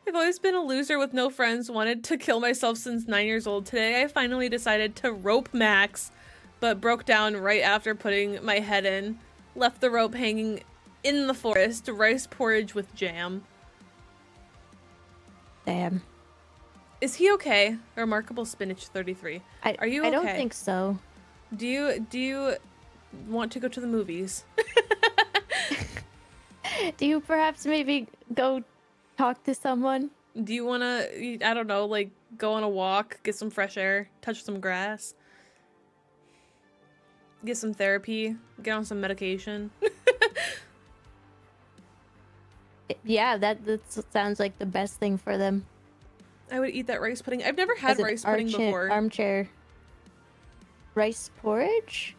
I've always been a loser with no friends, wanted to kill myself since 9 years old. Today I finally decided to rope max, but broke down right after putting my head in. Left the rope hanging in the forest. Rice porridge with jam. Damn. Is he okay? Remarkable Spinach 33. Are you okay? I don't think so. Do you want to go to the movies? Do you perhaps maybe go talk to someone? Do you want to, I don't know, like, go on a walk, get some fresh air, touch some grass? Get some therapy, get on some medication? Yeah, that sounds like the best thing for them. I would eat that rice pudding. I've never had As an rice pudding before. Armchair rice porridge?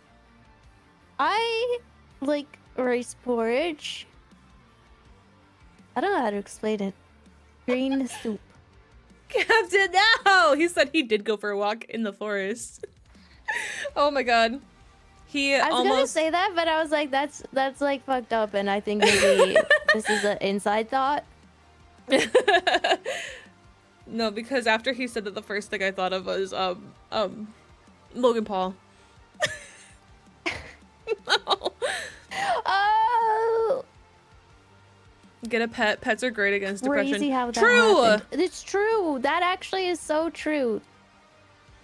I like rice porridge. I don't know how to explain it. Green soup. Captain, no! He said he did go for a walk in the forest. Oh my god. I was gonna say that, but I was like, that's like fucked up, and I think maybe this is an inside thought. No, because after he said that, the first thing I thought of was Logan Paul. No. Oh, Get a pet. Pets are great against depression. crazy how that True. happened. It's true. That actually is so true.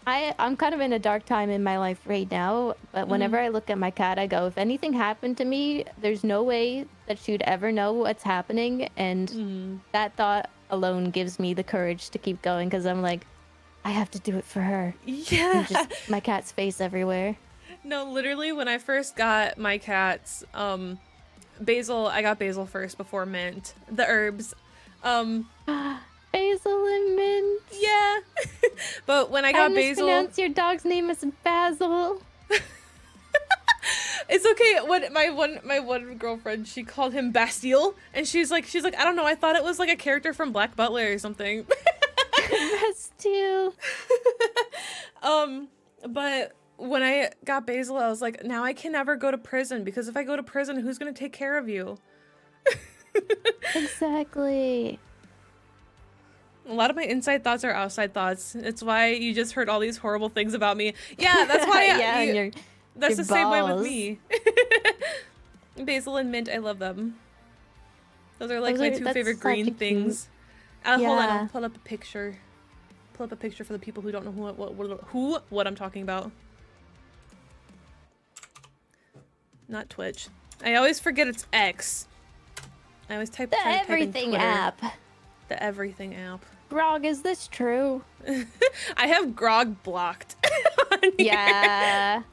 I'm kind of in a dark time in my life right now, but whenever I look at my cat, I go, if anything happened to me, there's no way that she'd ever know what's happening, and that thought alone gives me the courage to keep going, because I'm like, I have to do it for her. Yeah. And just my cat's face everywhere. No, literally, when I first got my cats, Basil, I got Basil first before Mint. The herbs. Basil and mint. Yeah. But when I got Basil, mispronounce your dog's name as Basil. it's okay. When my one girlfriend, she called him Bastille, and she's like, I don't know, I thought it was like a character from Black Butler or something. Bastille. But when I got Basil, I was like, now I can never go to prison, because if I go to prison, who's gonna take care of you? Exactly. A lot of my inside thoughts are outside thoughts. It's why you just heard all these horrible things about me. Yeah, that's why. That's your the same way with balls. me. Basil and mint, I love them. Those are like my two that's favorite such green a cute- things. Hold on, Yeah. I'll pull up a picture. Pull up a picture for the people who don't know what I'm talking about. Not Twitch. I always forget it's X. I always type The try to type in Everything Twitter. app. The Everything app. Grog, is this true? I have Grog blocked. On here. Yeah.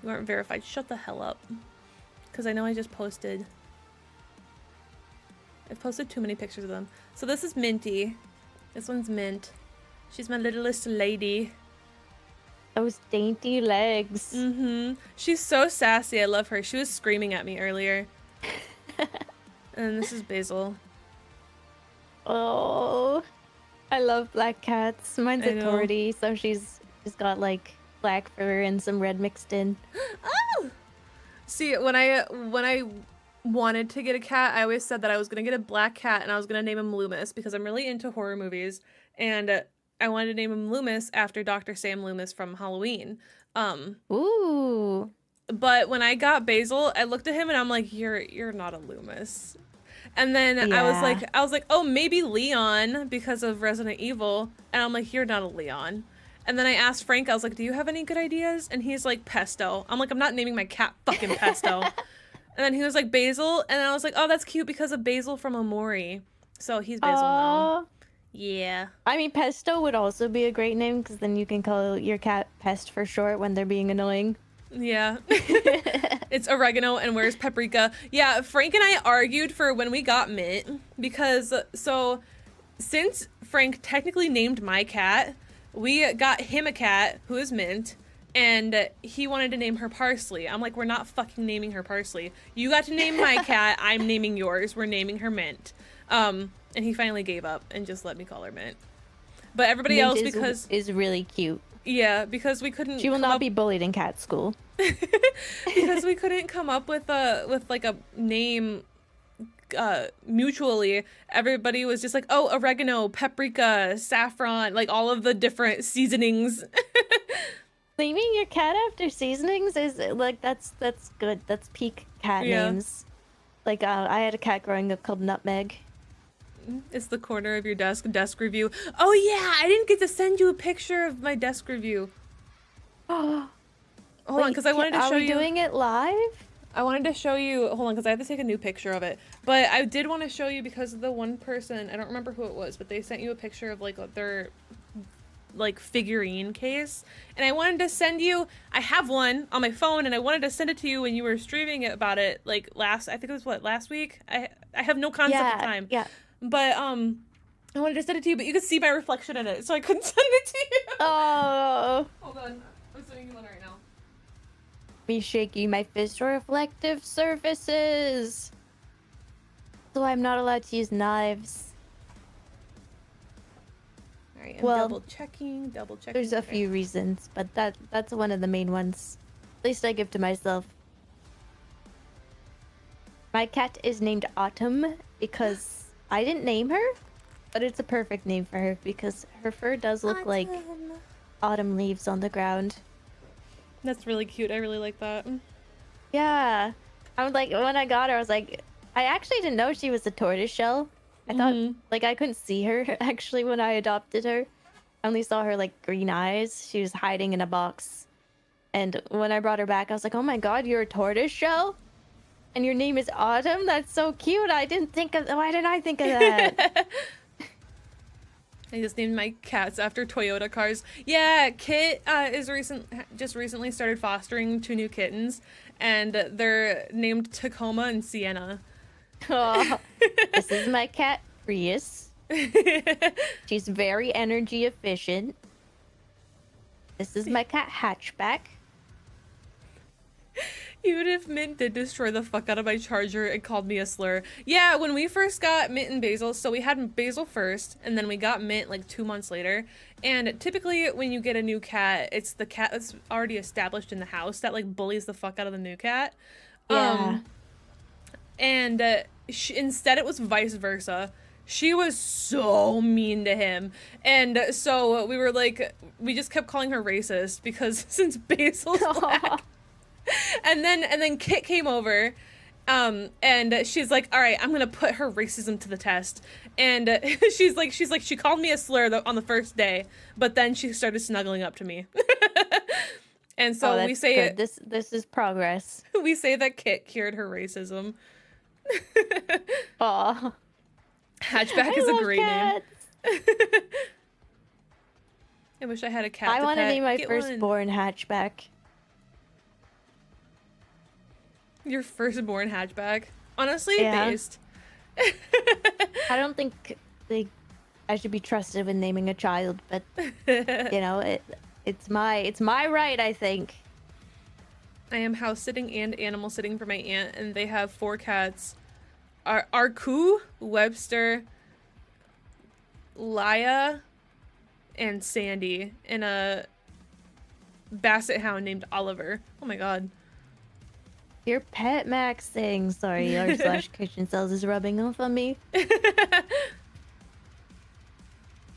You aren't verified. Shut the hell up. Because I know I just posted. I've posted too many pictures of them. So this is Minty. This one's Mint. She's my littlest lady. Those dainty legs. Mm-hmm. She's so sassy. I love her. She was screaming at me earlier. And this is Basil. Oh, I love black cats. Mine's I a know. tortie, so she's got like black fur and some red mixed in. Oh! See, when I wanted to get a cat, I always said that I was gonna get a black cat and I was gonna name him Loomis because I'm really into horror movies, and I wanted to name him Loomis after Dr. Sam Loomis from Halloween. Ooh. But when I got Basil, I looked at him and I'm like, you're not a Loomis. And then I was like, oh, maybe Leon because of Resident Evil. And I'm like, you're not a Leon. And then I asked Frank, I was like, do you have any good ideas? And he's like, Pesto. I'm like, I'm not naming my cat fucking Pesto. And then he was like, Basil. And I was like, oh, that's cute because of Basil from Omori. So he's Basil now. Yeah. I mean, Pesto would also be a great name because then you can call your cat Pest for short when they're being annoying. Yeah. It's oregano and where's paprika? Yeah, Frank and I argued for when we got Mint because since Frank technically named my cat, we got him a cat who is Mint and he wanted to name her Parsley. I'm like, we're not fucking naming her Parsley. You got to name my cat, I'm naming yours. We're naming her Mint. And he finally gave up and just let me call her Mint. But everybody Mint else is really cute. Yeah, because we couldn't. She will not be bullied in cat school. Because we couldn't come up with like a name mutually. Everybody was just like, oh, oregano, paprika, saffron, like all of the different seasonings. Naming your cat after seasonings is like that's good. That's peak cat names. Like I had a cat growing up called Nutmeg. It's the corner of your desk review. Oh yeah, I didn't get to send you a picture of my desk review. Oh, hold on, because I wanted to show you. Are we doing it live? I wanted to show you. Hold on, because I have to take a new picture of it. But I did want to show you because the one person, I don't remember who it was, but they sent you a picture of like their like figurine case, and I wanted to send you. I have one on my phone, and I wanted to send it to you when you were streaming about it. Like I think it was last week. I have no concept of time. Yeah. But I wanted to send it to you, but you could see my reflection in it, so I couldn't send it to you. Oh. Hold on, I'm sending you one right now. Me shaking my fist for reflective surfaces. So I'm not allowed to use knives. All right, I'm Well, double checking. There's a few reasons, but that's one of the main ones. At least I give to myself. My cat is named Autumn because I didn't name her, but it's a perfect name for her because her fur does look like autumn leaves on the ground. That's really cute. I really like that. Yeah. I was like, when I got her, I was like, I actually didn't know she was a tortoiseshell. I thought, like, I couldn't see her actually when I adopted her. I only saw her, like, green eyes. She was hiding in a box. And when I brought her back, I was like, oh my god, you're a tortoiseshell? And your name is Autumn? That's so cute. Why didn't I think of that? I just named my cats after Toyota cars. Yeah, Kit just recently started fostering 2 new kittens, and they're named Tacoma and Sienna. Oh, this is my cat, Prius. She's very energy efficient. This is my cat, Hatchback. Even if Mint did destroy the fuck out of my charger and called me a slur. Yeah, when we first got Mint and Basil, so we had Basil first, and then we got Mint like 2 months later. And typically when you get a new cat, it's the cat that's already established in the house that like bullies the fuck out of the new cat. Yeah. And instead it was vice versa. She was so mean to him. And so we were like, we just kept calling her racist because since Basil's black. And then Kit came over, and she's like, all right, I'm gonna put her racism to the test. And she's like, she called me a slur on the first day, but then she started snuggling up to me. And so we say good. This is progress. We say that Kit cured her racism. Aw. Hatchback is a great name. I wish I had a cat. I want to name my Get firstborn Hatchback. Your firstborn Hatchback? Honestly, Yeah. based. I don't think I should be trusted with naming a child, but you know, It's my right, I think. I am house sitting and animal sitting for my aunt, and they have 4 cats. Arku, Webster, Laya, and Sandy, and a basset hound named Oliver. Oh my god. Your pet Max thing. Sorry, r/kitchen cells is rubbing off on me. I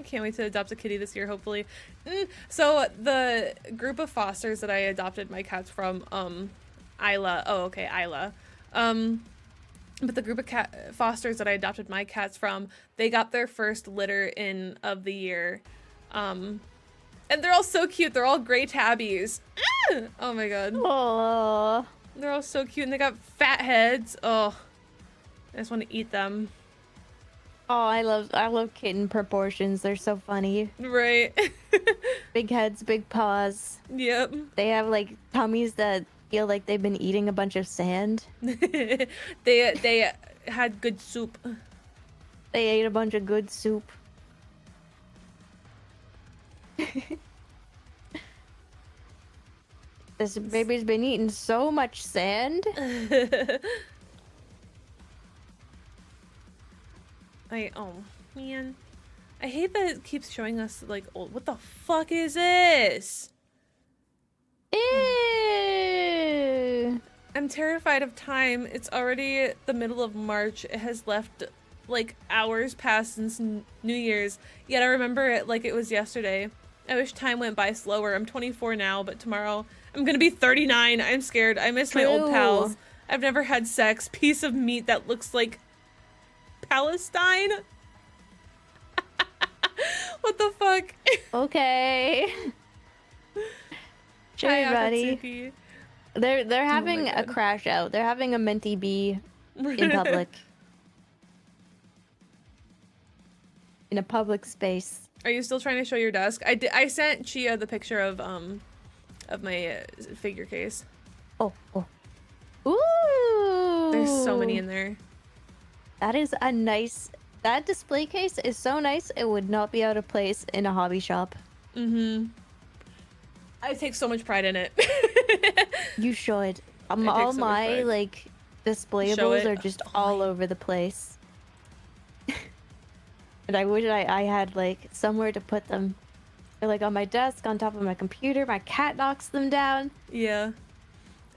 can't wait to adopt a kitty this year, hopefully. So the group of fosters that I adopted my cats from, Isla. Oh, okay, Isla. But the group of fosters that I adopted my cats from, they got their first litter of the year. And they're all so cute. They're all gray tabbies. Oh my god. Oh. They're all so cute, and they got fat heads. Oh, I just want to eat them. Oh, I love kitten proportions. They're so funny. Right. Big heads, big paws. Yep. They have like tummies that feel like they've been eating a bunch of sand. They had good soup. They ate a bunch of good soup. This baby's been eating so much sand. Oh man, I hate that it keeps showing us like old. What the fuck is this? Ew. I'm terrified of time. It's already the middle of March. It has left like hours past since New Year's. Yet I remember it like it was yesterday. I wish time went by slower. I'm 24 now, but tomorrow I'm gonna be 39. I'm scared. I miss my old pals. I've never had sex. Piece of meat that looks like Palestine. What the fuck? Okay. Sure, Hi, buddy. Akatsuki. They're having a God. crash out. They're having a mentee bee in public. In a public space. Are you still trying to show your desk? I sent Chia the picture of my figure case. Oh. Ooh. There's so many in there. That is a nice... That display case is so nice, it would not be out of place in a hobby shop. Mm-hmm. I take so much pride in it. You should. I take All so much my, pride. like, Show displayables it. are just all over the place. And I wish I had, like, somewhere to put them. They're, like, on my desk, on top of my computer. My cat knocks them down. Yeah.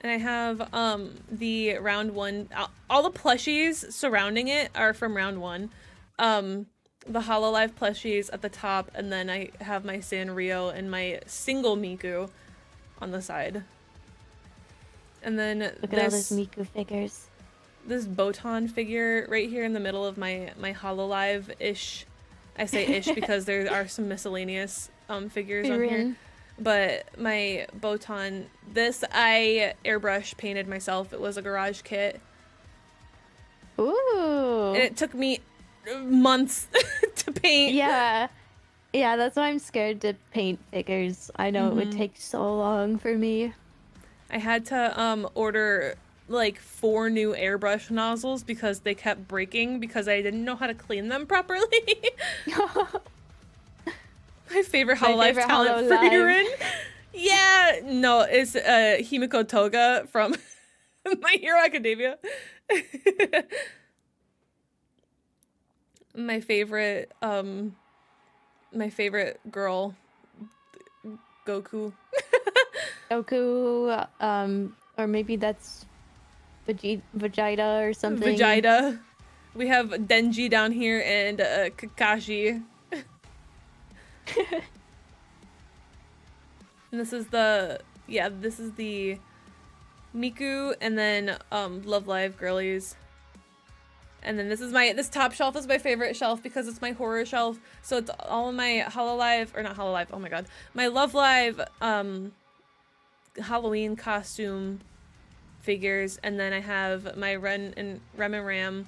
And I have the round 1. All the plushies surrounding it are from round 1. The Hololive plushies at the top, and then I have my Sanrio and my single Miku on the side. And then Look at all those Miku figures. this Botan figure right here in the middle of my Hololive-ish. I say ish because there are some miscellaneous figures on here. But my Botan, this I airbrush painted myself. It was a garage kit. Ooh. And it took me months to paint. Yeah. Yeah, that's why I'm scared to paint figures. I know it would take so long for me. I had to order like 4 new airbrush nozzles because they kept breaking because I didn't know how to clean them properly. My favorite Hololive talent for Eren. Yeah, no, it's Himiko Toga from My Hero Academia. My favorite girl, Goku. Goku, or maybe that's Vegeta or something. Vegeta. We have Denji down here and Kakashi. And this is the Miku, and then Love Live girlies. And then this top shelf is my favorite shelf because it's my horror shelf. So it's all of my Hololive, or not Hololive, oh my god. My Love Live Halloween costume figures, and then I have my Rem and Ram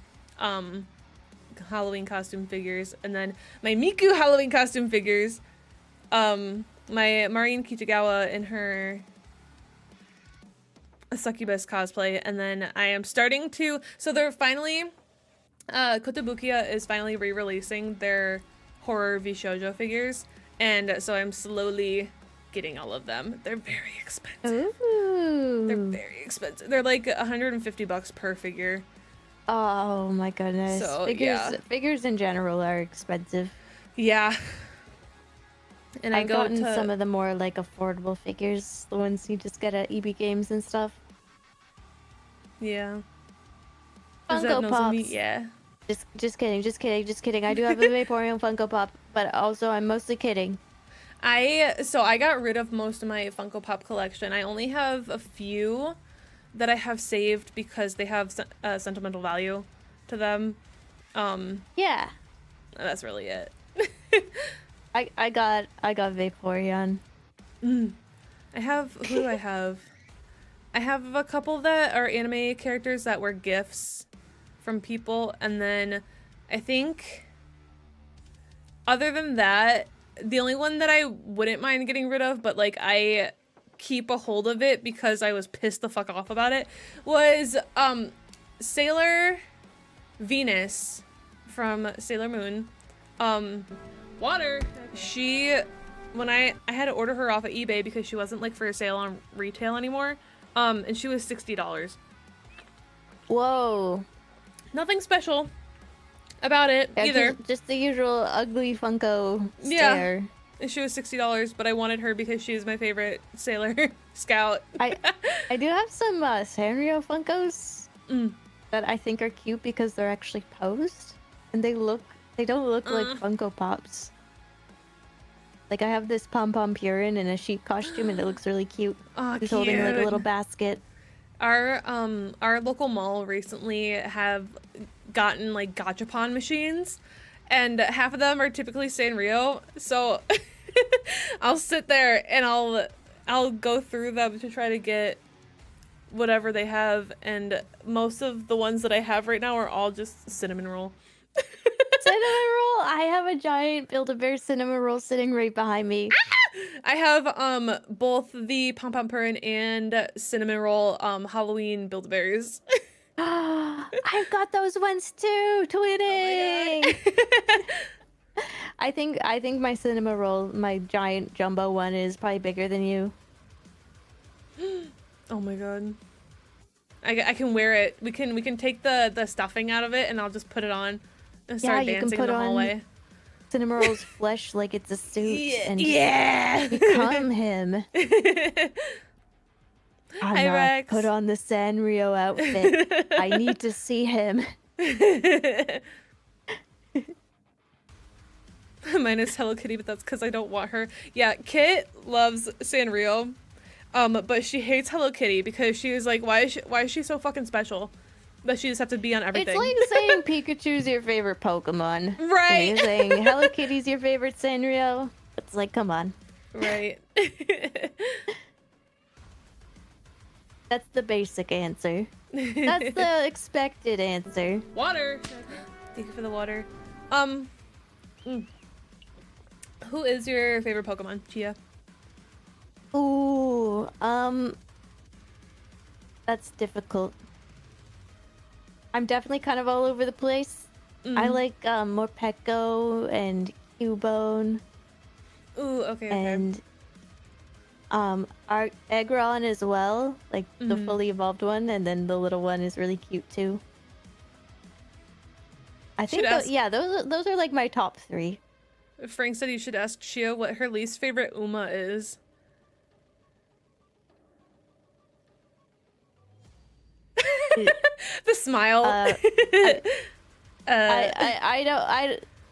Halloween costume figures, and then my Miku Halloween costume figures. My Maureen Kitagawa in her succubus cosplay, and then I am starting to, so they're finally Kotobukiya is finally re-releasing their horror V shoujo figures, and so I'm slowly getting all of them. They're very expensive. Ooh. They're very expensive. They're like $150 per figure. Oh my goodness. So, Figures in general are expensive. Yeah. And I've gotten some of the more like affordable figures, the ones you just get at EB Games and stuff. Yeah. Funko Pops. Yeah. Just kidding. I do have a Vaporeon Funko Pop, but also I'm mostly kidding. I got rid of most of my Funko Pop collection. I only have a few that I have saved because they have sentimental value to them. Yeah. That's really it. I got Vaporeon. Who do I have? I have a couple that are anime characters that were gifts from people, and then I think other than that, the only one that I wouldn't mind getting rid of, but like I keep a hold of it because I was pissed the fuck off about it, was Sailor Venus from Sailor Moon. Water. When I had to order her off of eBay because she wasn't like for sale on retail anymore. And she was $60. Whoa. Nothing special about it either. Just the usual ugly Funko stare. Yeah. She was $60, but I wanted her because she was my favorite Sailor Scout. I do have some Sanrio Funkos that I think are cute because they're actually posed and they don't look like Funko Pops. Like I have this Pom Pom Purin in a sheep costume and it looks really cute. Oh, He's holding like a little basket. Our local mall recently have gotten like gachapon machines, and half of them are typically Sanrio. So I'll sit there and I'll go through them to try to get whatever they have, and most of the ones that I have right now are all just cinnamon roll. Cinnamon roll? I have a giant Build-A-Bear cinnamon roll sitting right behind me. I have both the Pom Pom Purin and cinnamon roll Halloween Build-A-Bears. I've got those ones too. Twinning. Oh I think my cinnamon roll, my giant jumbo one, is probably bigger than you. Oh my god. I can wear it. We can take the stuffing out of it and I'll just put it on and start dancing in the hallway. Cinnamon roll's flesh like it's a suit and yeah. become him. Anna, Rex. put on the Sanrio outfit. I need to see him. Mine is Hello Kitty, but that's because I don't want her. Yeah, Kit loves Sanrio, but she hates Hello Kitty because she is like, why is she so fucking special that she just have to be on everything? It's like saying Pikachu's your favorite Pokemon. Right. You're saying Hello Kitty's your favorite Sanrio. It's like, come on. Right. That's the basic answer. That's the expected answer. Water. Thank you for the water. Who is your favorite Pokemon, Chia? Ooh, that's difficult. I'm definitely kind of all over the place. I like Morpeko and Cubone. Ooh, okay. And Aggron as well, like the fully evolved one, and then the little one is really cute too. I think those are like my top 3. Frank said you should ask Chia what her least favorite Uma is. The smile.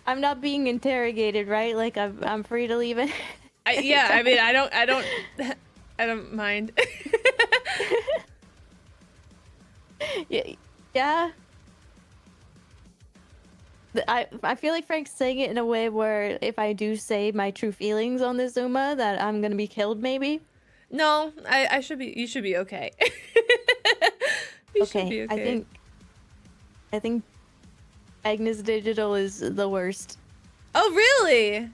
I'm not being interrogated, right? Like I'm free to leave it. I mean, I don't mind. Yeah. I feel like Frank's saying it in a way where if I do say my true feelings on this Uma, that I'm gonna be killed, maybe. No, I should be. You should be okay. You should be okay. I think Agnes Digital is the worst. Oh really?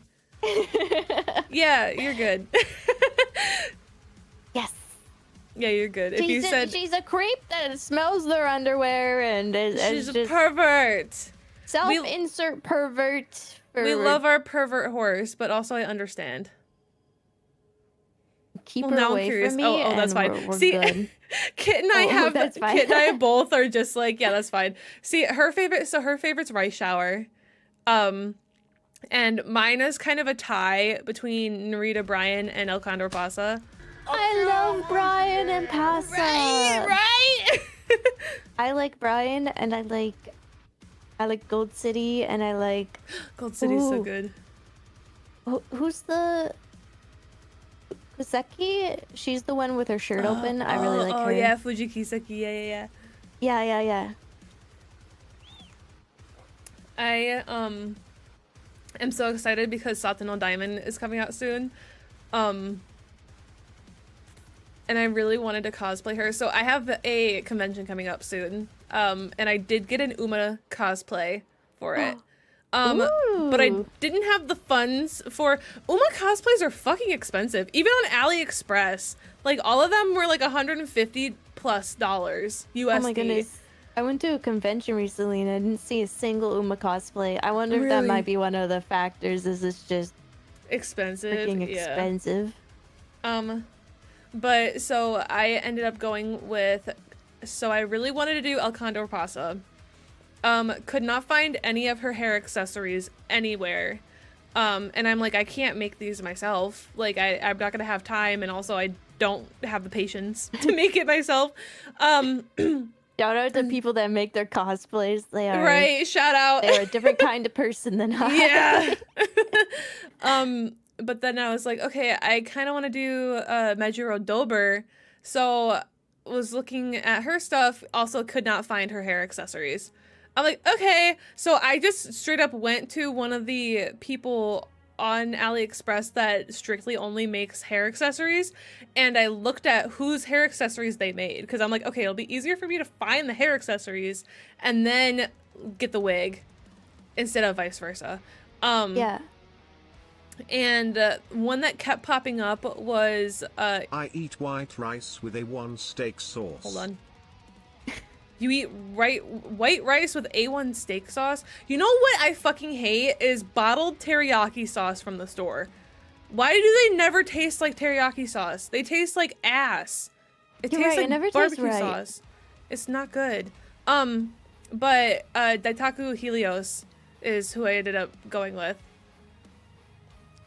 Yeah, you're good. Yes. Yeah, you're good. If you said she's a creep that smells their underwear and she's a pervert. Self-insert pervert. We love our pervert horse, but also I understand. keep Well, her now I'm away curious. from me. Oh, that's and fine. We're See, good. Kit and I Oh, that's fine. Kit and I both are just like, yeah, that's fine. See, her favorite's rice shower. And mine is kind of a tie between Narita Bryan and El Condor Pasa. I love Brian and Pasa. Right? I like Brian, and I like Gold City, and I like Gold City's so Ooh. good. who's the Kuseki? She's the one with her shirt open. I really like her. Oh yeah, Fujikiseki. Yeah. Yeah. I am so excited because Satano Diamond is coming out soon. And I really wanted to cosplay her. So I have a convention coming up soon. And I did get an Uma cosplay for it. But I didn't have the funds for Uma cosplays are fucking expensive. Even on AliExpress. Like all of them were like $150+ USD. Oh my goodness. I went to a convention recently and I didn't see a single Uma cosplay. I wonder if that Really? might be one of the factors. Is it's just Expensive. freaking Yeah. expensive? But so I ended up going with, so I really wanted to do El Condor Pasa. Could not find any of her hair accessories anywhere. And I'm like, I can't make these myself. Like I'm not gonna have time, and also I don't have the patience to make it myself. Shout out to people that make their cosplays. They are Right, shout out. They're a different kind of person than I. Yeah. But then I was like, okay, I kind of want to do Mejiro Dober. So was looking at her stuff, also could not find her hair accessories. I'm like, okay. So I just straight up went to one of the people on AliExpress that strictly only makes hair accessories, and I looked at whose hair accessories they made, because I'm like, okay, it'll be easier for me to find the hair accessories and then get the wig instead of vice versa. Yeah. And one that kept popping up was I eat white rice with A1 steak sauce. hold on. You eat white rice with A1 steak sauce? You know what I fucking hate is bottled teriyaki sauce from the store. Why do they never taste like teriyaki sauce? They taste like ass. It You're tastes right, it like never tastes barbecue right. sauce. It's not good. But Daitaku Helios is who I ended up going with.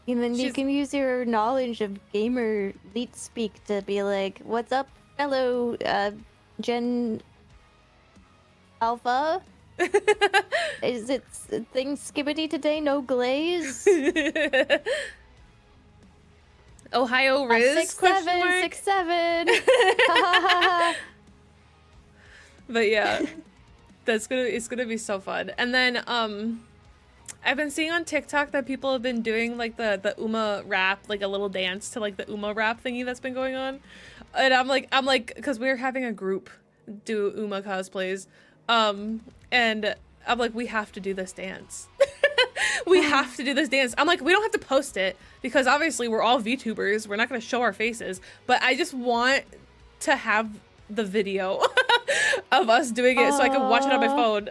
And then you She's- can use your knowledge of gamer leet speak to be like, "What's up, fellow Gen Alpha? Is it things skibbity today? No glaze? Ohio Riz? 6'7", 6'7". But yeah, it's gonna be so fun. And then I've been seeing on TikTok that people have been doing like the Uma rap, like a little dance to like the Uma rap thingy that's been going on. And I'm like, because we're having a group do Uma cosplays, and I'm like, we have to do this dance. We have to do this dance. I'm like, we don't have to post it because obviously we're all VTubers. We're not going to show our faces, but I just want to have the video of us doing it so I can watch it on my phone.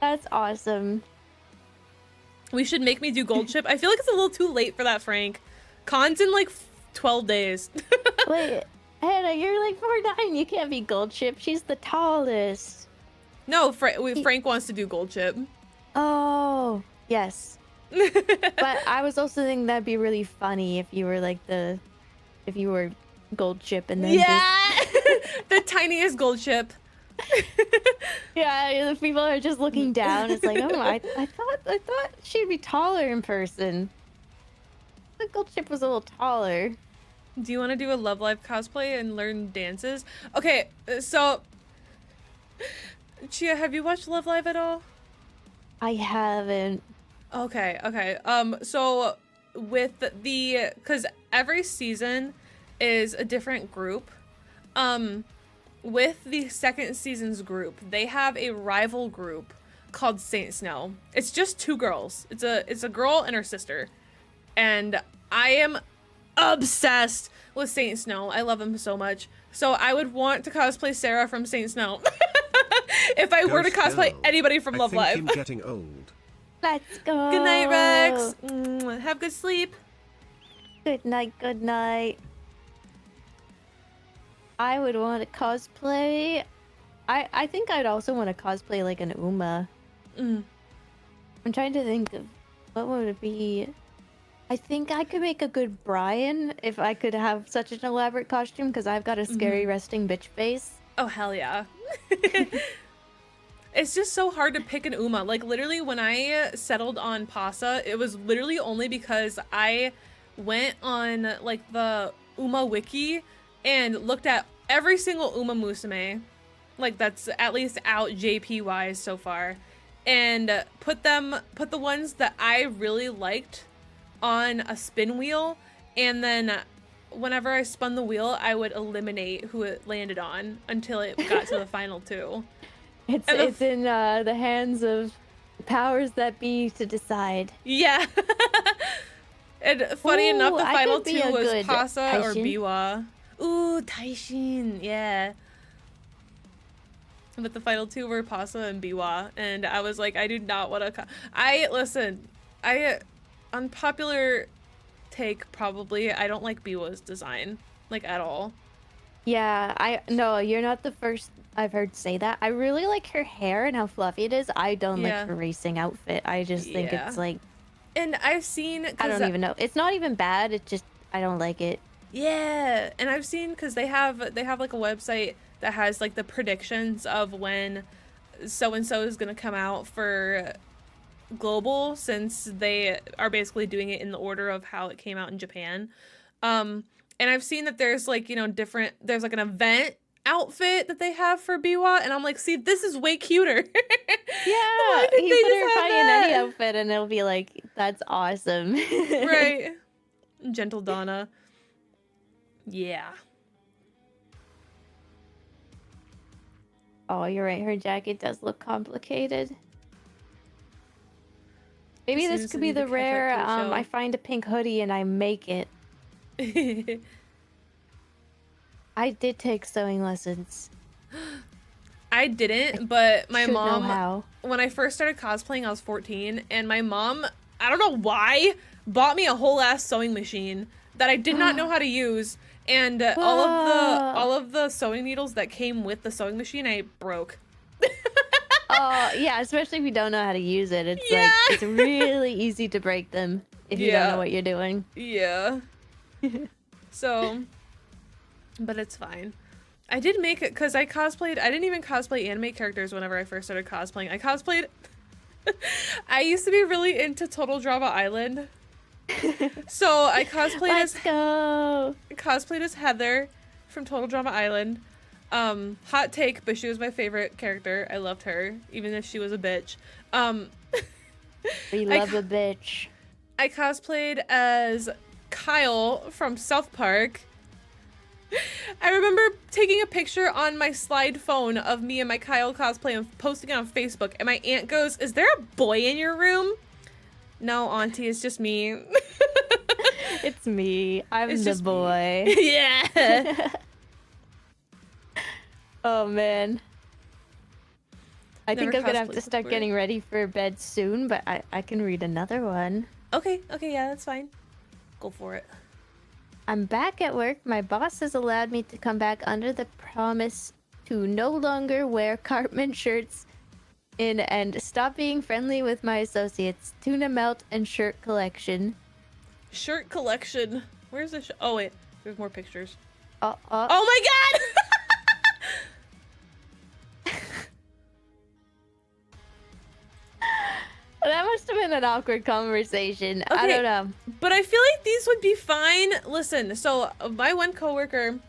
That's awesome. We should make me do gold chip. I feel like it's a little too late for that, Frank. Con's in like 12 days. Wait, Hannah, you're like 4'9". You can't be gold chip. She's the tallest. No, Frank wants to do gold chip. Oh, yes. But I was also thinking that'd be really funny if you were like if you were gold chip and then Yeah! The tiniest gold chip. yeah, the people are just looking down. It's like, oh, I thought she'd be taller in person. The gold chip was a little taller. Do you want to do a Love Live cosplay and learn dances? Okay, so Chia, have you watched Love Live at all? I haven't. Okay. So with because every season is a different group. With the second season's group, they have a rival group called Saint Snow. It's just two girls. It's a girl and her sister. And I am obsessed with Saint Snow. I love him so much. So I would want to cosplay Sarah from Saint Snow. If I were to Ghost cosplay girl. anybody from Love I Live. think I'm getting old. Let's go. Good night, Rex. Have good sleep. Good night. Good night. I would want to cosplay. I think I'd also want to cosplay like an Uma. Mm. I'm trying to think of what would it be. I think I could make a good Brian if I could have such an elaborate costume because I've got a scary resting bitch face. Oh, hell yeah. It's just so hard to pick an Uma. Like, literally, when I settled on Pasa, it was literally only because I went on, like, the Uma wiki and looked at every single Uma Musume, like, that's at least out JP-wise so far, and put the ones that I really liked on a spin wheel, and then whenever I spun the wheel, I would eliminate who it landed on until it got to the final two. It's in the hands of powers that be to decide. Yeah. And funny enough, the I final could be two a was good Pasa or Taishin. Biwa. Ooh, Taishin, yeah. But the final two were Pasa and Biwa, and I was like, I do not want to. Listen, unpopular take probably. I don't like Biwa's design, like, at all. Yeah, no, you're not the first I've heard say that. I really like her hair and how fluffy it is. I don't Yeah. like her racing outfit. I just think Yeah. it's like, And I've seen. I don't even know. It's not even bad. It's just I don't like it. Yeah, and I've seen because they have like a website that has like the predictions of when so and so is gonna come out for global, since they are basically doing it in the order of how it came out in Japan. And I've seen that there's like, you know, there's like an event outfit that they have for Biwa, and I'm like, see, this is way cuter. Yeah, did he they put just her have probably in any that? outfit, and it'll be like, that's awesome. Right. Gentle Donna. Yeah. Oh, you're right. Her jacket does look complicated. Maybe As soon this as could I be need to the catch up rare. to the show. I find a pink hoodie and I make it. I did take sewing lessons. I didn't, but my Should know mom, how. when I first started cosplaying, I was 14, and my mom, I don't know why, bought me a whole ass sewing machine that I did not know how to use, and all of the sewing needles that came with the sewing machine I broke. Oh yeah, especially if you don't know how to use it. It's Yeah. like it's really easy to break them if you don't Yeah. know what you're doing. Yeah. So, but it's fine. I did make it because I cosplayed. I didn't even cosplay anime characters whenever I first started cosplaying. I cosplayed. I used to be really into Total Drama Island. So I Let's go. cosplayed as Heather from Total Drama Island. Hot take, but she was my favorite character. I loved her, even if she was a bitch. We love a bitch. I cosplayed as Kyle from South Park. I remember taking a picture on my slide phone of me and my Kyle cosplay and posting it on Facebook, and my aunt goes, "Is there a boy in your room?" No, Auntie, it's just me. It's me. I'm It's the just me. boy. Yeah. Oh man. I think Never I'm gonna have cosplayed to start before. getting ready for bed soon, but I can read another one. Okay, yeah, that's fine. Go for it. I'm back at work. My boss has allowed me to come back under the promise to no longer wear Cartman shirts and stop being friendly with my associates. Tuna melt and shirt collection. Shirt collection. Where's the oh wait, there's more pictures. Oh, Oh my god! that must have been an awkward conversation. I Okay. don't know. But I feel like these would be fine. Listen, so my one coworker,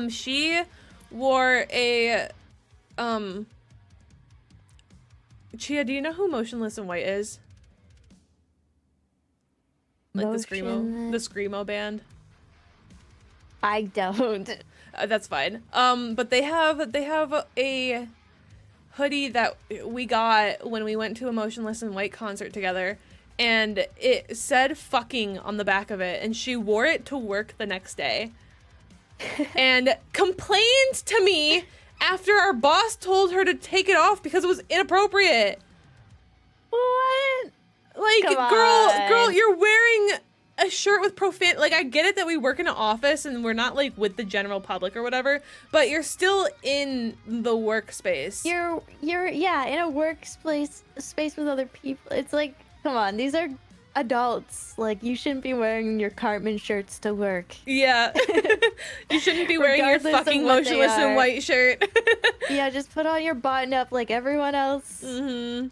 she wore a, Chia, do you know who Motionless in White is? Like the Screamo band. I don't. That's fine. But they have a hoodie that we got when we went to a Motionless in White concert together, and it said "fucking" on the back of it, and she wore it to work the next day and complained to me after our boss told her to take it off because it was inappropriate. What? Like, Come girl, on. you're wearing a shirt with profane, like, I get it that we work in an office and we're not like with the general public or whatever, but you're still in the workspace. You're yeah, in a workspace space with other people. It's like, come on, these are adults. Like, you shouldn't be wearing your Cartman shirts to work. Yeah. You shouldn't be wearing your Regardless of fucking what they motionless and are. white shirt. Yeah, just put on your button up like everyone else. Mm-hmm.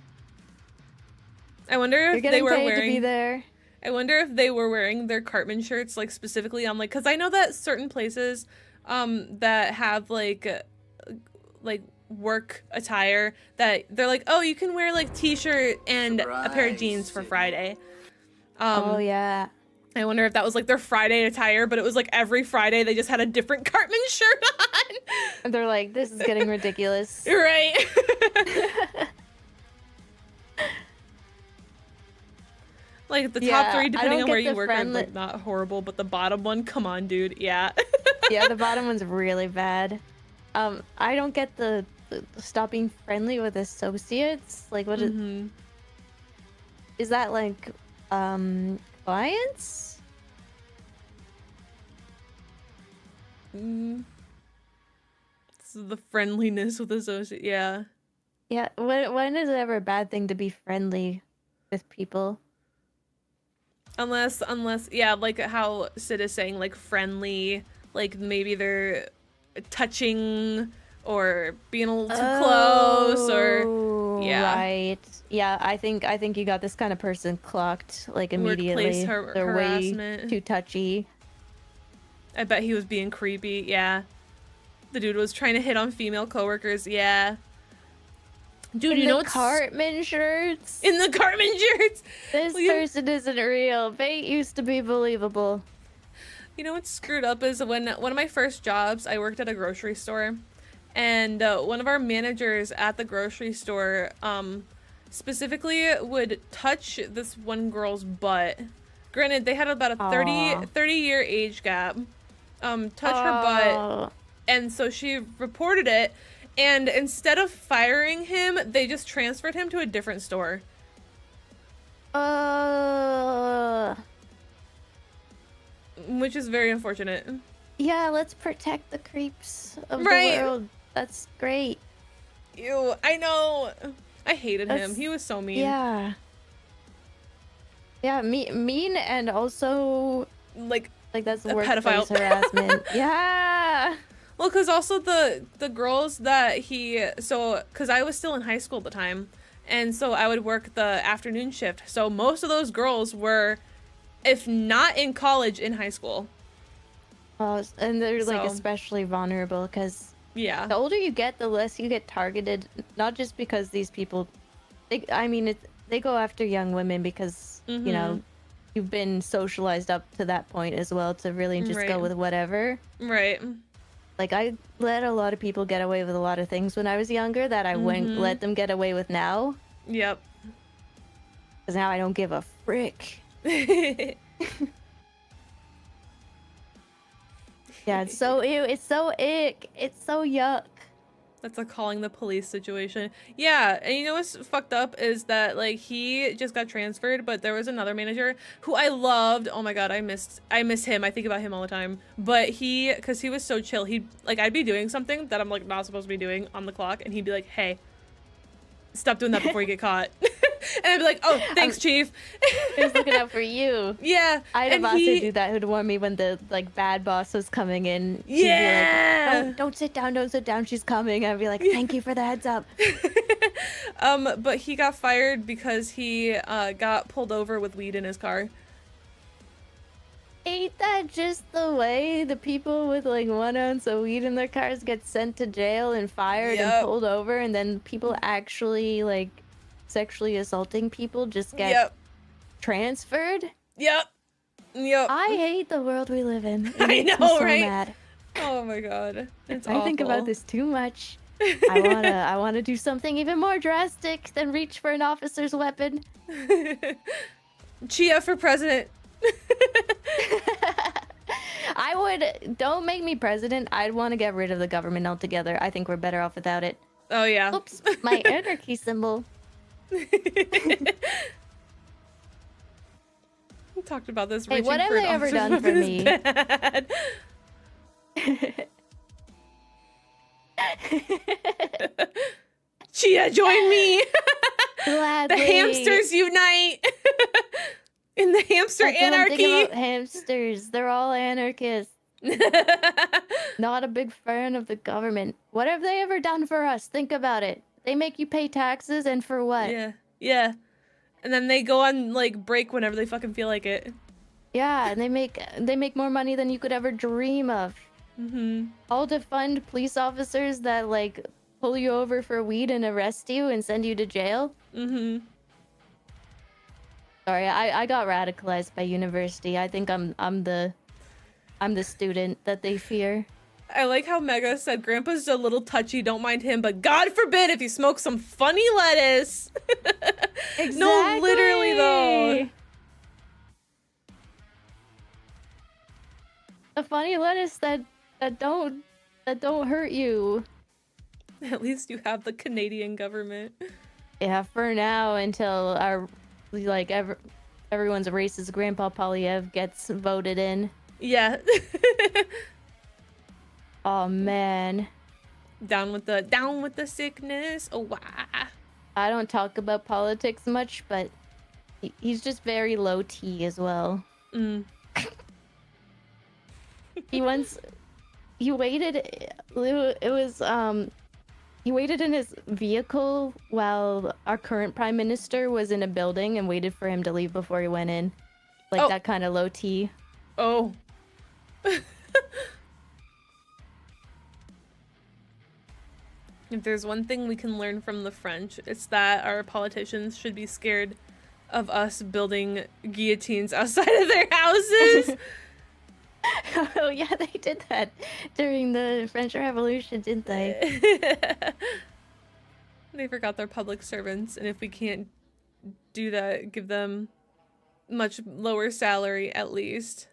I wonder You're if they getting were paid to be wearing there. I wonder if they were wearing their Cartman shirts like specifically on like, because I know that certain places that have like work attire that they're like, oh, you can wear like t-shirt and a pair of jeans for Friday. Oh yeah. I wonder if that was like their Friday attire, but it was like every Friday they just had a different Cartman shirt on. And they're like, this is getting ridiculous. Right. Like the top Yeah, three, I depending don't on get where you the work, are friendly- like not horrible, but the bottom one, come on, dude, yeah. Yeah, the bottom one's really bad. I don't get the stop being friendly with associates. Like, what is Mm-hmm. is that like clients? Mm. This is the friendliness with associate, yeah. Yeah, when is it ever a bad thing to be friendly with people? Unless, yeah, like how Sid is saying, like friendly, like maybe they're touching or being a little too close, or yeah. Right. Yeah, I think you got this kind of person clocked like immediately. Workplace They're way harassment. too touchy. I bet he was being creepy, yeah. The dude was trying to hit on female coworkers, yeah. Dude, In you the know what's Cartman shirts. in the Cartman shirts? This Well, you- person isn't real. Bait used to be believable. You know what's screwed up is when one of my first jobs, I worked at a grocery store, and one of our managers at the grocery store specifically would touch this one girl's butt. Granted, they had about a Aw. 30-year age gap. Touch her butt, and so she reported it, and instead of firing him, they just transferred him to a different store. Which is very unfortunate. Yeah, let's protect the creeps of Right. the world. That's great. Ew, I know. I hated him. That's- He was so mean. Yeah. Yeah, mean and also Like, that's A workplace pedophile. harassment. Yeah. well, because also the girls that because I was still in high school at the time, and so I would work the afternoon shift. So most of those girls were, if not in college, in high school. Oh, and they're like So- especially vulnerable because Yeah. the older you get, the less you get targeted. Not just because these people, they go after young women because you know you've been socialized up to that point as well to really just go Right. with whatever. Right. Like, I let a lot of people get away with a lot of things when I was younger that I wouldn't let them get away with now. Yep. Because now I don't give a frick. Yeah, it's so ew. It's so ick. It's so yuck. That's a calling the police situation. Yeah, and you know what's fucked up is that like he just got transferred, but there was another manager who I loved. Oh my god, I miss him. I think about him all the time. But because he was so chill, he'd like I'd be doing something that I'm like not supposed to be doing on the clock, and he'd be like, "Hey, stop doing that before you get caught." And I'd be like, "Oh, thanks, chief." He was looking out for you. Yeah, I had a and boss who'd do that, who'd warn me when the like bad boss was coming in. She'd be Yeah. like, don't sit down, she's coming. I'd be like, thank you for the heads up. But he got fired because he got pulled over with weed in his car. Ain't that just the way the people with like 1 ounce of weed in their cars get sent to jail and fired Yep. and pulled over, and then people actually like sexually assaulting people just get Yep. transferred? Yep. I hate the world we live in. It I makes me know, so right? mad. Oh my god. It's I think about awful. this too much. I wanna do something even more drastic than reach for an officer's weapon. Chia for president. I would. Don't make me president. I'd want to get rid of the government altogether. I think we're better off without it. Oh yeah. Oops, my anarchy symbol. talked about this. Hey, reaching what have for an they ever officer's done for weapon is me? bad. Chia, join me. The Gladly. hamsters unite. In the hamster That's what I'm thinking anarchy. about hamsters. They're all anarchists. Not a big fan of the government. What have they ever done for us? Think about it. They make you pay taxes, and for what? Yeah, yeah. And then they go on like break whenever they fucking feel like it. Yeah, and they make more money than you could ever dream of. All to fund police officers that like pull you over for weed and arrest you and send you to jail. Sorry, I got radicalized by university. I think I'm the student that they fear. I like how Mega said Grandpa's a little touchy, don't mind him, but God forbid if he smokes some funny lettuce. Exactly. No, literally though. A funny lettuce that don't hurt you. At least you have the Canadian government. Yeah, for now until our everyone's racist Grandpa Polyev gets voted in. Yeah. Oh man. Down with the sickness. Oh wow. I don't talk about politics much, but he's just very low T as well. He waited in his vehicle while our current prime minister was in a building and waited for him to leave before he went in. Like that kind of low T. Oh. If there's one thing we can learn from the French, it's that our politicians should be scared of us building guillotines outside of their houses. Oh yeah, they did that during the French Revolution, didn't they? They forgot their public servants, and if we can't do that, give them much lower salary at least.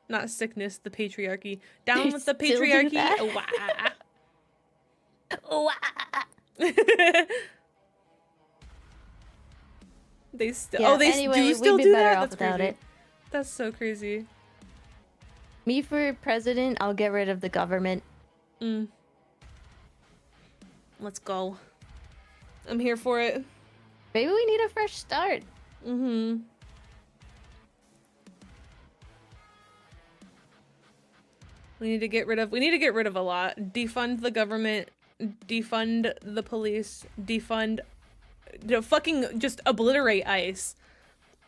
Not sickness, the patriarchy. Down They with the still do patriarchy. that? Oh, wah. Wow. They still. Yeah, Oh, they anyway, do still we'd be do better that. off That's without crazy. it. That's so crazy. Me for president, I'll get rid of the government. Let's go. I'm here for it. Maybe we need a fresh start. We need to get rid of a lot. Defund the government, defund the police, defund fucking just obliterate ICE.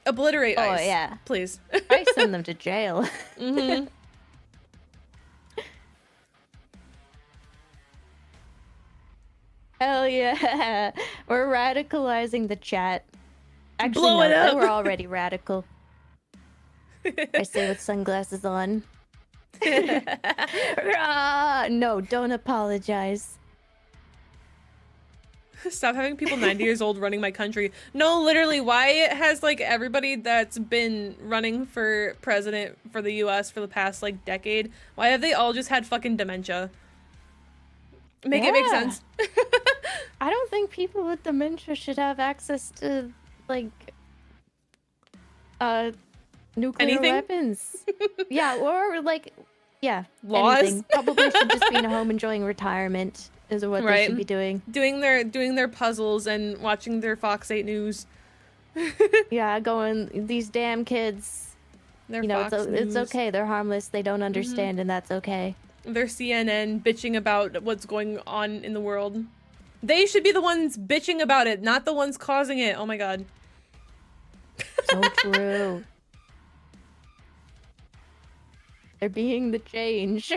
Obliterate ICE. Oh yeah. Please. I send them to jail. Hell yeah. We're radicalizing the chat. Actually, Blow it no, up. they were already radical. I say with sunglasses on. No, don't apologize. Stop having people 90 years old running my country. No, literally, why has like everybody that's been running for president for the US for the past like decade, why have they all just had fucking dementia? Make it make Yeah. sense. I don't think people with dementia should have access to like nuclear Anything? weapons. Yeah, or like Laws? anything. Probably should just be in a home enjoying retirement is what they Right. should be doing. Doing their puzzles and watching their Fox 8 news. Yeah, going these damn kids. Their You know, Fox it's News, okay. They're harmless. They don't understand, and that's okay. their CNN bitching about what's going on in the world. They should be the ones bitching about it, not the ones causing it. Oh my god. So true. They're being the change.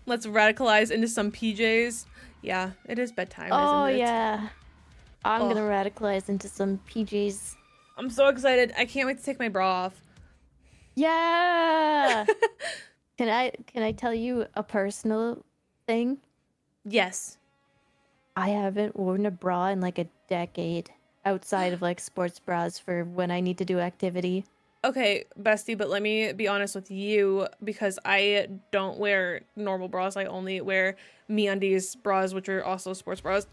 Let's radicalize into some PJs. Yeah, it is bedtime, Oh isn't it? yeah. I'm Oh. gonna radicalize into some PJs. I'm so excited. I can't wait to take my bra off. Yeah. Can I tell you a personal thing? Yes. I haven't worn a bra in like a decade outside of like sports bras for when I need to do activity. Okay, bestie, but let me be honest with you because I don't wear normal bras. I only wear MeUndies bras, which are also sports bras.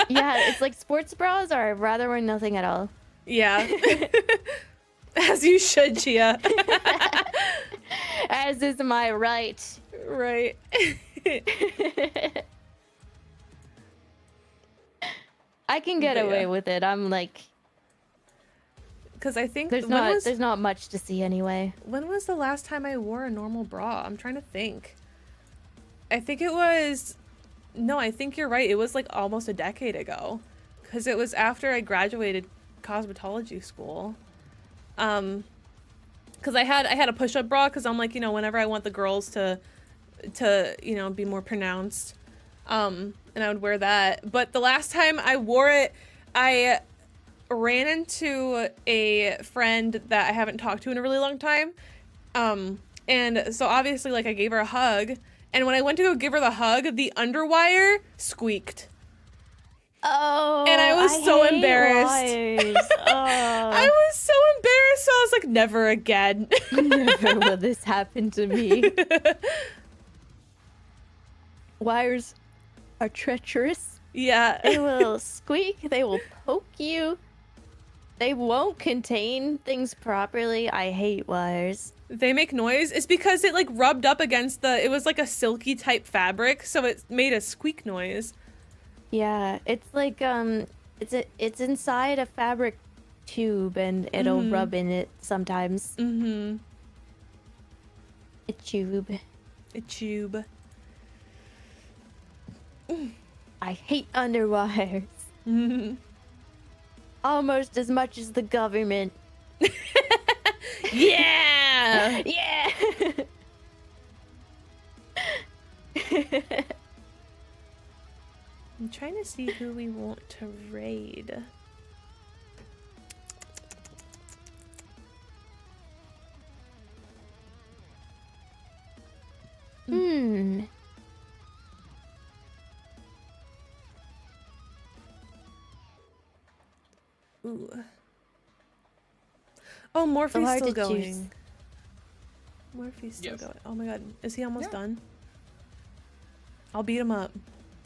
Yeah, it's like sports bras or I'd rather wear nothing at all. Yeah. As you should, Chia. As is my right. Right. I can get But away yeah. with it. I'm like, Because I think there's not much to see anyway. when was the last time I wore a normal bra? I'm trying to think. I think it was, no, I think you're right. It was like almost a decade ago. Because it was after I graduated cosmetology school. Because I had a push-up bra because I'm like, you know, whenever I want the girls to you know, be more pronounced, and I would wear that. But the last time I wore it, I ran into a friend that I haven't talked to in a really long time, and so obviously, like, I gave her a hug, and when I went to go give her the hug, the underwire squeaked. Oh, And I was so hate embarrassed. wires. I was so embarrassed, so I was like, never again. Never will this happen to me. Wires are treacherous. Yeah. They will squeak. They will poke you. They won't contain things properly. I hate wires. They make noise. It's because it like rubbed up against it was like a silky type fabric, so it made a squeak noise. Yeah, it's like it's inside a fabric tube and it'll rub in it sometimes. Mm-hmm. A tube. A tube. I hate underwires. Mm-hmm. Almost as much as the government. Yeah! Yeah! I'm trying to see who we want to raid. Hmm. Ooh. Oh, Morphe's hard still to going. choose. Morphe's still Yes. going. Oh my god. Is he almost Yeah. done? I'll beat him up.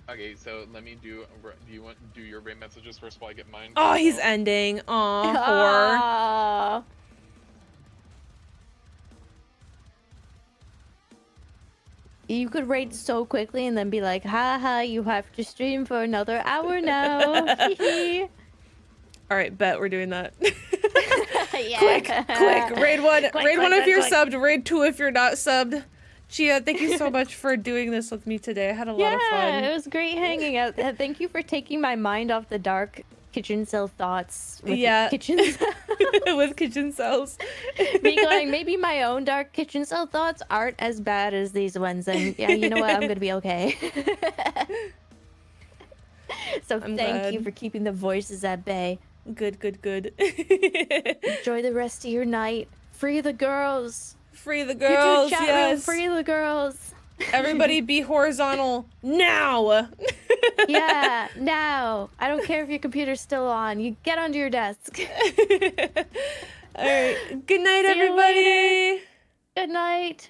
Okay, so let me do. Do you want to do your raid messages first while I get mine? Oh, he's ending. Aw, whore. Aw. You could rate so quickly and then be like, haha, you have to stream for another hour now. Alright, bet we're doing that. Yeah. Quick, raid one. Quick, Raid one quick, if you're quick. subbed, raid two if you're not subbed. Chia, thank you so much for doing this with me today. I had a lot of fun. Yeah, it was great hanging out. Thank you for taking my mind off the dark kitchen cell thoughts. With Yeah. kitchen With kitchen cells. me going, maybe my own dark kitchen cell thoughts aren't as bad as these ones, and yeah, you know what? I'm gonna be okay. So I'm thank you glad. for keeping the voices at bay. Good, good, good. Enjoy the rest of your night. Free the girls. Free the YouTube girls, chat room, yes. free the girls. Everybody be horizontal now. Yeah, now. I don't care if your computer's still on. You get under your desk. All right. Good night, See you everybody. Good night.